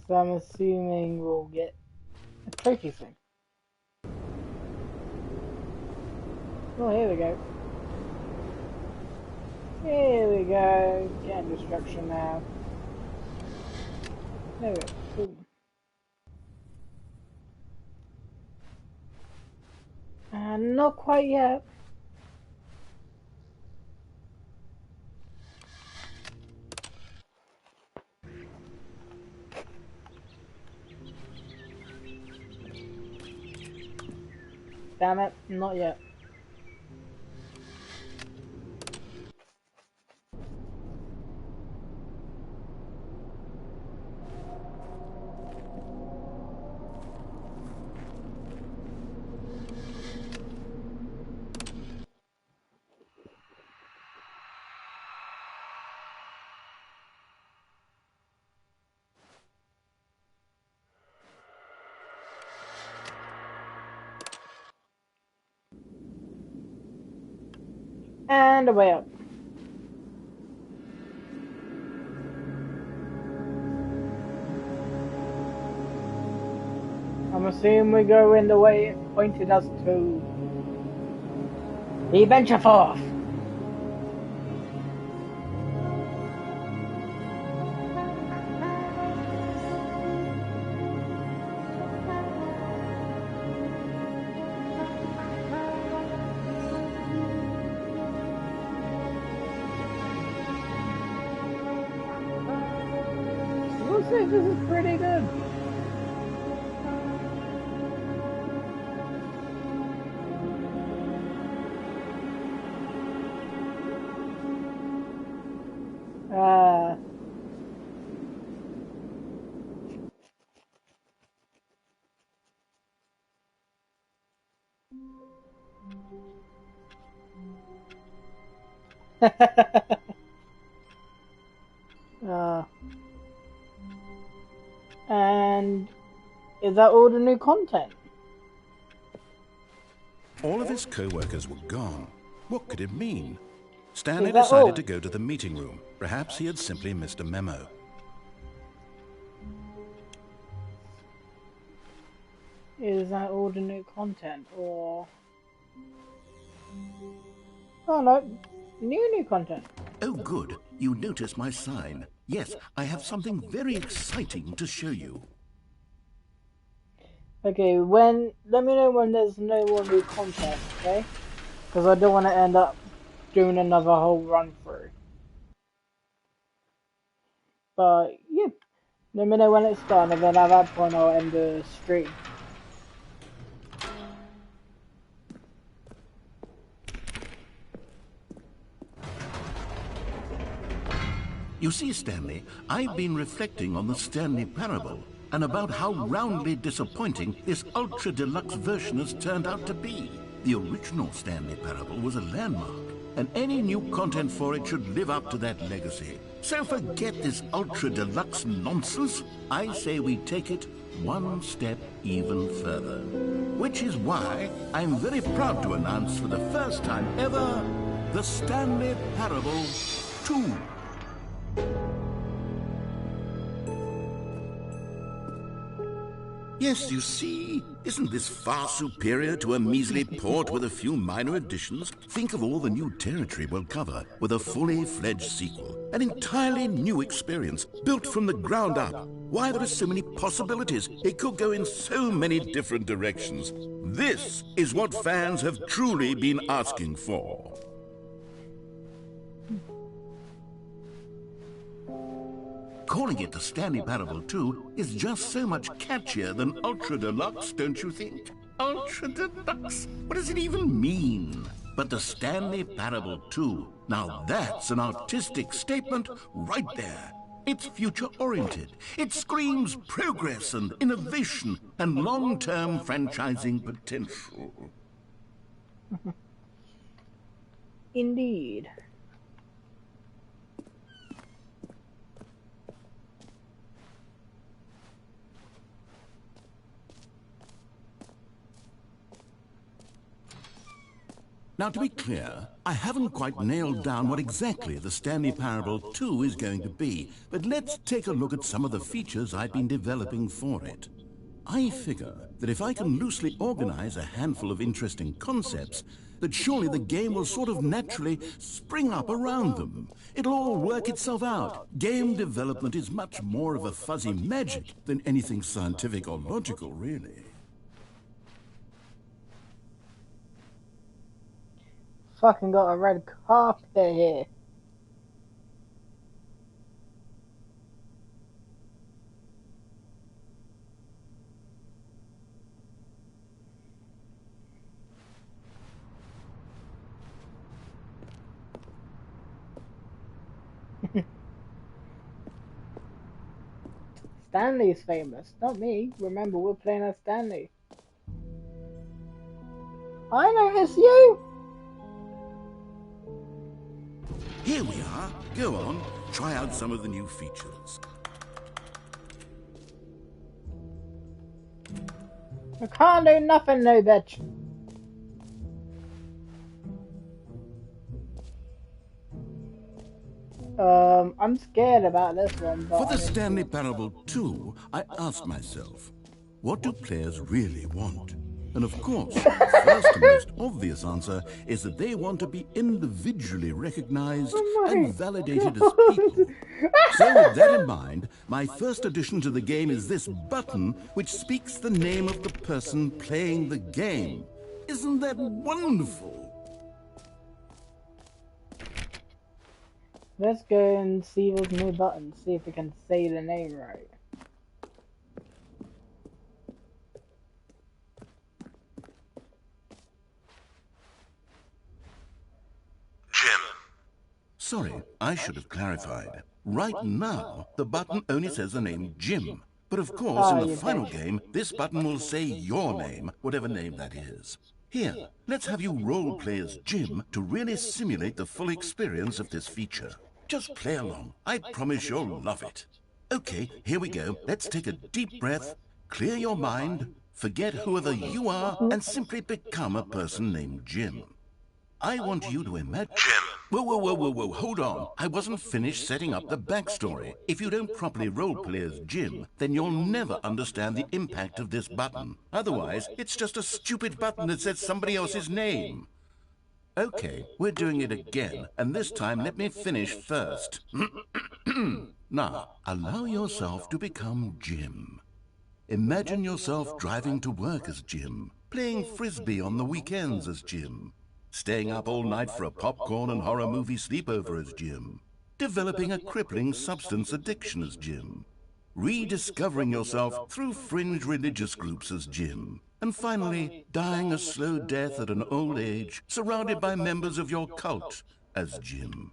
So I'm assuming we'll get a trophy thing. Oh, here we go. Here we go. Getting destruction now. There we go. Boom. Not quite yet. Damn it, not yet. And away up. I'm assuming we go in the way it pointed us to. The Adventure Force! Looks like this is pretty good. And is that all the new content? All of his co-workers were gone. What could it mean? Stanley decided to go to the meeting room. Perhaps he had simply missed a memo. Is that all the new content, or... Oh no, new content. Oh good, you notice my sign. Yes, I have something very exciting to show you. Okay, let me know when there's no more new content, okay? Because I don't want to end up doing another whole run through. But yeah, let me know when it's done, and then at that point I'll end the stream. You see, Stanley, I've been reflecting on the Stanley Parable and about how roundly disappointing this ultra deluxe version has turned out to be. The original Stanley Parable was a landmark, and any new content for it should live up to that legacy. So forget this ultra deluxe nonsense. I say we take it one step even further. Which is why I'm very proud to announce for the first time ever, the Stanley Parable 2. Yes, you see, isn't this far superior to a measly port with a few minor additions? Think of all the new territory we'll cover with a fully fledged sequel. An entirely new experience, built from the ground up. Why, there are so many possibilities. It could go in so many different directions. This is what fans have truly been asking for. Calling it the Stanley Parable 2 is just so much catchier than Ultra Deluxe, don't you think? Ultra Deluxe? What does it even mean? But the Stanley Parable 2, now that's an artistic statement right there. It's future-oriented. It screams progress and innovation and long-term franchising potential. Indeed. Now, to be clear, I haven't quite nailed down what exactly the Stanley Parable 2 is going to be, but let's take a look at some of the features I've been developing for it. I figure that if I can loosely organize a handful of interesting concepts, that surely the game will sort of naturally spring up around them. It'll all work itself out. Game development is much more of a fuzzy magic than anything scientific or logical, really. Fucking got a red carpet here. Stanley's famous, not me. Remember, we're playing as Stanley. I notice you! Here we are. Go on, try out some of the new features. I can't do nothing, no bitch. I'm scared about this one. For the Stanley Parable 2, I asked myself, what do players really want? And of course, the first and most obvious answer is that they want to be individually recognized and validated as people. So with that in mind, my first addition to the game is this button which speaks the name of the person playing the game. Isn't that wonderful? Let's go and see those new buttons, see if we can say the name right. Jim. Sorry, I should have clarified. Right now, the button only says the name Jim. But of course, in the final game, this button will say your name, whatever name that is. Here, let's have you role-play as Jim to really simulate the full experience of this feature. Just play along. I promise you'll love it. Okay, here we go. Let's take a deep breath, clear your mind, forget whoever you are, and simply become a person named Jim. I want you to imagine... Jim! Whoa, hold on. I wasn't finished setting up the backstory. If you don't properly roleplay as Jim, then you'll never understand the impact of this button. Otherwise, it's just a stupid button that says somebody else's name. Okay, we're doing it again, and this time let me finish first. Now, allow yourself to become Jim. Imagine yourself driving to work as Jim, playing frisbee on the weekends as Jim, staying up all night for a popcorn and horror movie sleepover as Jim, developing a crippling substance addiction as Jim, rediscovering yourself through fringe religious groups as Jim, and finally, dying a slow death at an old age, surrounded by members of your cult as Jim.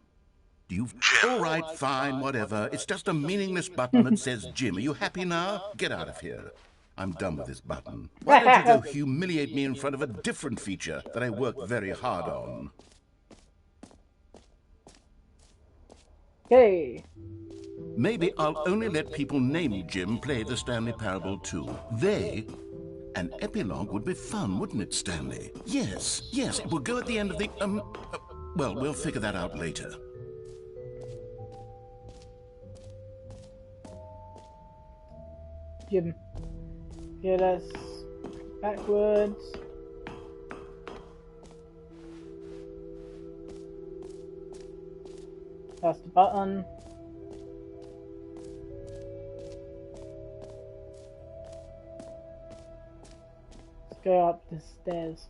Do you... All right, fine, whatever. It's just a meaningless button that says Jim. Are you happy now? Get out of here. I'm done with this button. Why don't you go humiliate me in front of a different feature that I worked very hard on? Okay. Maybe I'll only let people named Jim play the Stanley Parable 2. An epilogue would be fun, wouldn't it, Stanley? Yes, it will go at the end of the, well, we'll figure that out later. Jim. Get us backwards. That's the button. Go up the stairs.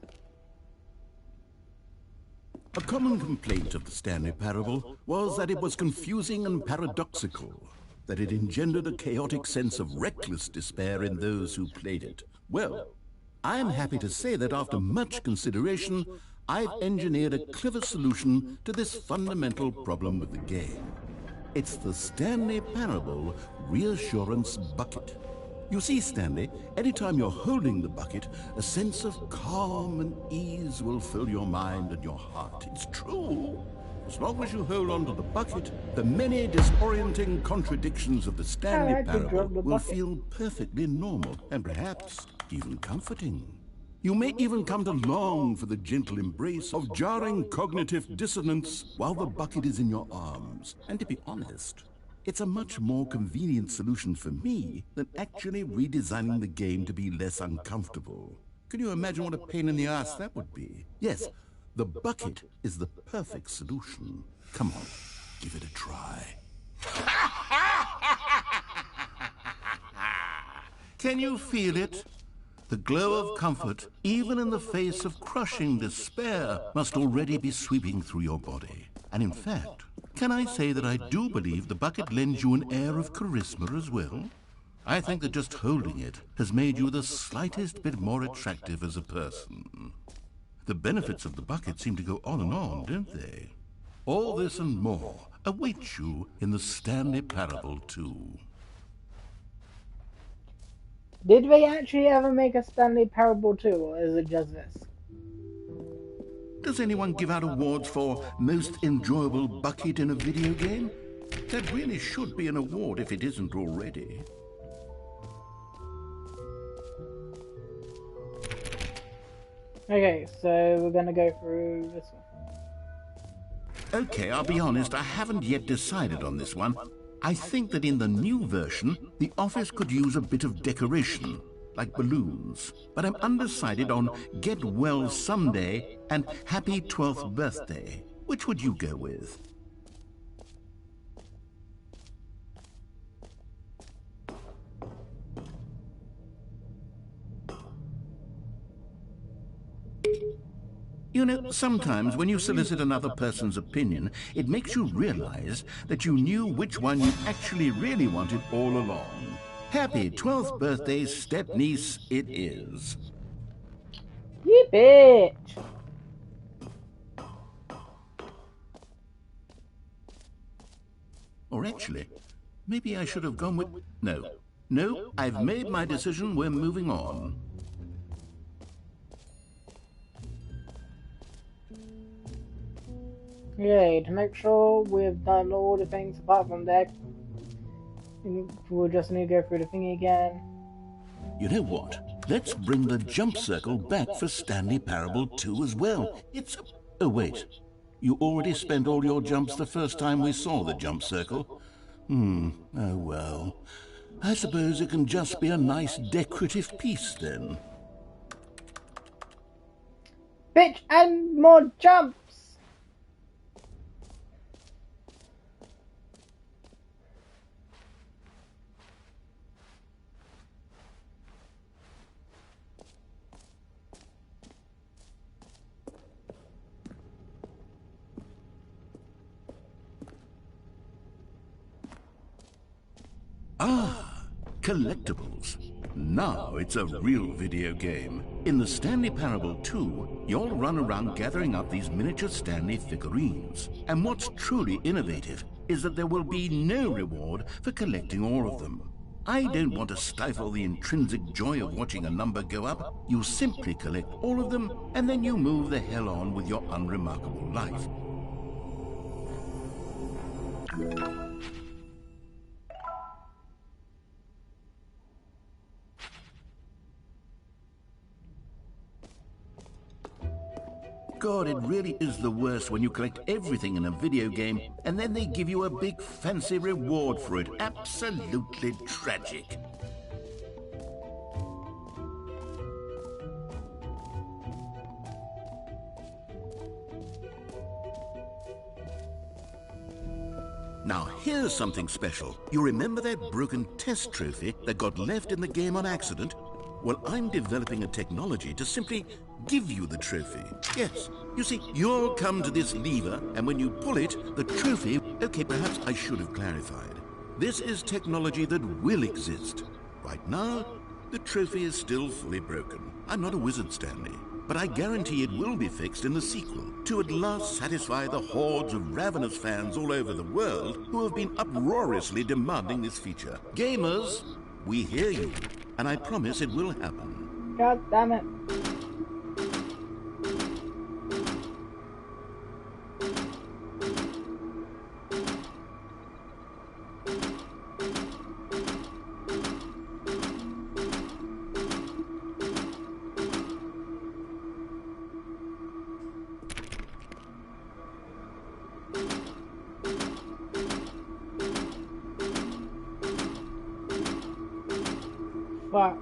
A common complaint of the Stanley Parable was that it was confusing and paradoxical, that it engendered a chaotic sense of reckless despair in those who played it. Well, I am happy to say that after much consideration, I've engineered a clever solution to this fundamental problem with the game. It's the Stanley Parable Reassurance Bucket. You see, Stanley, anytime you're holding the bucket, a sense of calm and ease will fill your mind and your heart. It's true. As long as you hold on to the bucket, the many disorienting contradictions of the Stanley Parable will feel perfectly normal and perhaps even comforting. You may even come to long for the gentle embrace of jarring cognitive dissonance while the bucket is in your arms. And to be honest, it's a much more convenient solution for me than actually redesigning the game to be less uncomfortable. Can you imagine what a pain in the ass that would be? Yes, the bucket is the perfect solution. Come on, give it a try. Can you feel it? The glow of comfort, even in the face of crushing despair, must already be sweeping through your body. And in fact, can I say that I do believe the bucket lends you an air of charisma as well? I think that just holding it has made you the slightest bit more attractive as a person. The benefits of the bucket seem to go on, don't they? All this and more awaits you in the Stanley Parable 2. Did they actually ever make a Stanley Parable 2, or is it just this? Does anyone give out awards for most enjoyable bucket in a video game? That really should be an award if it isn't already. Okay, so we're gonna go through this one. Okay, I'll be honest, I haven't yet decided on this one. I think that in the new version, the office could use a bit of decoration, like balloons. But I'm undecided on Get Well Someday and Happy 12th Birthday. Which would you go with? You know, sometimes when you solicit another person's opinion, it makes you realize that you knew which one you actually really wanted all along. Happy 12th birthday, step-niece, it is. You bitch! Or actually, maybe I should have gone with... No, I've made my decision, we're moving on. Yay, to make sure we've done all the things apart from that, we'll just need to go through the thingy again. You know what? Let's bring the jump circle back for Stanley Parable 2 as well. It's... Oh, wait. You already spent all your jumps the first time we saw the jump circle? Oh well. I suppose it can just be a nice decorative piece then. Bitch, and more jumps! Ah, collectibles. Now it's a real video game. In the Stanley Parable 2, you'll run around gathering up these miniature Stanley figurines. And what's truly innovative is that there will be no reward for collecting all of them. I don't want to stifle the intrinsic joy of watching a number go up. You simply collect all of them, and then you move the hell on with your unremarkable life. God, it really is the worst when you collect everything in a video game and then they give you a big fancy reward for it. Absolutely tragic. Now here's something special. You remember that broken test trophy that got left in the game on accident? Well, I'm developing a technology to simply give you the trophy. Yes, you see, you'll come to this lever, and when you pull it, the trophy... Okay, perhaps I should have clarified. This is technology that will exist. Right now, the trophy is still fully broken. I'm not a wizard, Stanley. but I guarantee it will be fixed in the sequel to at last satisfy the hordes of ravenous fans all over the world who have been uproariously demanding this feature. Gamers, we hear you, and I promise it will happen. God damn it. Fuck.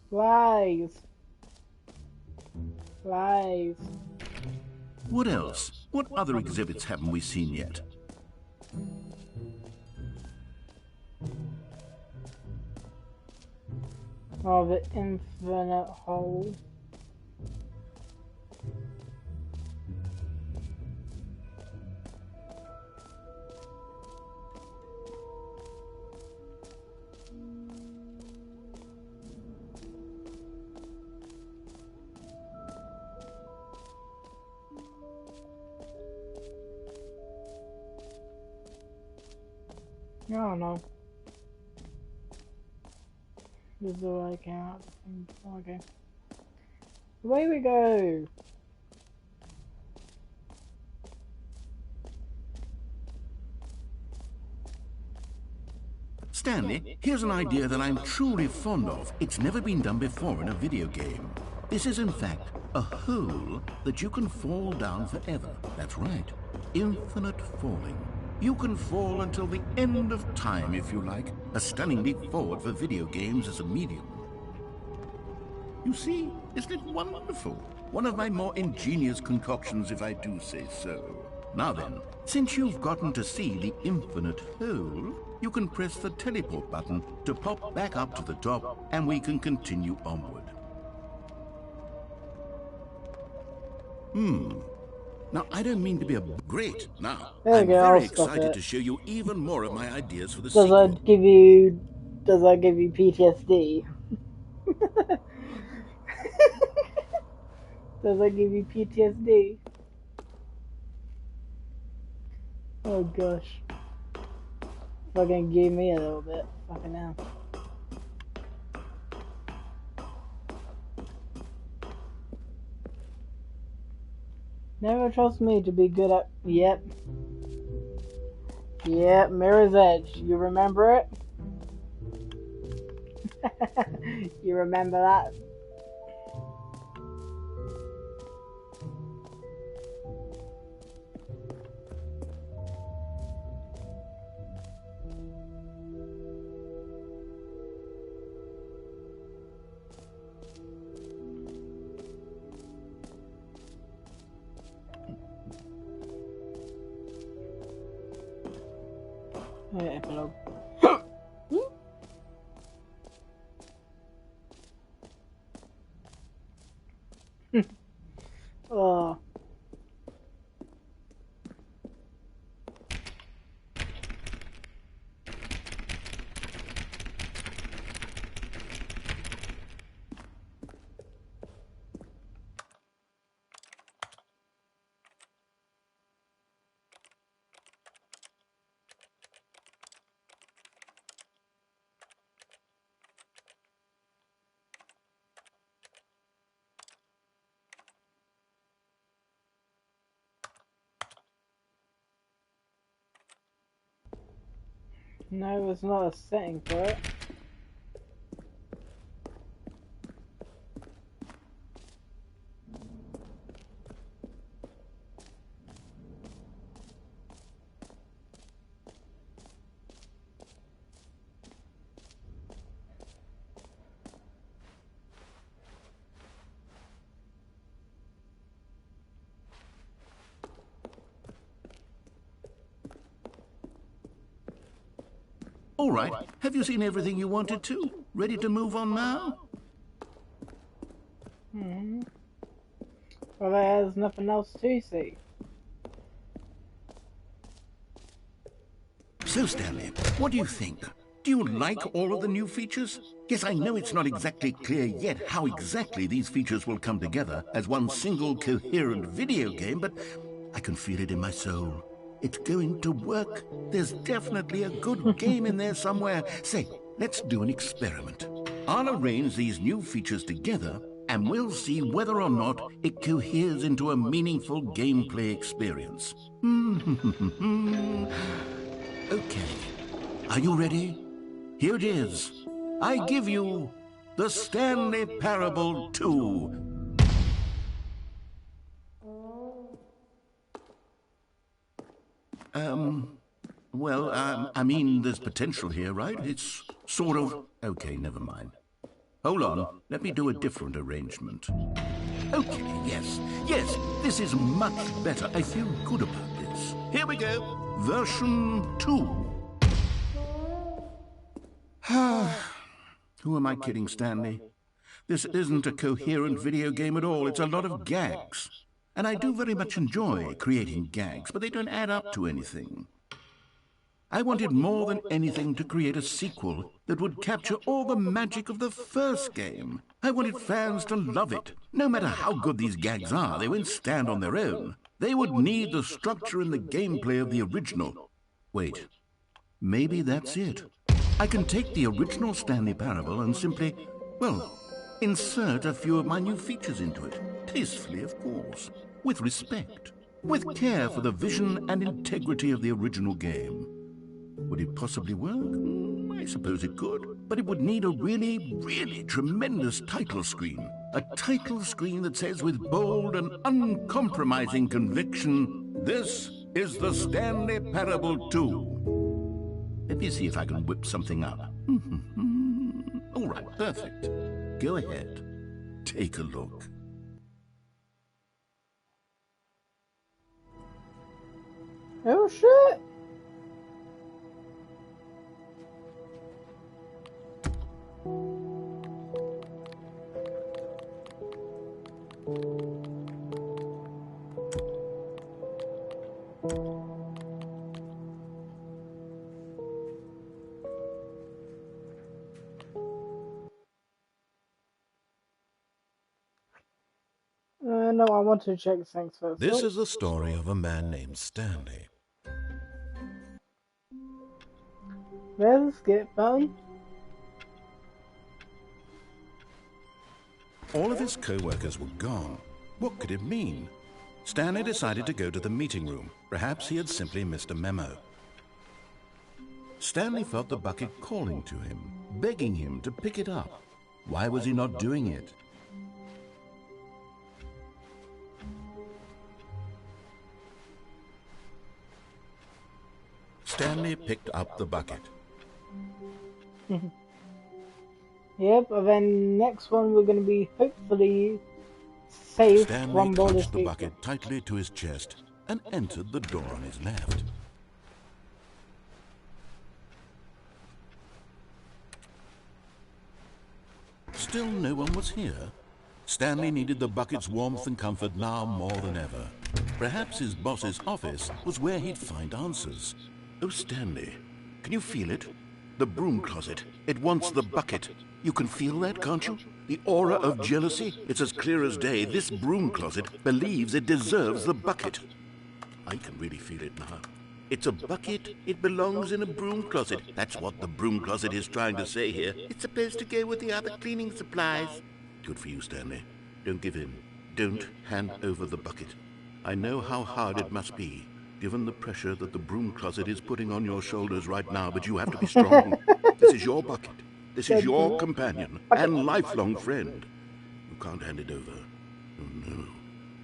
Lies. Lies. What else? What other exhibits haven't we seen yet? Oh, the infinite hole. I don't know. This is all I can. Okay. Away we go! Stanley, here's an idea that I'm truly fond of. It's never been done before in a video game. This is in fact a hole that you can fall down forever. That's right. Infinite falling. You can fall until the end of time if you like. A stunning leap forward for video games as a medium. You see, isn't it wonderful? One of my more ingenious concoctions, if I do say so. Now then, since you've gotten to see the infinite hole, you can press the teleport button to pop back up to the top, and we can continue onward. Now, I don't mean to be a great. Now, I'm very excited to show you even more of my ideas for the sequel. Does that give you PTSD? Does that give you PTSD? Oh gosh. Fucking gave me a little bit. Fucking hell. Never trust me to be good at... Yep. Yep, Mirror's Edge. You remember it? You remember that? Epilogue. Oh. No, there's not a setting for it. All right, have you seen everything you wanted to? Ready to move on now? Well, there's nothing else to see. So, Stanley, what do you think? Do you like all of the new features? Yes, I know it's not exactly clear yet how exactly these features will come together as one single coherent video game, but I can feel it in my soul. It's going to work. There's definitely a good game in there somewhere. Say, let's do an experiment. I'll arrange these new features together, and we'll see whether or not it coheres into a meaningful gameplay experience. Okay. Are you ready? Here it is. I give you the Stanley Parable 2. I mean, there's potential here, right? It's sort of... Okay, never mind. Hold on, let me do a different arrangement. Okay, yes, this is much better. I feel good about this. Here we go. Version 2. Who am I kidding, Stanley? This isn't a coherent video game at all. It's a lot of gags. And I do very much enjoy creating gags, but they don't add up to anything. I wanted more than anything to create a sequel that would capture all the magic of the first game. I wanted fans to love it. No matter how good these gags are, they won't stand on their own. They would need the structure and the gameplay of the original. Wait, maybe that's it. I can take the original Stanley Parable and simply, well, insert a few of my new features into it. Tastefully, of course. With respect. With care for the vision and integrity of the original game. Would it possibly work? I suppose it could. But it would need a really tremendous title screen. A title screen that says with bold and uncompromising conviction, "This is the Stanley Parable 2. Let me see if I can whip something up. All right, perfect. Go ahead. Take a look. Oh shit! No, I want to check things first. This is the story of a man named Stanley. Where's the skip button? All of his co-workers were gone. What could it mean? Stanley decided to go to the meeting room. Perhaps he had simply missed a memo. Stanley felt the bucket calling to him, begging him to pick it up. Why was he not doing it? Stanley picked up the bucket. Yep, and then next one we're going to be hopefully safe Stanley from clutched the bucket tightly to his chest and entered the door on his left. Still no one was here. Stanley needed the bucket's warmth and comfort now more than ever. Perhaps his boss's office was where he'd find answers. Oh, Stanley, can you feel it? The broom closet. It wants the bucket. You can feel that, can't you? The aura of jealousy? It's as clear as day. This broom closet believes it deserves the bucket. I can really feel it now. It's a bucket. It belongs in a broom closet. That's what the broom closet is trying to say here. It's supposed to go with the other cleaning supplies. Good for you, Stanley. Don't give in. Don't hand over the bucket. I know how hard it must be, given the pressure that the broom closet is putting on your shoulders right now, but you have to be strong. This is your bucket. This is your companion and lifelong friend. You can't hand it over. Oh, no.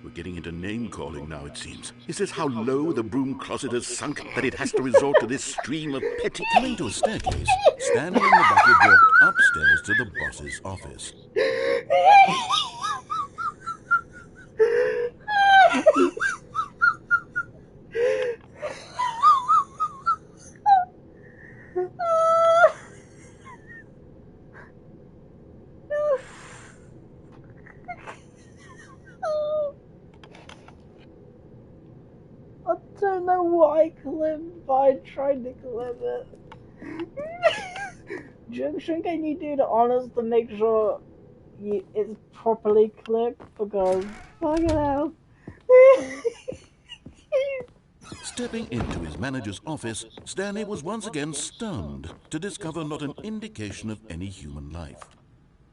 We're getting into name-calling now, it seems. Is this how low the broom closet has sunk that it has to resort to this stream of petty... Coming to a staircase, Stanley and the bucket walked upstairs to the boss's office. I don't know what I clipped, but I tried to clip it. Junction, can you do the honors to make sure it's properly clipped? Because, fucking hell. Stepping into his manager's office, Stanley was once again stunned to discover not an indication of any human life.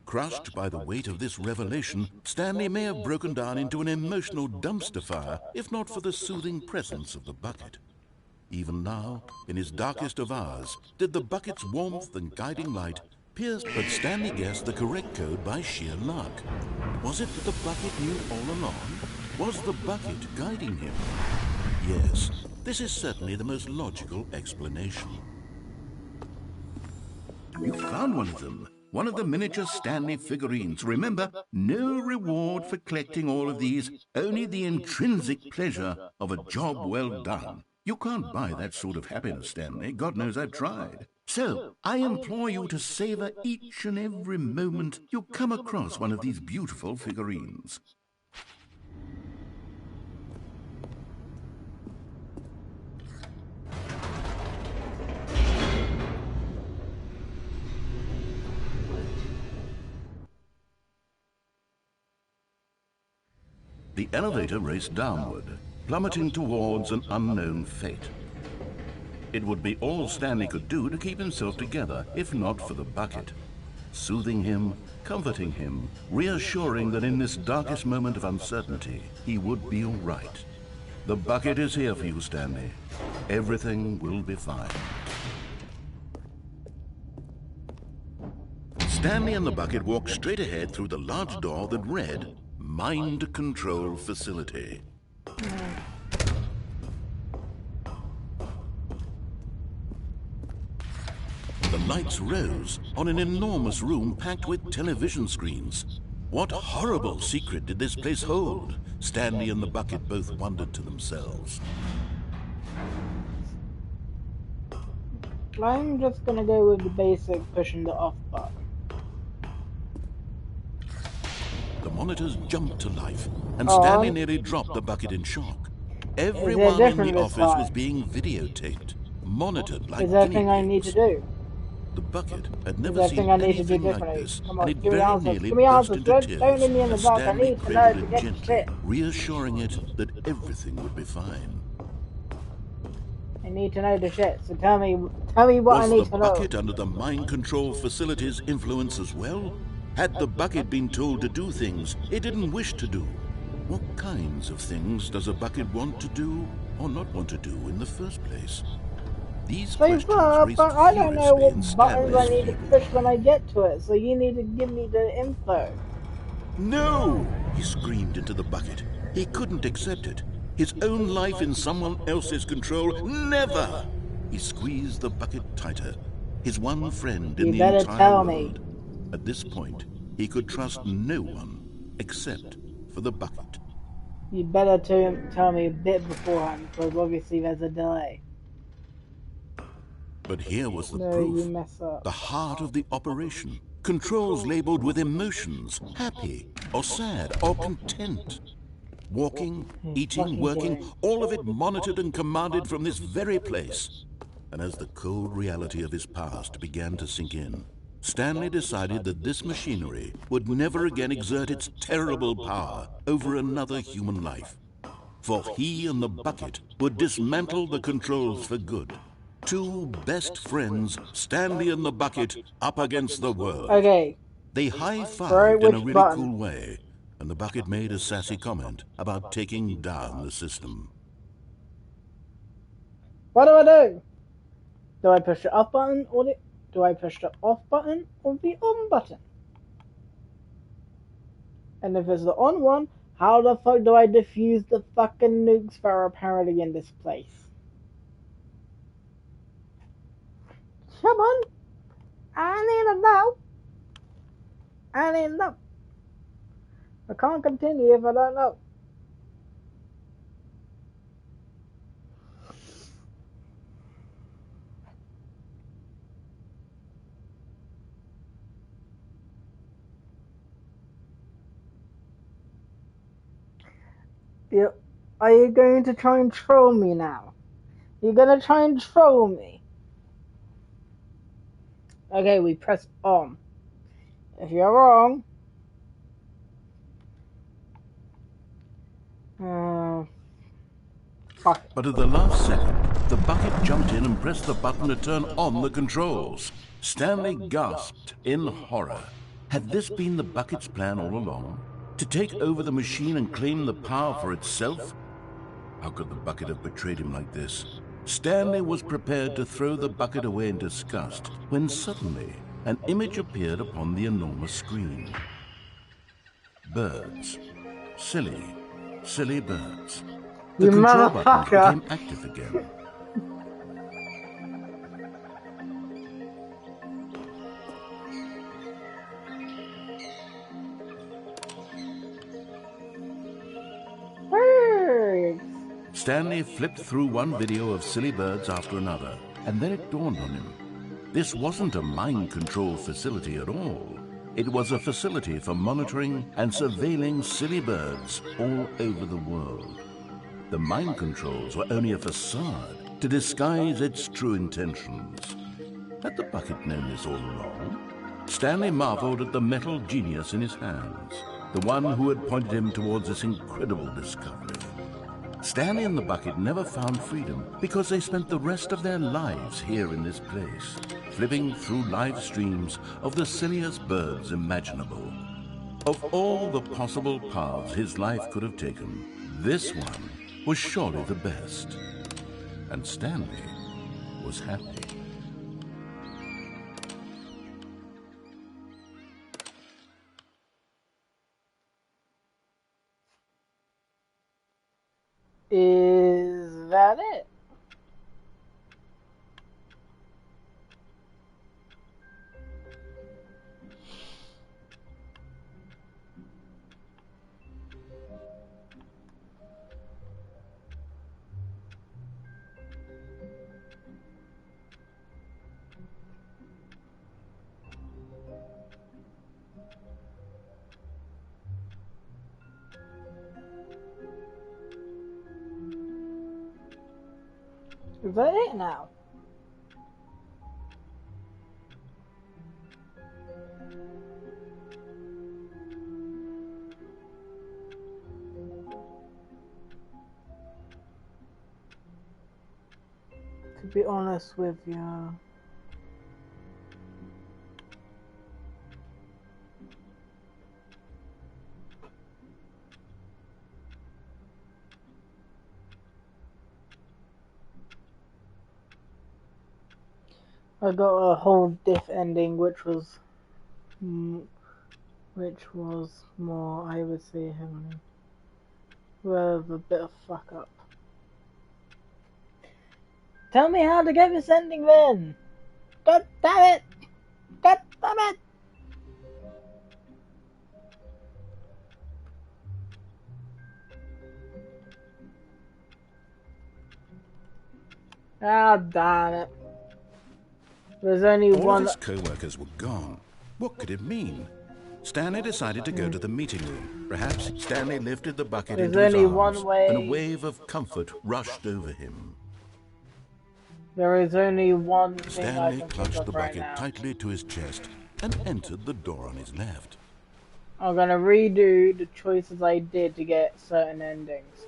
Crushed by the weight of this revelation, Stanley may have broken down into an emotional dumpster fire if not for the soothing presence of the bucket. Even now, in his darkest of hours, did the bucket's warmth and guiding light pierce, but Stanley guessed the correct code by sheer luck. Was it that the bucket knew all along? Was the bucket guiding him? Yes, this is certainly the most logical explanation. You found one of them. One of the miniature Stanley figurines. Remember, no reward for collecting all of these, only the intrinsic pleasure of a job well done. You can't buy that sort of happiness, Stanley. God knows I've tried. So, I implore you to savor each and every moment you come across one of these beautiful figurines. The elevator raced downward, plummeting towards an unknown fate. It would be all Stanley could do to keep himself together, if not for the bucket. Soothing him, comforting him, reassuring that in this darkest moment of uncertainty, he would be all right. The bucket is here for you, Stanley. Everything will be fine. Stanley and the bucket walked straight ahead through the large door that read, Mind Control Facility. The lights rose on an enormous room packed with television screens. What horrible secret did this place hold? Stanley and the bucket both wondered to themselves. I'm just gonna go with the basic pushing the off button. The monitors jumped to life, and Stanley nearly dropped the bucket in shock. Everyone in the office was being videotaped, monitored like guinea pigs. Is there anything I need to do? The bucket had never seen anything like this, and it very nearly burst into into tears as Stanley cradled it gently, shit. reassuring it that everything would be fine. I need to know the shit, so tell me what I need to know. Was the bucket under the mind control facility's influence as well? Had the bucket been told to do things it didn't wish to do? What kinds of things does a bucket want to do or not want to do in the first place? These questions raised but I don't know what buttons I need to push when I get to it, so you need to give me the info. No! He screamed into the bucket. He couldn't accept it. His own life in someone else's control, never! He squeezed the bucket tighter. His one friend in the entire world. At this point, he could trust no one except for the bucket. You better tell me a bit beforehand, because obviously there's a delay. But here was the proof. You mess up. The heart of the operation. Controls labeled with emotions, happy or sad or content. Walking, eating, working, all of it monitored and commanded from this very place. And as the cold reality of his past began to sink in, Stanley decided that this machinery would never again exert its terrible power over another human life. For he and the bucket would dismantle the controls for good. Two best friends, Stanley and the bucket, up against the world. Okay. They high-fived in a really cool way, and the bucket made a sassy comment about taking down the system. What do I do? Do I push the up button or do I push the off button or the on button? And if it's the on one, how the fuck do I defuse the fucking nukes that are apparently in this place? Come on! I need to know! I need to know! I can't continue if I don't know. Are you going to try and troll me now? You're gonna try and troll me. Okay, we press on. If you're wrong... fuck it. But at the last second, the bucket jumped in and pressed the button to turn on the controls. Stanley gasped in horror. Had this been the bucket's plan all along? To take over the machine and claim the power for itself? How could the bucket have betrayed him like this? Stanley was prepared to throw the bucket away in disgust when suddenly an image appeared upon the enormous screen. Birds. Silly, silly birds. The You control buttons motherfucker! became active again. Birds! Stanley flipped through one video of silly birds after another, and then it dawned on him. This wasn't a mind control facility at all. It was a facility for monitoring and surveilling silly birds all over the world. The mind controls were only a facade to disguise its true intentions. Had the bucket known this all along? Stanley marveled at the metal genius in his hands, the one who had pointed him towards this incredible discovery. Stanley and the bucket never found freedom because they spent the rest of their lives here in this place, flipping through live streams of the silliest birds imaginable. Of all the possible paths his life could have taken, this one was surely the best. And Stanley was happy. Is that it? Is that it now? To be honest with you, I got a whole diff ending, which was more, I would say, heavily, with a bit of fuck up. Tell me how to get this ending then! God damn it! God damn it! Ah, damn it. There's only All one... of his co-workers were gone. What could it mean? Stanley decided to go to the meeting room. Perhaps Stanley lifted the bucket into his arms, and a wave of comfort rushed over him. There is only one thing Stanley I can clutched think the of right bucket now. tightly to his chest and entered the door on his left. I'm gonna redo the choices I did to get certain endings.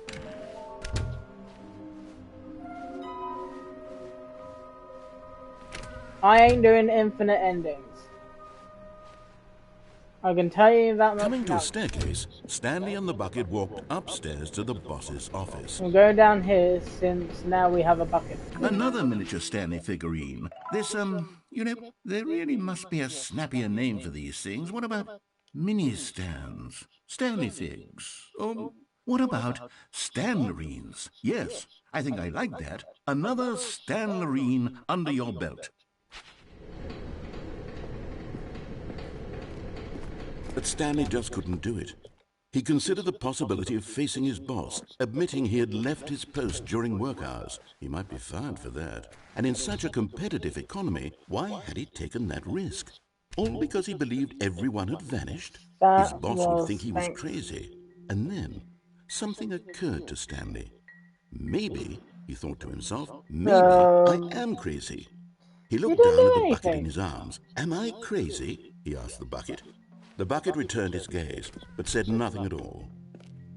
I ain't doing infinite endings. I can tell you that much. Coming to a staircase, Stanley and the bucket walked upstairs to the boss's office. We'll go down here since now we have a bucket. Another miniature Stanley figurine. This, you know, there really must be a snappier name for these things. What about mini-stands? Stanley figs? Or what about Stanlerines? Yes, I think I like that. Another Stanlerine under your belt. But Stanley just couldn't do it. He considered the possibility of facing his boss, admitting he had left his post during work hours. He might be fired for that. And in such a competitive economy, why had he taken that risk? All because he believed everyone had vanished? His boss would think he was crazy. And then something occurred to Stanley. Maybe he thought to himself. Maybe I am crazy. He looked down at the bucket in his arms. Am I crazy? He asked the bucket. The bucket returned his gaze, but said nothing at all.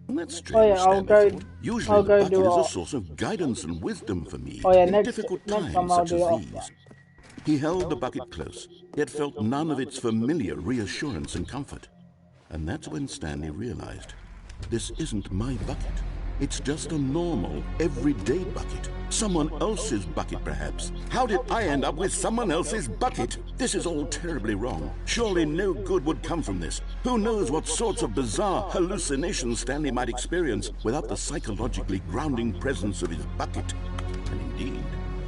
That's strange, Stanley thought. Usually the bucket is a source of guidance and wisdom for me in difficult times such as these. He held the bucket close, yet felt none of its familiar reassurance and comfort. And that's when Stanley realized, this isn't my bucket. It's just a normal, everyday bucket. Someone else's bucket, perhaps. How did I end up with someone else's bucket? This is all terribly wrong. Surely no good would come from this. Who knows what sorts of bizarre hallucinations Stanley might experience without the psychologically grounding presence of his bucket. And indeed,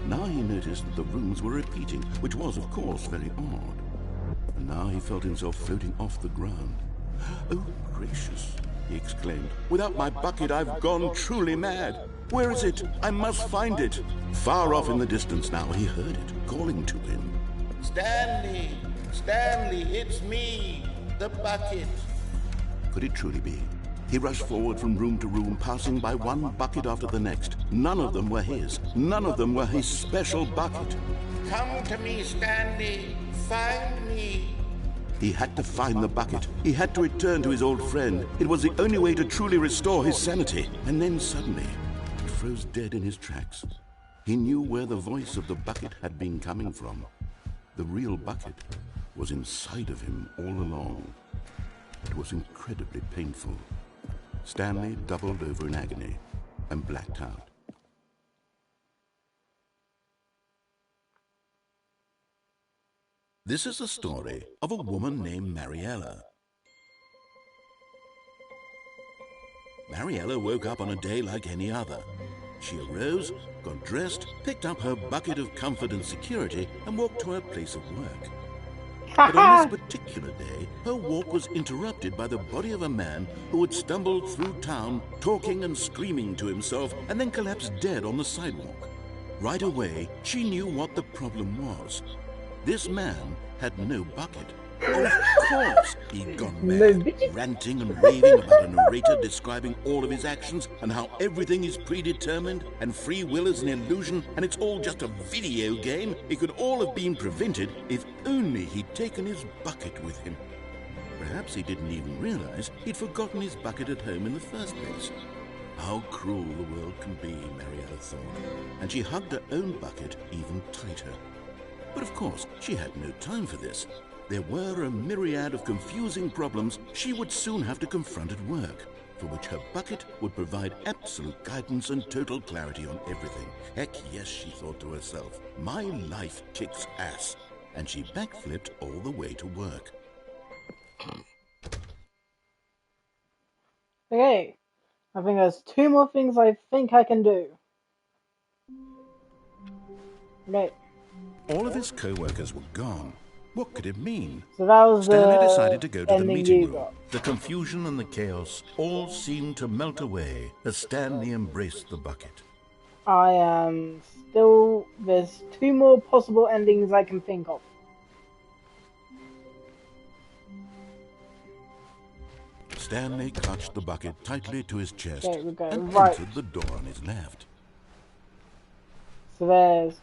now he noticed that the rooms were repeating, which was, of course, very odd. And now he felt himself floating off the ground. Oh, gracious, he exclaimed. Without my bucket, I've gone truly mad. Where is it? I must find it. Far off in the distance now, he heard it, calling to him. Stanley! Stanley, it's me, the bucket. Could it truly be? He rushed forward from room to room, passing by one bucket after the next. None of them were his. None of them were his special bucket. Come to me, Stanley. Find me. He had to find the bucket. He had to return to his old friend. It was the only way to truly restore his sanity. And then suddenly, he froze dead in his tracks. He knew where the voice of the bucket had been coming from. The real bucket was inside of him all along. It was incredibly painful. Stanley doubled over in agony and blacked out. This is the story of a woman named Mariella. Mariella woke up on a day like any other. She arose, got dressed, picked up her bucket of comfort and security, and walked to her place of work. But on this particular day, her walk was interrupted by the body of a man who had stumbled through town, talking and screaming to himself, and then collapsed dead on the sidewalk. Right away, she knew what the problem was. This man had no bucket. Of course he'd gone mad, ranting and raving about a narrator describing all of his actions and how everything is predetermined and free will is an illusion and it's all just a video game. It could all have been prevented if only he'd taken his bucket with him. Perhaps he didn't even realize he'd forgotten his bucket at home in the first place. How cruel the world can be, Mariella thought, and she hugged her own bucket even tighter. But of course, she had no time for this. There were a myriad of confusing problems she would soon have to confront at work, for which her bucket would provide absolute guidance and total clarity on everything. Heck yes, she thought to herself, my life kicks ass. And she backflipped all the way to work. Okay, I think there's 2 more things I think I can do. Okay. All of his co-workers were gone. What could it mean? So that was Stanley decided to go to the ending meeting you room. got. The confusion and the chaos all seemed to melt away as Stanley embraced the bucket. I am still... There's 2 more possible endings I can think of. Stanley clutched the bucket tightly to his chest Okay, we go. and Right. entered the door on his left. So there's...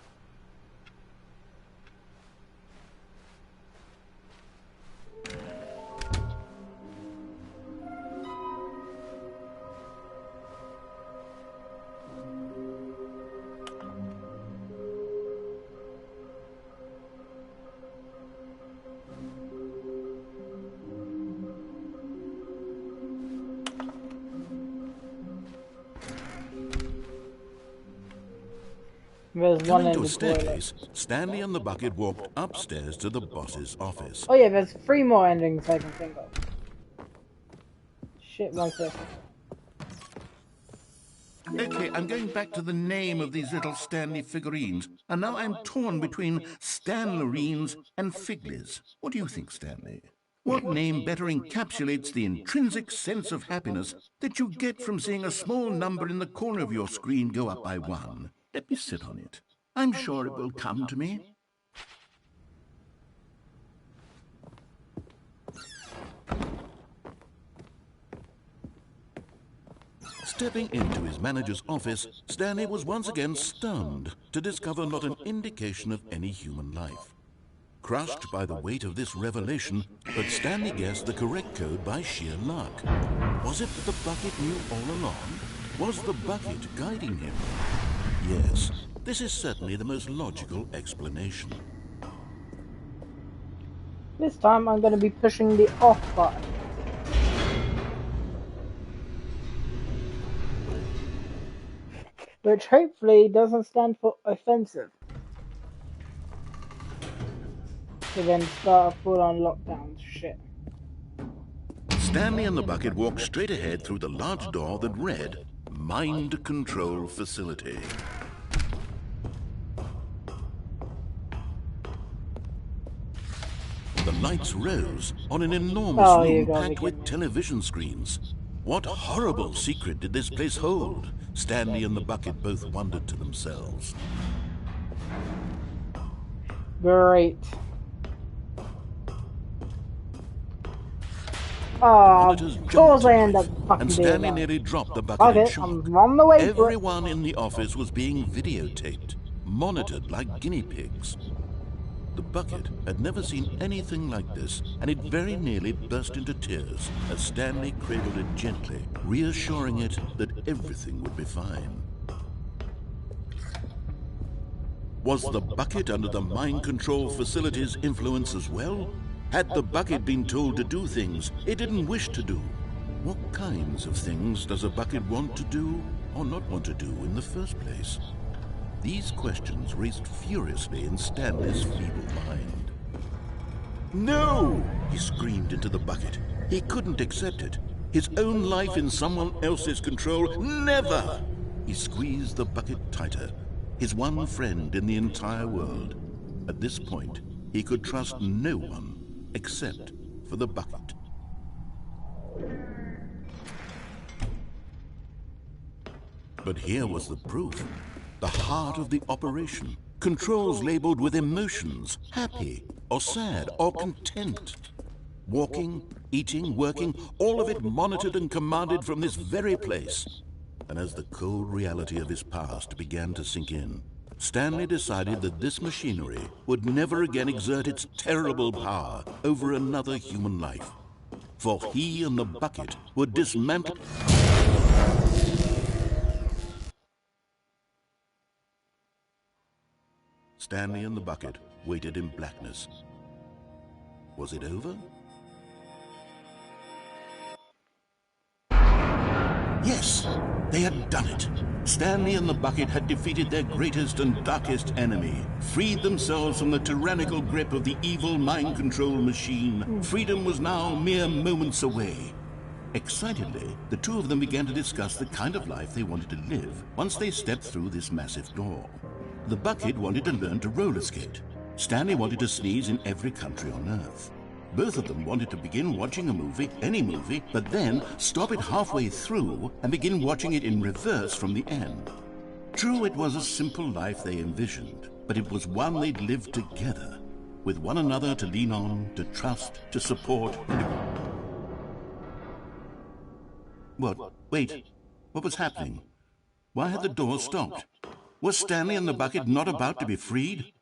Coming to a staircase, Stanley and the bucket walked upstairs to the boss's office. Oh yeah, there's 3 more endings I can think of. Shit, 1 second. Okay, I'm going back to the name of these little Stanley figurines, and now I'm torn between Stanlerines and Figlies. What do you think, Stanley? What name better encapsulates the intrinsic sense of happiness that you get from seeing a small number in the corner of your screen go up by 1? Let me sit on it. I'm sure it will come to me. Stepping into his manager's office, Stanley was once again stunned to discover not an indication of any human life. Crushed by the weight of this revelation, but Stanley guessed the correct code by sheer luck. Was it that the bucket knew all along? Was the bucket guiding him? Yes, this is certainly the most logical explanation. This time I'm going to be pushing the off button. Which hopefully doesn't stand for offensive. To then start a full-on lockdown shit. Stanley and the bucket walked straight ahead through the large door that read, Mind Control Facility. The lights rose on an enormous room packed with television screens. What horrible secret did this place hold? Stanley and the bucket both wondered to themselves. Great. Oh, of course I end up fucking and doing Stanley that. nearly dropped the bucket in shock. I'm on the way for it. Everyone in the office was being videotaped, monitored like guinea pigs. The bucket had never seen anything like this, and it very nearly burst into tears as Stanley cradled it gently, reassuring it that everything would be fine. Was the bucket under the mind control facility's influence as well? Had the bucket been told to do things it didn't wish to do? What kinds of things does a bucket want to do or not want to do in the first place? These questions raced furiously in Stanley's feeble mind. No! He screamed into the bucket. He couldn't accept it. His own life in someone else's control, never! He squeezed the bucket tighter. His one friend in the entire world. At this point, he could trust no one except for the bucket. But here was the proof. The heart of the operation. Controls labeled with emotions, happy or sad or content. Walking, eating, working, all of it monitored and commanded from this very place. And as the cold reality of his past began to sink in, Stanley decided that this machinery would never again exert its terrible power over another human life. For he and the bucket would dismantle... Stanley and the bucket waited in blackness. Was it over? Yes, they had done it. Stanley and the bucket had defeated their greatest and darkest enemy, freed themselves from the tyrannical grip of the evil mind control machine. Freedom was now mere moments away. Excitedly, the two of them began to discuss the kind of life they wanted to live once they stepped through this massive door. The bucket wanted to learn to roller skate. Stanley wanted to sneeze in every country on Earth. Both of them wanted to begin watching a movie, any movie, but then stop it halfway through and begin watching it in reverse from the end. True, it was a simple life they envisioned, but it was one they'd lived together, with one another to lean on, to trust, to support. What? Wait. What was happening? Why had the door stopped? Was Stanley and the bucket not about to be freed?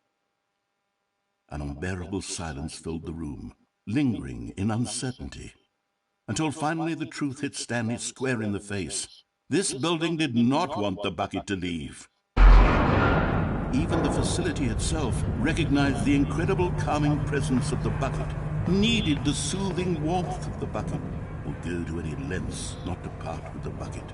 An unbearable silence filled the room, lingering in uncertainty, until finally the truth hit Stanley square in the face. This building did not want the bucket to leave. Even the facility itself recognized the incredible calming presence of the bucket, needed the soothing warmth of the bucket, would go to any lengths not to part with the bucket.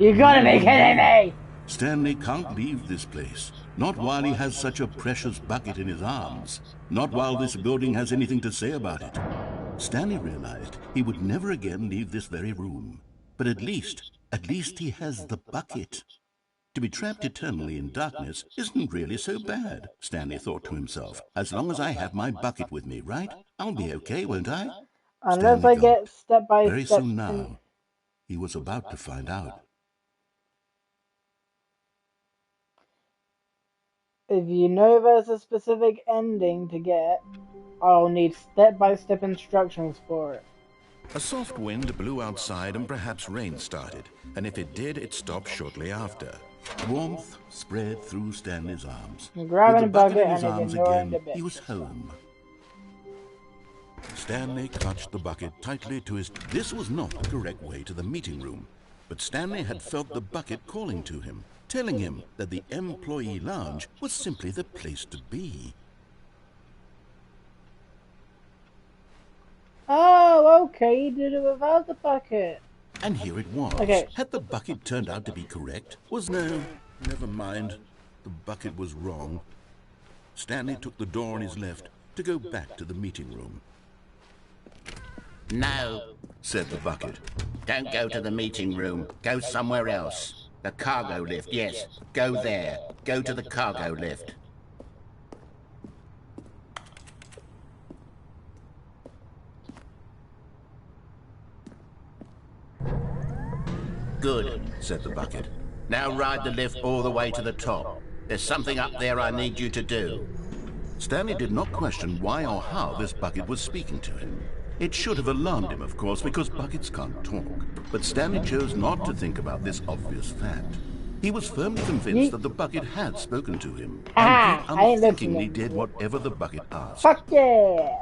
You gotta be kidding me! Stanley can't leave this place, not while he has such a precious bucket in his arms, not while this building has anything to say about it. Stanley realized he would never again leave this very room, but at least he has the bucket. To be trapped eternally in darkness isn't really so bad, Stanley thought to himself. As long as I have my bucket with me, right? I'll be okay, won't I? Unless Stanley I get step by Very step. soon now, he was about to find out. If you know there's a specific ending to get, I'll need step-by-step instructions for it. A soft wind blew outside and perhaps rain started, and if it did, it stopped shortly after. Warmth spread through Stanley's arms. I'm grabbing With the bucket in and his arms ignoring again, the bit. he was home. Stanley clutched the bucket tightly to his... This was not the correct way to the meeting room, but Stanley had felt the bucket calling to him, telling him that the employee lounge was simply the place to be. Oh, okay, you did it without the bucket. And here it was. Okay. Had the bucket turned out to be correct? No, never mind. The bucket was wrong. Stanley took the door on his left to go back to the meeting room. No, said the bucket. Don't go to the meeting room. Go somewhere else. The cargo lift, yes. Go there. Go to the cargo lift. Good, said the bucket. Now ride the lift all the way to the top. There's something up there I need you to do. Stanley did not question why or how this bucket was speaking to him. It should have alarmed him, of course, because buckets can't talk. But Stanley chose not to think about this obvious fact. He was firmly convinced that the bucket had spoken to him, and he unthinkingly did whatever the bucket asked. Fuck yeah!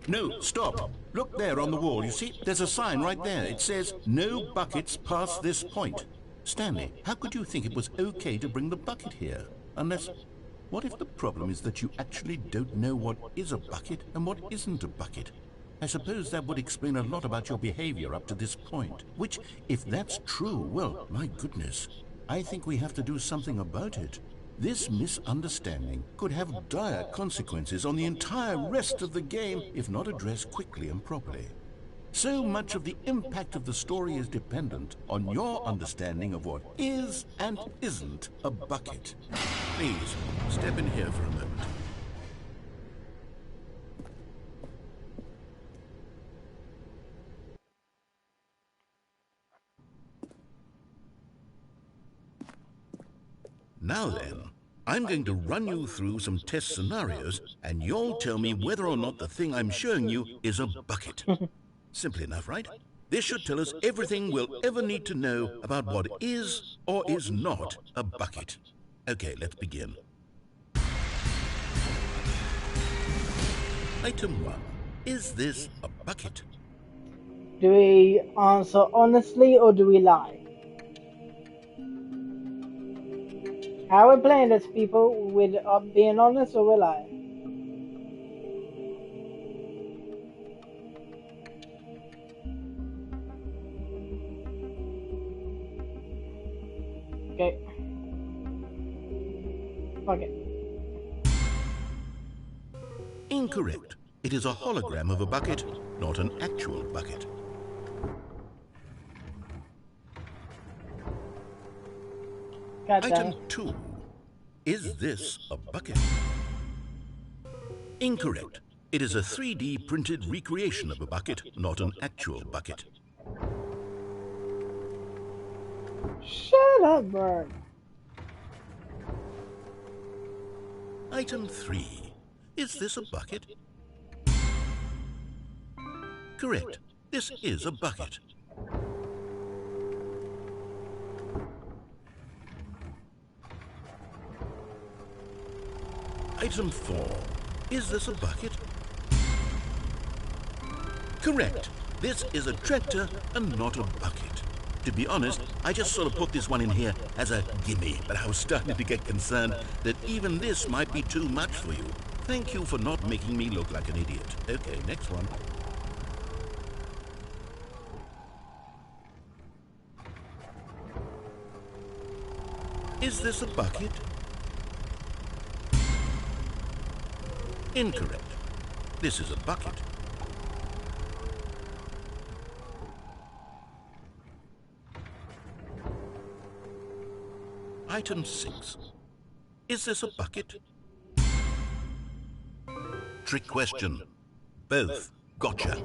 No, stop. Look there on the wall. You see, there's a sign right there. It says, "No buckets past this point." Stanley, how could you think it was okay to bring the bucket here? Unless, what if the problem is that you actually don't know what is a bucket and what isn't a bucket? I suppose that would explain a lot about your behavior up to this point. Which, if that's true, well, my goodness, I think we have to do something about it. This misunderstanding could have dire consequences on the entire rest of the game if not addressed quickly and properly. So much of the impact of the story is dependent on your understanding of what is and isn't a bucket. Please, step in here for a moment. Now then, I'm going to run you through some test scenarios, and you'll tell me whether or not the thing I'm showing you is a bucket. Simple enough, right? This should tell us everything we'll ever need to know about what is or is not a bucket. Okay, let's begin. Item 1. Is this a bucket? Do we answer honestly or do we lie? How are we playing this, people? With being honest or will I? Okay. Fuck it. Incorrect. It is a hologram of a bucket, not an actual bucket. Item 2. Is this a bucket? Incorrect. It is a 3D printed recreation of a bucket, not an actual bucket. Shut up, bird. Item 3. Is this a bucket? Correct. This is a bucket. Item 4. Is this a bucket? Correct. This is a tractor and not a bucket. To be honest, I just sort of put this one in here as a gimme, but I was starting to get concerned that even this might be too much for you. Thank you for not making me look like an idiot. Okay, next one. Is this a bucket? Incorrect. This is a bucket. Item 6. Is this a bucket? Trick question. Both. Gotcha.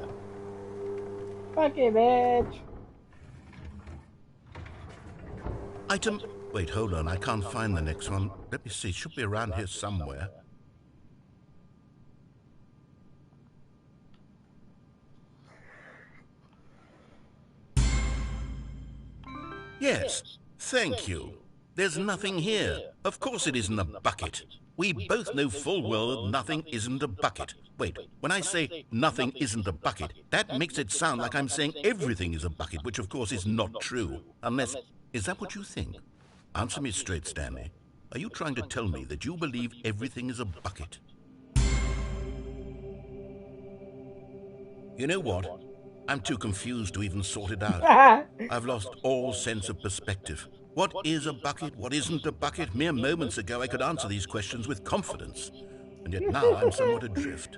Fuck it, bitch. Item... Wait, hold on. I can't find the next one. Let me see. It should be around here somewhere. Yes, thank you. There's nothing here. Of course it isn't a bucket. We both know full well that nothing isn't a bucket. Wait, when I say nothing isn't a bucket, that makes it sound like I'm saying everything is a bucket, which of course is not true. Unless, is that what you think? Answer me straight, Stanley. Are you trying to tell me that you believe everything is a bucket? You know what? I'm too confused to even sort it out. I've lost all sense of perspective. What is a bucket? What isn't a bucket? Mere moments ago I could answer these questions with confidence. And yet now I'm somewhat adrift.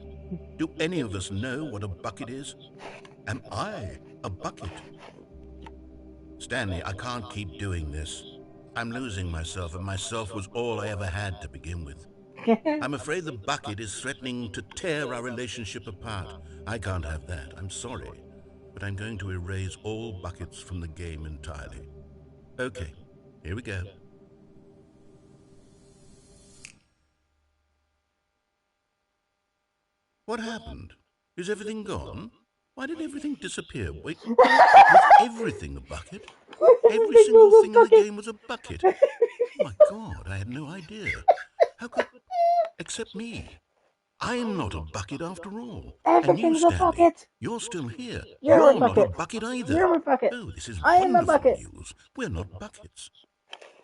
Do any of us know what a bucket is? Am I a bucket? Stanley, I can't keep doing this. I'm losing myself, and myself was all I ever had to begin with. I'm afraid the bucket is threatening to tear our relationship apart. I can't have that. I'm sorry. But I'm going to erase all buckets from the game entirely. Okay, here we go. What happened? Is everything gone? Why did everything disappear? Wait, was everything a bucket? Every single thing in the game was a bucket. Oh my God, I had no idea. How could... Except me. I'm not a bucket after all. And you, Everything's a Stanley, bucket. you're still here. You're a Not a bucket. bucket either. You're a bucket. Oh, this is I am a wonderful bucket. news. We're not buckets.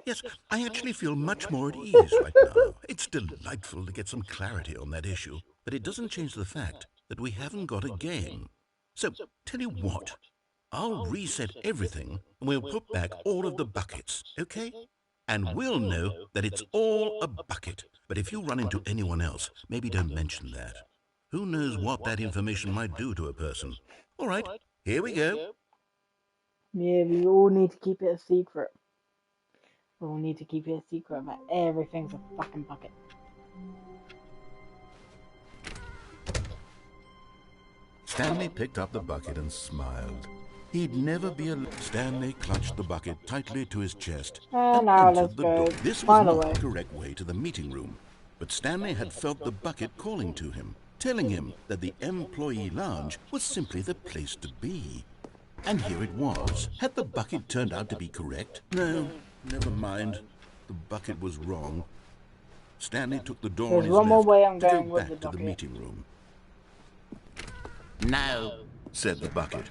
Yes, I actually feel much more at ease right now. It's delightful to get some clarity on that issue, but it doesn't change the fact that we haven't got a game. So, tell you what, I'll reset everything and we'll put back all of the buckets, okay? And we'll know that it's all a bucket. But if you run into anyone else, maybe don't mention that. Who knows what that information might do to a person? All right, here we go. Yeah, we all need to keep it a secret. We all need to keep it a secret that everything's a fucking bucket. Stanley picked up the bucket and smiled. He'd never be a... Stanley clutched the bucket tightly to his chest And and now entered let's the go. door. This was Find a not way. the correct way to the meeting room, but Stanley had felt the bucket calling to him, telling him that the employee lounge was simply the place to be. And here it was. Had the bucket turned out to be correct? No, never mind. The bucket was wrong. Stanley took the door on his one more left way I'm to go going with back the to the bucket. meeting room. No, Said the bucket.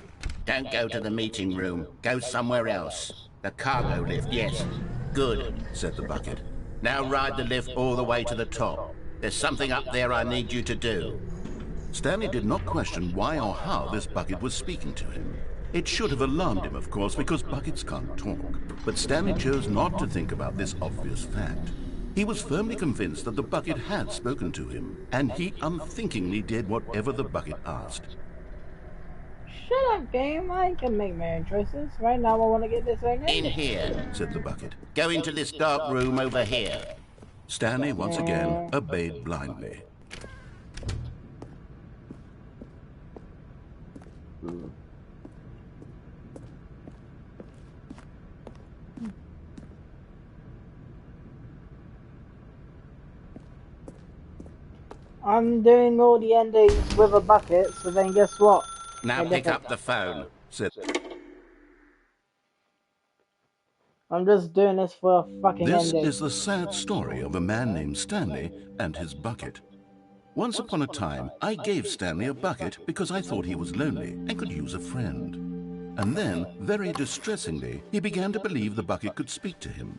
don't go to the meeting room. Go somewhere else. The cargo lift, yes. Good, Said the bucket. now ride the lift all the way to the top. There's something up there I need you to do. Stanley did not question why or how this bucket was speaking to him. It should have alarmed him, of course, because buckets can't talk. But Stanley chose not to think about this obvious fact. He was firmly convinced that the bucket had spoken to him, and he unthinkingly did whatever the bucket asked. Shut up, game. I can make my own choices. Right now I want to get this thing In in. here. Said the bucket. Go into this dark room over here. Stanley once again obeyed blindly. I'm doing all the endings with a bucket, so then guess what? Now pick up the phone. Said I'm just doing this for a fucking this ending. is the sad story of a man named Stanley and his bucket. Once upon a time, I gave Stanley a bucket because I thought he was lonely and could use a friend. And then, very distressingly, he began to believe the bucket could speak to him.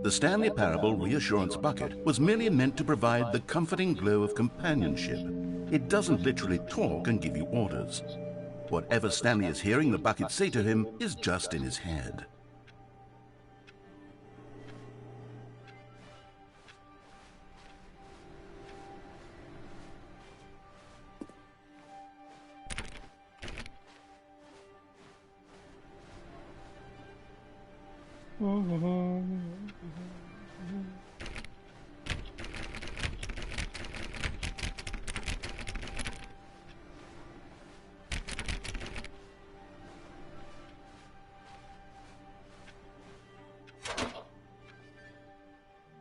The Stanley Parable Reassurance Bucket was merely meant to provide the comforting glow of companionship. It doesn't literally talk and give you orders. Whatever Stanley is hearing the bucket say to him is just in his head.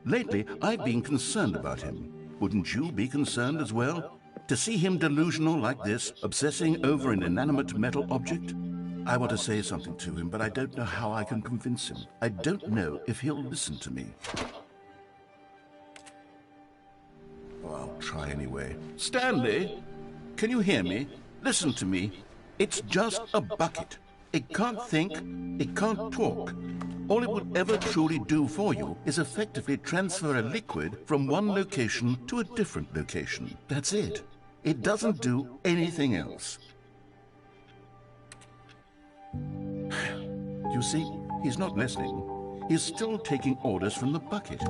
Lately, I've been concerned about him. Wouldn't you be concerned as well? To see him delusional like this, obsessing over an inanimate metal object? I want to say something to him, but I don't know how I can convince him. I don't know if he'll listen to me. Oh, I'll try anyway. Stanley, can you hear me? Listen to me. It's just a bucket. It can't think, it can't talk. All it will ever truly do for you is effectively transfer a liquid from one location to a different location. That's it. It doesn't do anything else. You see, he's not listening. He's still taking orders from the bucket.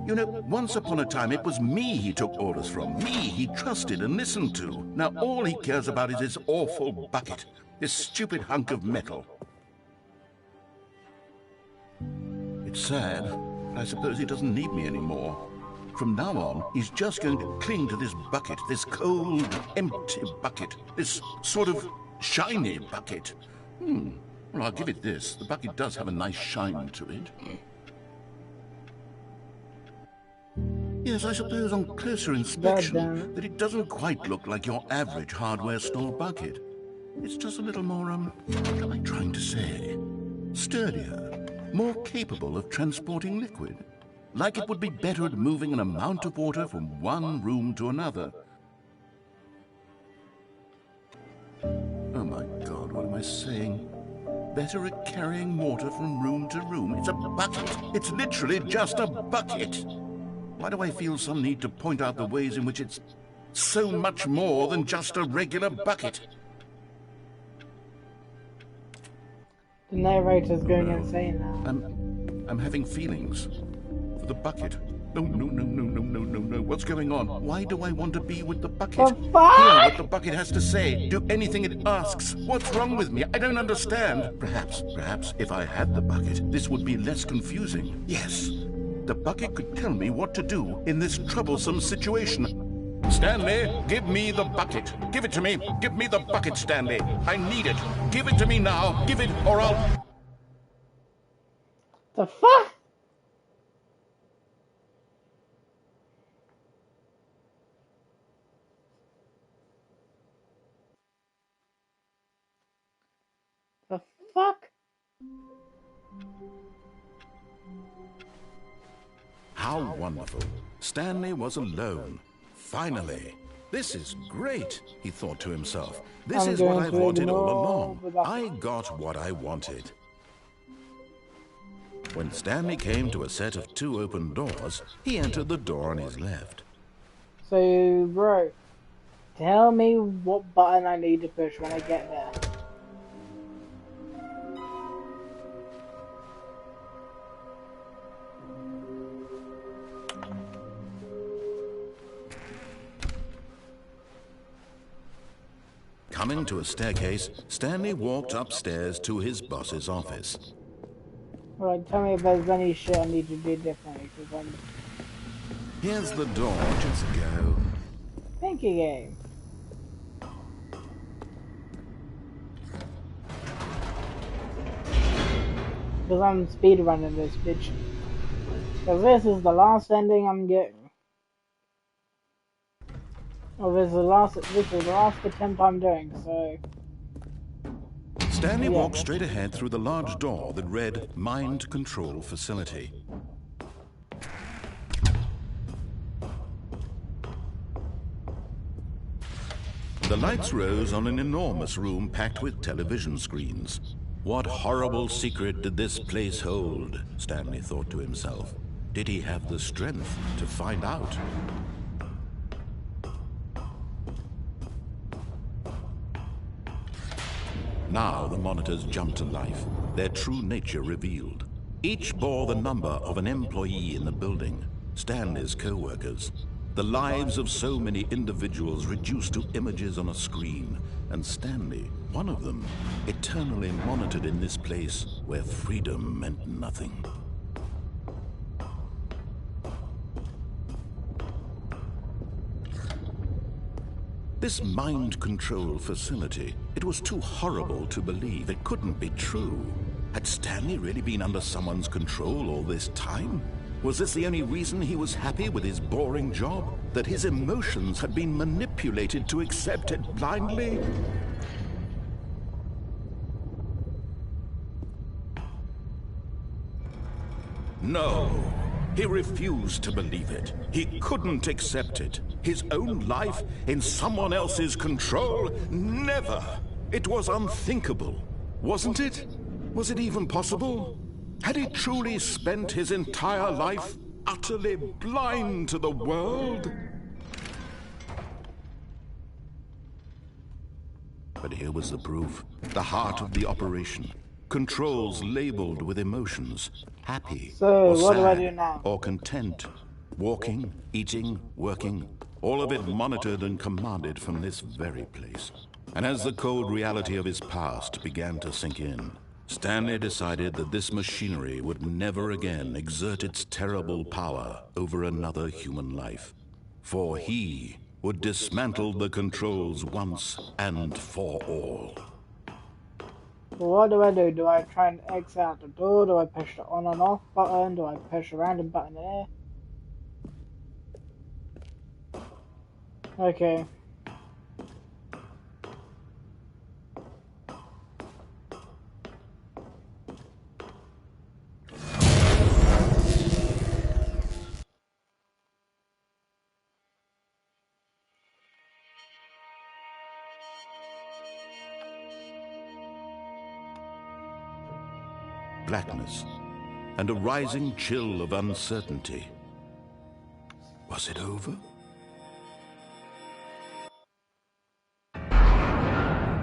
You know, once upon a time it was me he took orders from. Me he trusted and listened to. Now all he cares about is this awful bucket. This stupid hunk of metal. It's sad, but I suppose he doesn't need me anymore. From now on, he's just going to cling to this bucket, this cold, empty bucket, this sort of shiny bucket. Well, I'll give it this. The bucket does have a nice shine to it. Yes, I suppose on closer inspection that it doesn't quite look like your average hardware store bucket. It's just a little more, what am I trying to say? Sturdier, more capable of transporting liquid. Like it would be better at moving an amount of water from one room to another. Oh my God, what am I saying? Better at carrying water from room to room. It's a bucket. It's literally just a bucket. Why do I feel some need to point out the ways in which it's so much more than just a regular bucket? The narrator's going insane now. I'm having feelings for the bucket. No. What's going on? Why do I want to be with the bucket? The fuck? Hear what the bucket has to say. Do anything it asks. What's wrong with me? I don't understand. Perhaps if I had the bucket, this would be less confusing. Yes, the bucket could tell me what to do in this troublesome situation. Stanley, give me the bucket. Give it to me. Give me the bucket, Stanley. I need it. Give it to me now. Give it or I'll... The fuck? The fuck? How wonderful. Stanley was alone. Finally. This is great, he thought to himself. This is what I've wanted all along. I got what I wanted. When Stanley came to a set of 2 open doors, he entered the door on his left. So, bro, tell me what button I need to push when I get there. Coming to a staircase, Stanley walked upstairs to his boss's office. Alright, tell me if there's any shit I need to do differently, because I'm... Here's the door, just go. Thank you, game. Because I'm speedrunning this bitch. Because this is the last ending I'm getting. Oh, this is the last attempt I'm doing, so... Stanley walked straight ahead through the large door that read Mind Control Facility. The lights rose on an enormous room packed with television screens. What horrible secret did this place hold? Stanley thought to himself. Did he have the strength to find out? Now the monitors jumped to life, their true nature revealed. Each bore the number of an employee in the building, Stanley's co-workers. The lives of so many individuals reduced to images on a screen. and Stanley, one of them, eternally monitored in this place where freedom meant nothing. This mind control facility, it was too horrible to believe. It couldn't be true. Had Stanley really been under someone's control all this time? Was this the only reason he was happy with his boring job? That his emotions had been manipulated to accept it blindly? No. He refused to believe it. He couldn't accept it. His own life in someone else's control? Never! It was unthinkable, wasn't it? Was it even possible? Had he truly spent his entire life utterly blind to the world? But here was the proof. The heart of the operation. Controls labeled with emotions. Happy, so, or what do I do sad, now? or content. Walking, eating, working. All of it monitored and commanded from this very place. And as the cold reality of his past began to sink in, Stanley decided that this machinery would never again exert its terrible power over another human life. For he would dismantle the controls once and for all. What do I do? Do I try and exit out the door? Do I push the on and off button? Do I push a random button there? Okay. Blackness, and a rising chill of uncertainty. Was it over?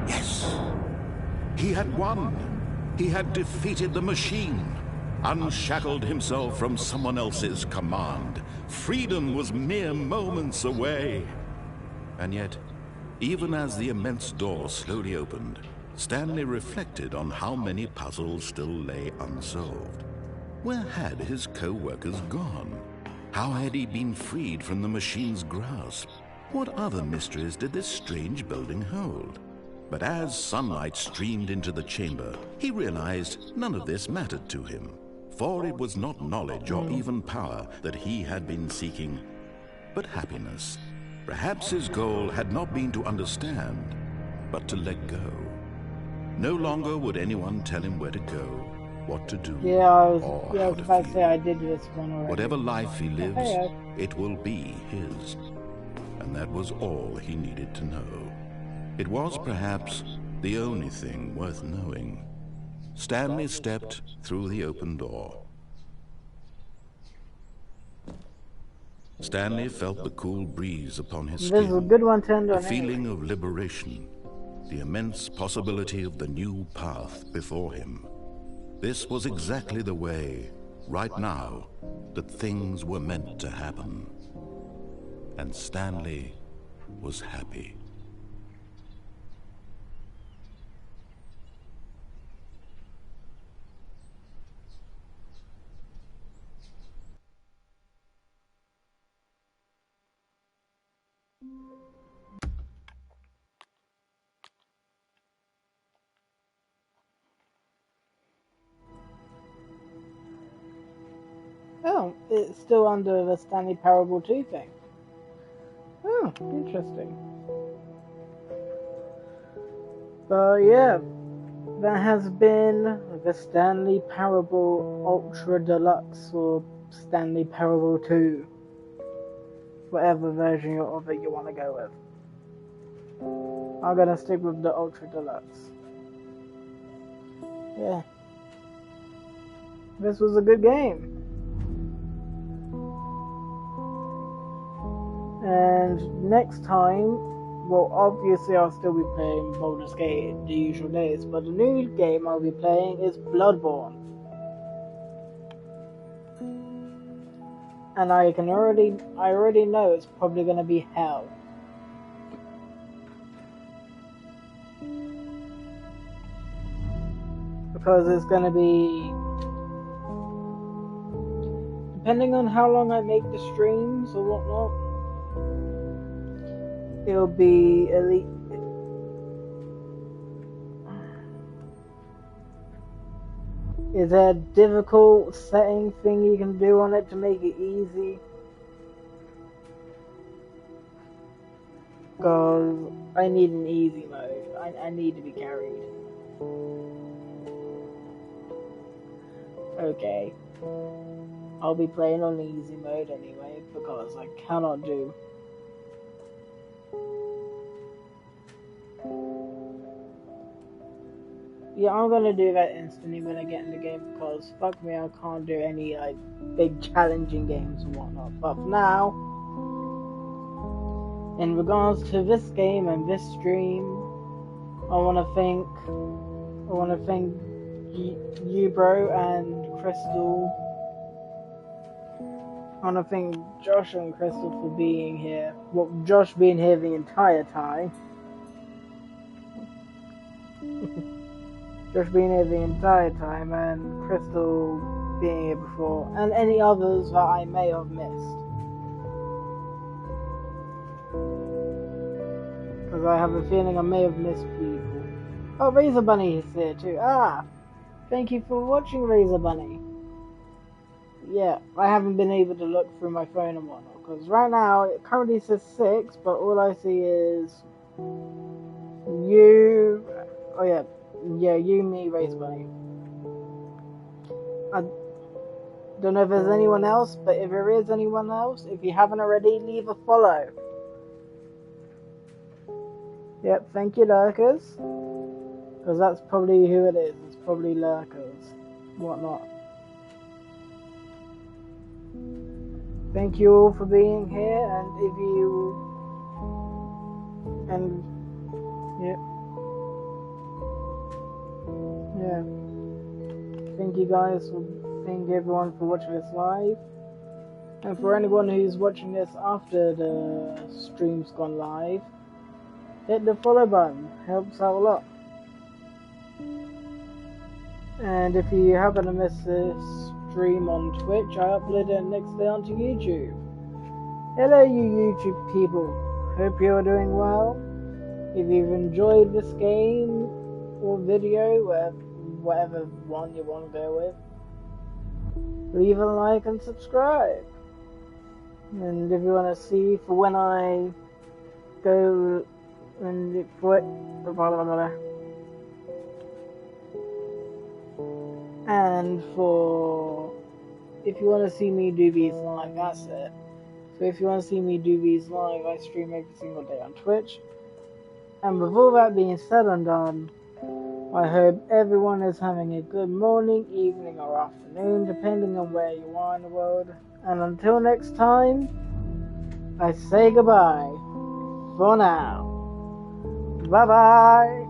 Yes! He had won! He had defeated the machine, unshackled himself from someone else's command. Freedom was mere moments away. And yet, even as the immense door slowly opened, Stanley reflected on how many puzzles still lay unsolved. Where had his co-workers gone? How had he been freed from the machine's grasp? What other mysteries did this strange building hold? But as sunlight streamed into the chamber, he realized none of this mattered to him, for it was not knowledge or even power that he had been seeking, but happiness. Perhaps his goal had not been to understand, but to let go. No longer would anyone tell him where to go, what to do, Yeah, I was or about to say I did this one already. Whatever life he lives, it will be his. And that was all he needed to know. It was perhaps the only thing worth knowing. Stanley stepped through the open door. Stanley felt the cool breeze upon his skin. This is a good one to end on. The feeling of liberation. The immense possibility of the new path before him. This was exactly the way, right now, that things were meant to happen. And Stanley was happy. Oh, it's still under the Stanley Parable 2 thing. Oh, interesting. But yeah, that has been the Stanley Parable Ultra Deluxe or Stanley Parable 2. Whatever version of it you want to go with. I'm gonna stick with the Ultra Deluxe. Yeah. This was a good game. And next time, well, obviously I'll still be playing Baldur's Gate the usual days, but the new game I'll be playing is Bloodborne. And I already know it's probably gonna be hell. because it's going to be, depending on how long I make the streams or whatnot, it'll be at least, is there a difficult setting thing you can do on it to make it easy? Because I need an easy mode. I need to be carried. Okay. I'll be playing on easy mode anyway, because I cannot do. Yeah, I'm gonna do that instantly when I get in the game, because fuck me, I can't do any like big challenging games and whatnot. But for now, in regards to this game and this stream, I wanna thank you, bro, and Crystal. I want to thank Josh and Crystal for being here. Well, Josh being here the entire time. Josh being here the entire time, and Crystal being here before, and any others that I may have missed. Because I have a feeling I may have missed people. Oh, Razor Bunny is here too. Ah! Thank you for watching, Razor Bunny. Yeah, I haven't been able to look through my phone and whatnot, because right now it currently says 6, but all I see is you. Oh yeah, you, me, Razor Bunny. I don't know if there's anyone else, but if there is anyone else, if you haven't already, leave a follow. Yep, thank you, Lurkers, because that's probably who it is. It's probably Lurkers, whatnot. Thank you all for being here, and if you, and yeah, thank you guys, thank everyone for watching this live, and for anyone who's watching this after the stream's gone live, hit the follow button, helps out a lot. And if you happen to miss this stream on Twitch, I upload it next day onto YouTube. Hello you YouTube people, hope you're doing well. If you've enjoyed this game or video, whatever one you want to go with, leave a like and subscribe. And if you want to see for when I go and for it, and for if you want to see me do these live, that's it. So if you want to see me do these live, I stream every single day on Twitch. And with all that being said and done, I hope everyone is having a good morning, evening, or afternoon, depending on where you are in the world. And until next time, I say goodbye for now. Bye bye.